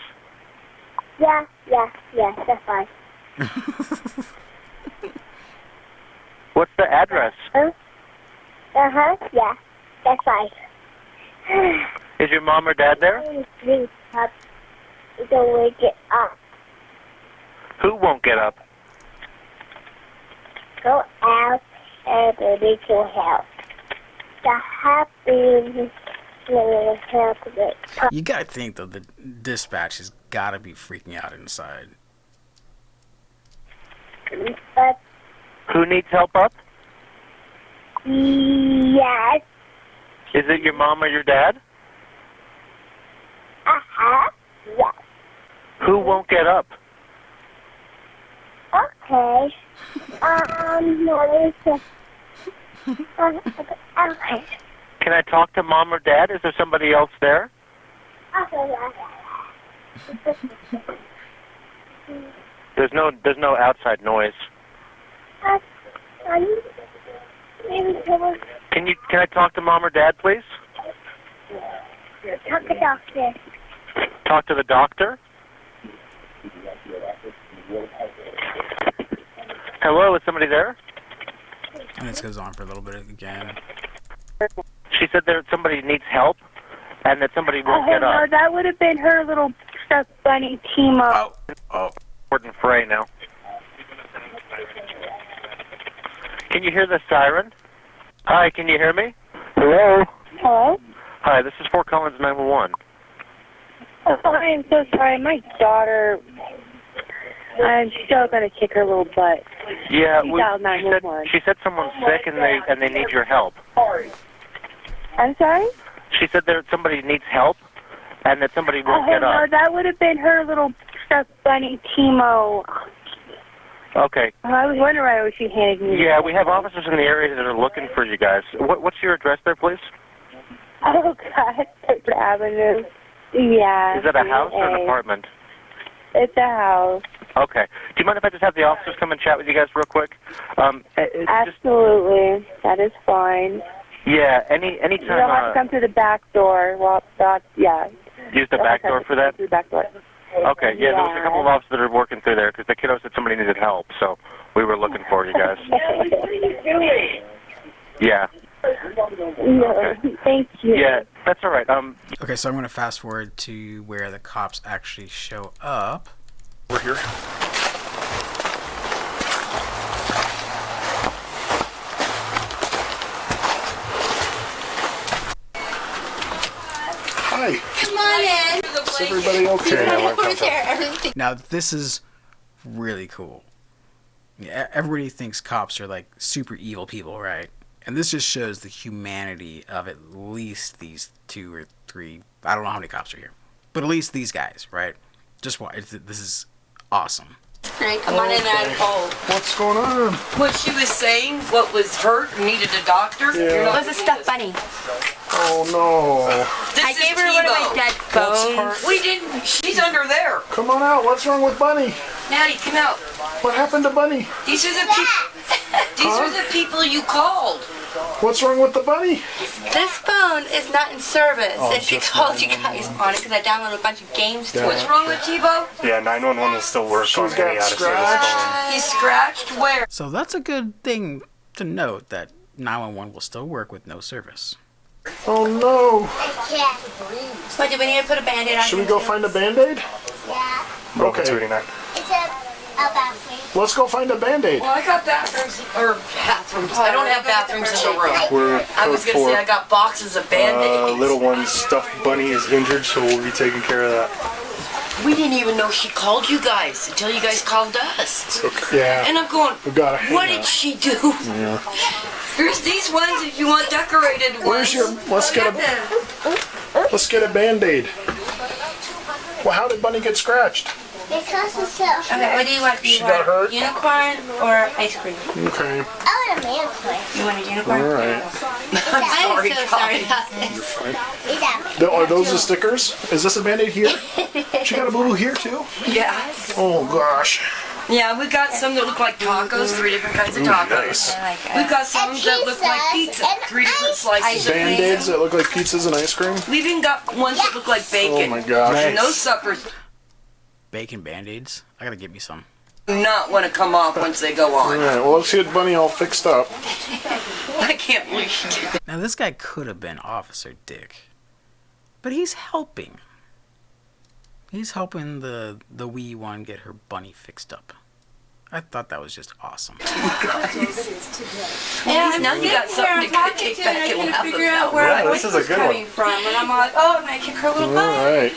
Yeah, that's fine. What's the address? Yeah, that's fine. Is your mom or dad there? Please, Pop. Don't wake it up. Who won't get up? Go out and need your help. The happy help with You got to think, though, the dispatch has got to be freaking out inside. But Who needs help up? yes. Is it your mom or your dad? Yes. Who won't get up? Okay. Okay. Can I talk to mom or dad? Is there somebody else there? There's no outside noise. Can I talk to mom or dad, please? Talk to the doctor. Talk to the doctor? Hello, is somebody there? And this goes on for a little bit again. She said that somebody needs help and that somebody won't get No, up. that would have been her little stuffed bunny, Timo. Oh, Gordon Frey now. Can you hear the siren? Hi, can you hear me? Hello? Hello? Hi, this is Fort Collins 911. Oh, I'm so sorry. My daughter, I'm still going to kick her little butt. Yeah, She dialed 911. she said someone's sick and they need your help. I'm sorry? She said that somebody needs help and that somebody won't get No, up. that would have been her little stuffed bunny, Timo. Okay. I was wondering why she handed me. Yeah, we have officers in the area that are looking for you guys. What's your address there, please? Oh, God. Third Avenue. Yeah. Is that a house or an apartment? It's a house. Okay. Do you mind if I just have the officers come and chat with you guys real quick? Absolutely. That is fine. Yeah, anytime. You'll have to come through the back door. Well, yeah. Use the back door for that? Through the back door. Okay, yeah, there was a couple of officers that are working through there because the kiddo said somebody needed help, so we were looking for you guys. Yeah. No, thank you. Yeah, that's all right. Okay, so I'm going to fast forward to where the cops actually show up. We're here. Hi. Come on in. Is everybody okay? Now, this is really cool. Yeah, everybody thinks cops are like super evil people, right? And this just shows the humanity of at least these 2 or 3. I don't know how many cops are here, but at least these guys, right? Just why this is awesome. All right, come on in and What's going on? what she was saying, what was hurt, needed a doctor. Yeah. It was a stuffed bunny. Oh no. I gave her one of my dead phones. We didn't. She's under there. Come on out. What's wrong with Bunny? Natty, come out. What happened to Bunny? These are the people. These are the people you called. What's wrong with the bunny? This phone is not in service. Oh, and she just called you guys on it because I downloaded a bunch of games to Yeah. it. What's wrong with Tebow? Yeah, 911 will still work on She's any got out-of-service phone. He's scratched where? So that's a good thing to note, that 911 will still work with no service. Oh no. What, do we need to put a Band-Aid on? Should we go find a Band-Aid? Yeah. Okay. It's a bathroom. Let's go find a Band-Aid. Well, I got bathrooms, or bathrooms. I don't have bathrooms in the room. We're I was code gonna say 4. I got boxes of Band-Aids. Little one's stuffed bunny is injured, so we'll be taking care of that. We didn't even know she called you guys until you guys called us. Okay. Yeah. And I'm going, We gotta hang what out. did she do? Yeah. Here's these ones if you want decorated ones. Where's your? Let's get a Band-Aid. Well, how did Bunny get scratched? Because it's so Okay, what do you want? Do you want unicorn or ice cream? Okay. I want a mancorn. You want a unicorn? All right. I'm so sorry about this. Are those the stickers? Is this a Band-Aid here? She got a boo-boo here too? Yeah. Oh gosh. Yeah, we got some that look like tacos, 3 different kinds of Ooh, tacos. nice. We've got some that look like pizza, 3 different slices. Band-Aids that look like pizzas and ice cream? We've even got ones that look like bacon. Oh my gosh. And those suckers Bacon Band-Aids? I gotta get me some. do not want to come off once they go on. Alright, well let's get Bunny all fixed up. I can't believe she did that. Now this guy could have been Officer Dick, but he's helping. He's helping the wee one get her bunny fixed up. I thought that was just awesome. Yeah, now you got something to take back and I laugh figure out about. where Yeah, my this voice is a was good coming one. from, and I'm like, oh, and I kick her little butt. Alright.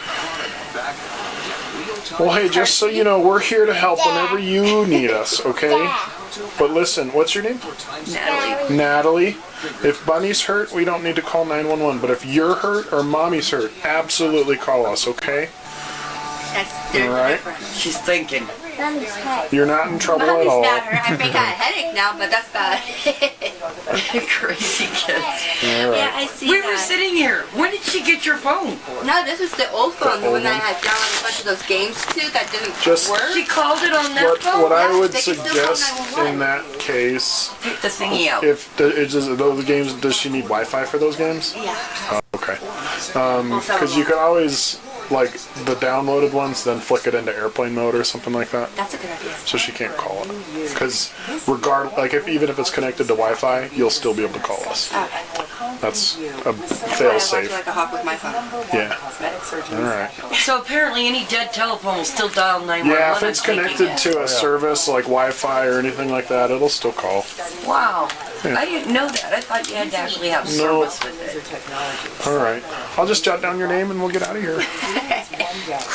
Well, hey, just so you know, we're here to help whenever you need us, okay? But listen, what's your name? Natalie. Natalie. If Bunny's hurt, we don't need to call 911. But if you're hurt or Mommy's hurt, absolutely call us, okay? All right. She's thinking. Mommy's hurt. You're not in trouble Mommy's at all. not hurt. I may got a headache now, but that's about it. Crazy kids. All right. Yeah, I see We that. were sitting here. When did she get your phone? No, this is the old phone, the old one that one? I had downloaded a bunch of those games to that didn't Just- work. She called it on that phone. What I Yeah, would they can still call suggest 911. in that case, Take the thingy out. if those games, does she need Wi-Fi for those games? Yeah. Okay. Because you can always, like, the downloaded ones, then flick it into airplane mode or something like that. That's a good idea. So she can't call it. Because even if it's connected to Wi-Fi, you'll still be able to call us. Okay. That's a That's why I fail watch safe. like a hawk with my phone. Yeah. All right. So apparently any dead telephone will still dial 911. Yeah, if it's I'm thinking connected it. to a service like Wi-Fi or anything like that, it'll still call. Wow. Yeah. I didn't know that. I thought you had to actually have No. service with it. All right. I'll just jot down your name and we'll get out of here.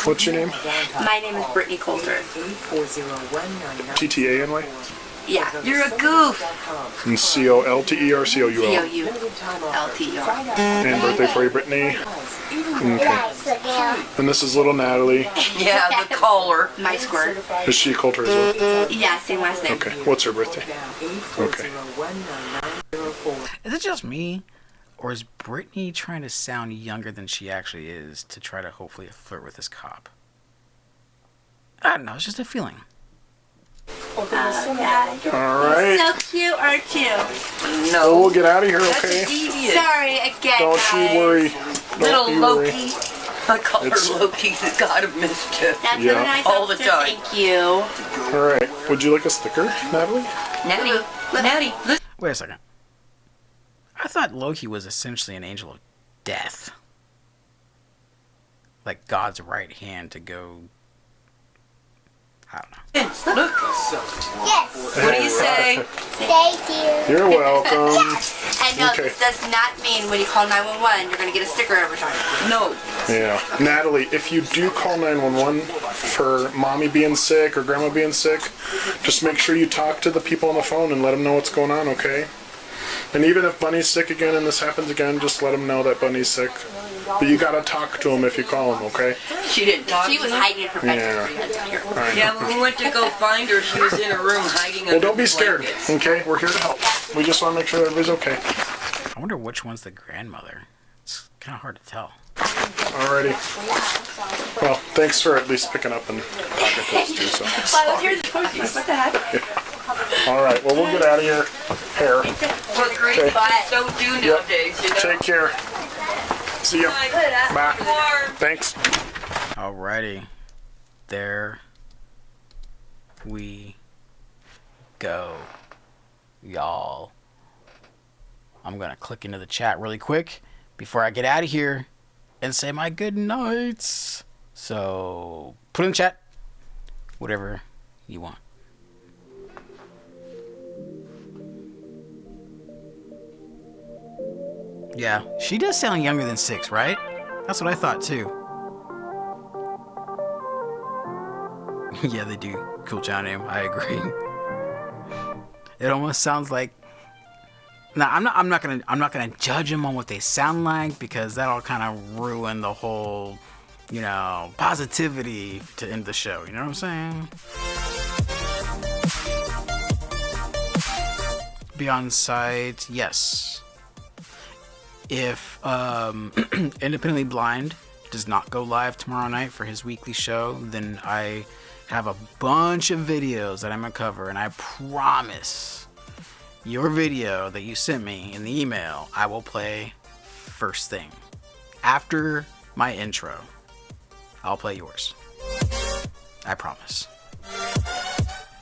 What's your name? My name is Brittany Coulter. TTANY? Yeah. You're a goof. And COLTER, COUL. COULTER. And birthday for you, Brittany. Okay. And this is little Natalie. Yeah, the caller. My squirt. Is she Coulter as well? Yeah, same last name. Okay. What's her birthday? Okay. Is it just me, or is Brittany trying to sound younger than she actually is to try to hopefully flirt with this cop? I don't know. It's just a feeling. Yeah, you're All right. so cute, aren't you? Well, we'll get out of here, okay? Sorry again, Don't guys. you worry. Little Don't you Loki. worry. I call It's- her Loki, the god of mischief. That's Yeah. really nice. All the officer. time. Thank you. All right. Would you like a sticker, Natalie? Natty, listen. Wait a second. I thought Loki was essentially an angel of death. Like God's right hand to go. I don't know. Look. Yes. What do you say? Thank you. You're welcome. And no, Okay. this does not mean when you call 911, you're going to get a sticker every time. No. Yeah. Natalie, if you do call 911 for mommy being sick or grandma being sick, just make sure you talk to the people on the phone and let them know what's going on, okay? And even if Bunny's sick again and this happens again, just let them know that Bunny's sick. But you gotta talk to them if you call them, okay? She didn't talk She to was them? hiding in her bedroom. I Yeah, know. when we went to go find her, she was in her room hiding Well, under don't be the scared, blankets. okay? We're here to help. We just want to make sure everybody's okay. I wonder which one's the grandmother. It's kind of hard to tell. Alrighty. Well, thanks for at least picking up and talking to us too. So. Well, I was here this morning. What the heck? All right. Well, we'll get out of here. Hair. What great Okay. kids don't do Yep. nowadays, you know? Take care. See ya. Bye. Thanks. Alrighty. There we go, y'all. I'm gonna click into the chat really quick before I get out of here and say my good nights. So put in the chat whatever you want. Yeah, she does sound younger than 6, right? That's what I thought too. Yeah, they do. Cool channel name. I agree. It almost sounds like. Now, I'm not gonna judge them on what they sound like because that'll kind of ruin the whole positivity to end the show. You know what I'm saying? Be on site, yes. If Independently Blind does not go live tomorrow night for his weekly show, then I have a bunch of videos that I'm gonna cover, and I promise your video that you sent me in the email, I will play first thing. After my intro, I'll play yours. I promise.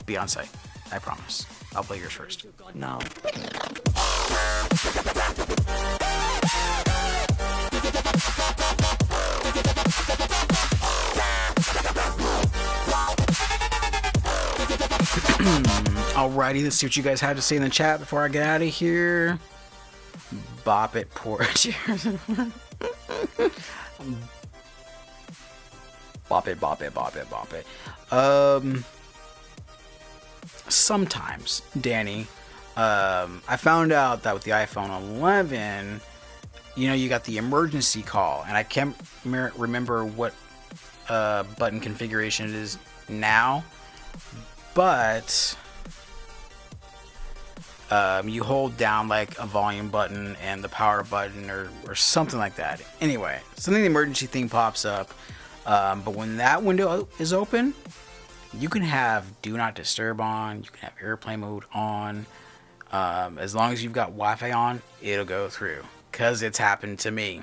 Be on site. I promise. I'll play yours first. No. Alrighty, let's see what you guys have to say in the chat before I get out of here. Bop it, poor cheers. Bop it, bop it, bop it, bop it. Sometimes, Danny, I found out that with the iPhone 11, you got the emergency call, and I can't remember what button configuration it is now, but you hold down like a volume button and the power button or something like that. Anyway, something the emergency thing pops up, but when that window is open, you can have do not disturb on, you can have airplane mode on. As long as you've got Wi-Fi on, it'll go through, cause it's happened to me.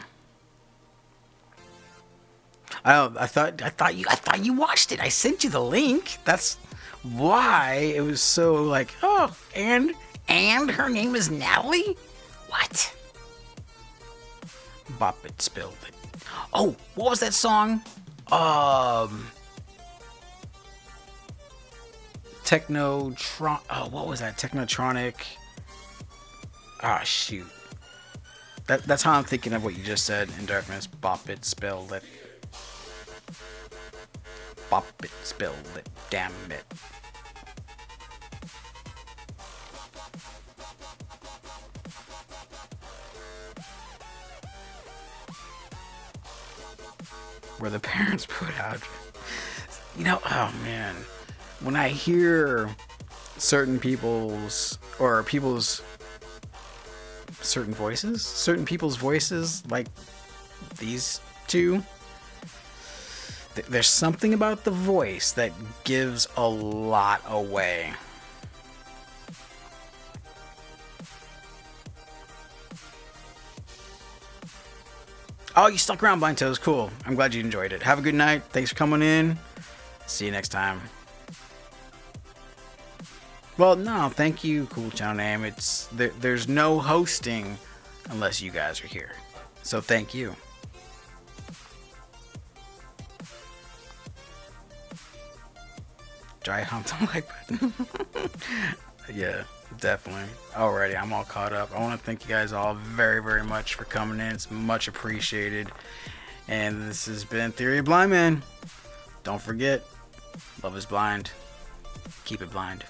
I thought you watched it. I sent you the link. That's why it was so like, oh, and her name is Natalie? What? Bop it, spilled it. Oh, what was that song? What was that? Technotronic. Ah, shoot. That's how I'm thinking of what you just said in darkness. Bop it, spilled it. Bop it, spilled it. Damn it. Where the parents put out. Oh man. When I hear certain people's voices, like these two, there's something about the voice that gives a lot away. Oh, you stuck around, Blind Toes. Cool. I'm glad you enjoyed it. Have a good night. Thanks for coming in. See you next time. Well, no, thank you, Cool Channel Name. There's no hosting unless you guys are here. So thank you. Dry hump the like button. Yeah, definitely. Alrighty, I'm all caught up. I want to thank you guys all very, very much for coming in. It's much appreciated. And this has been Theory of Blind Man. Don't forget, love is blind. Keep it blind.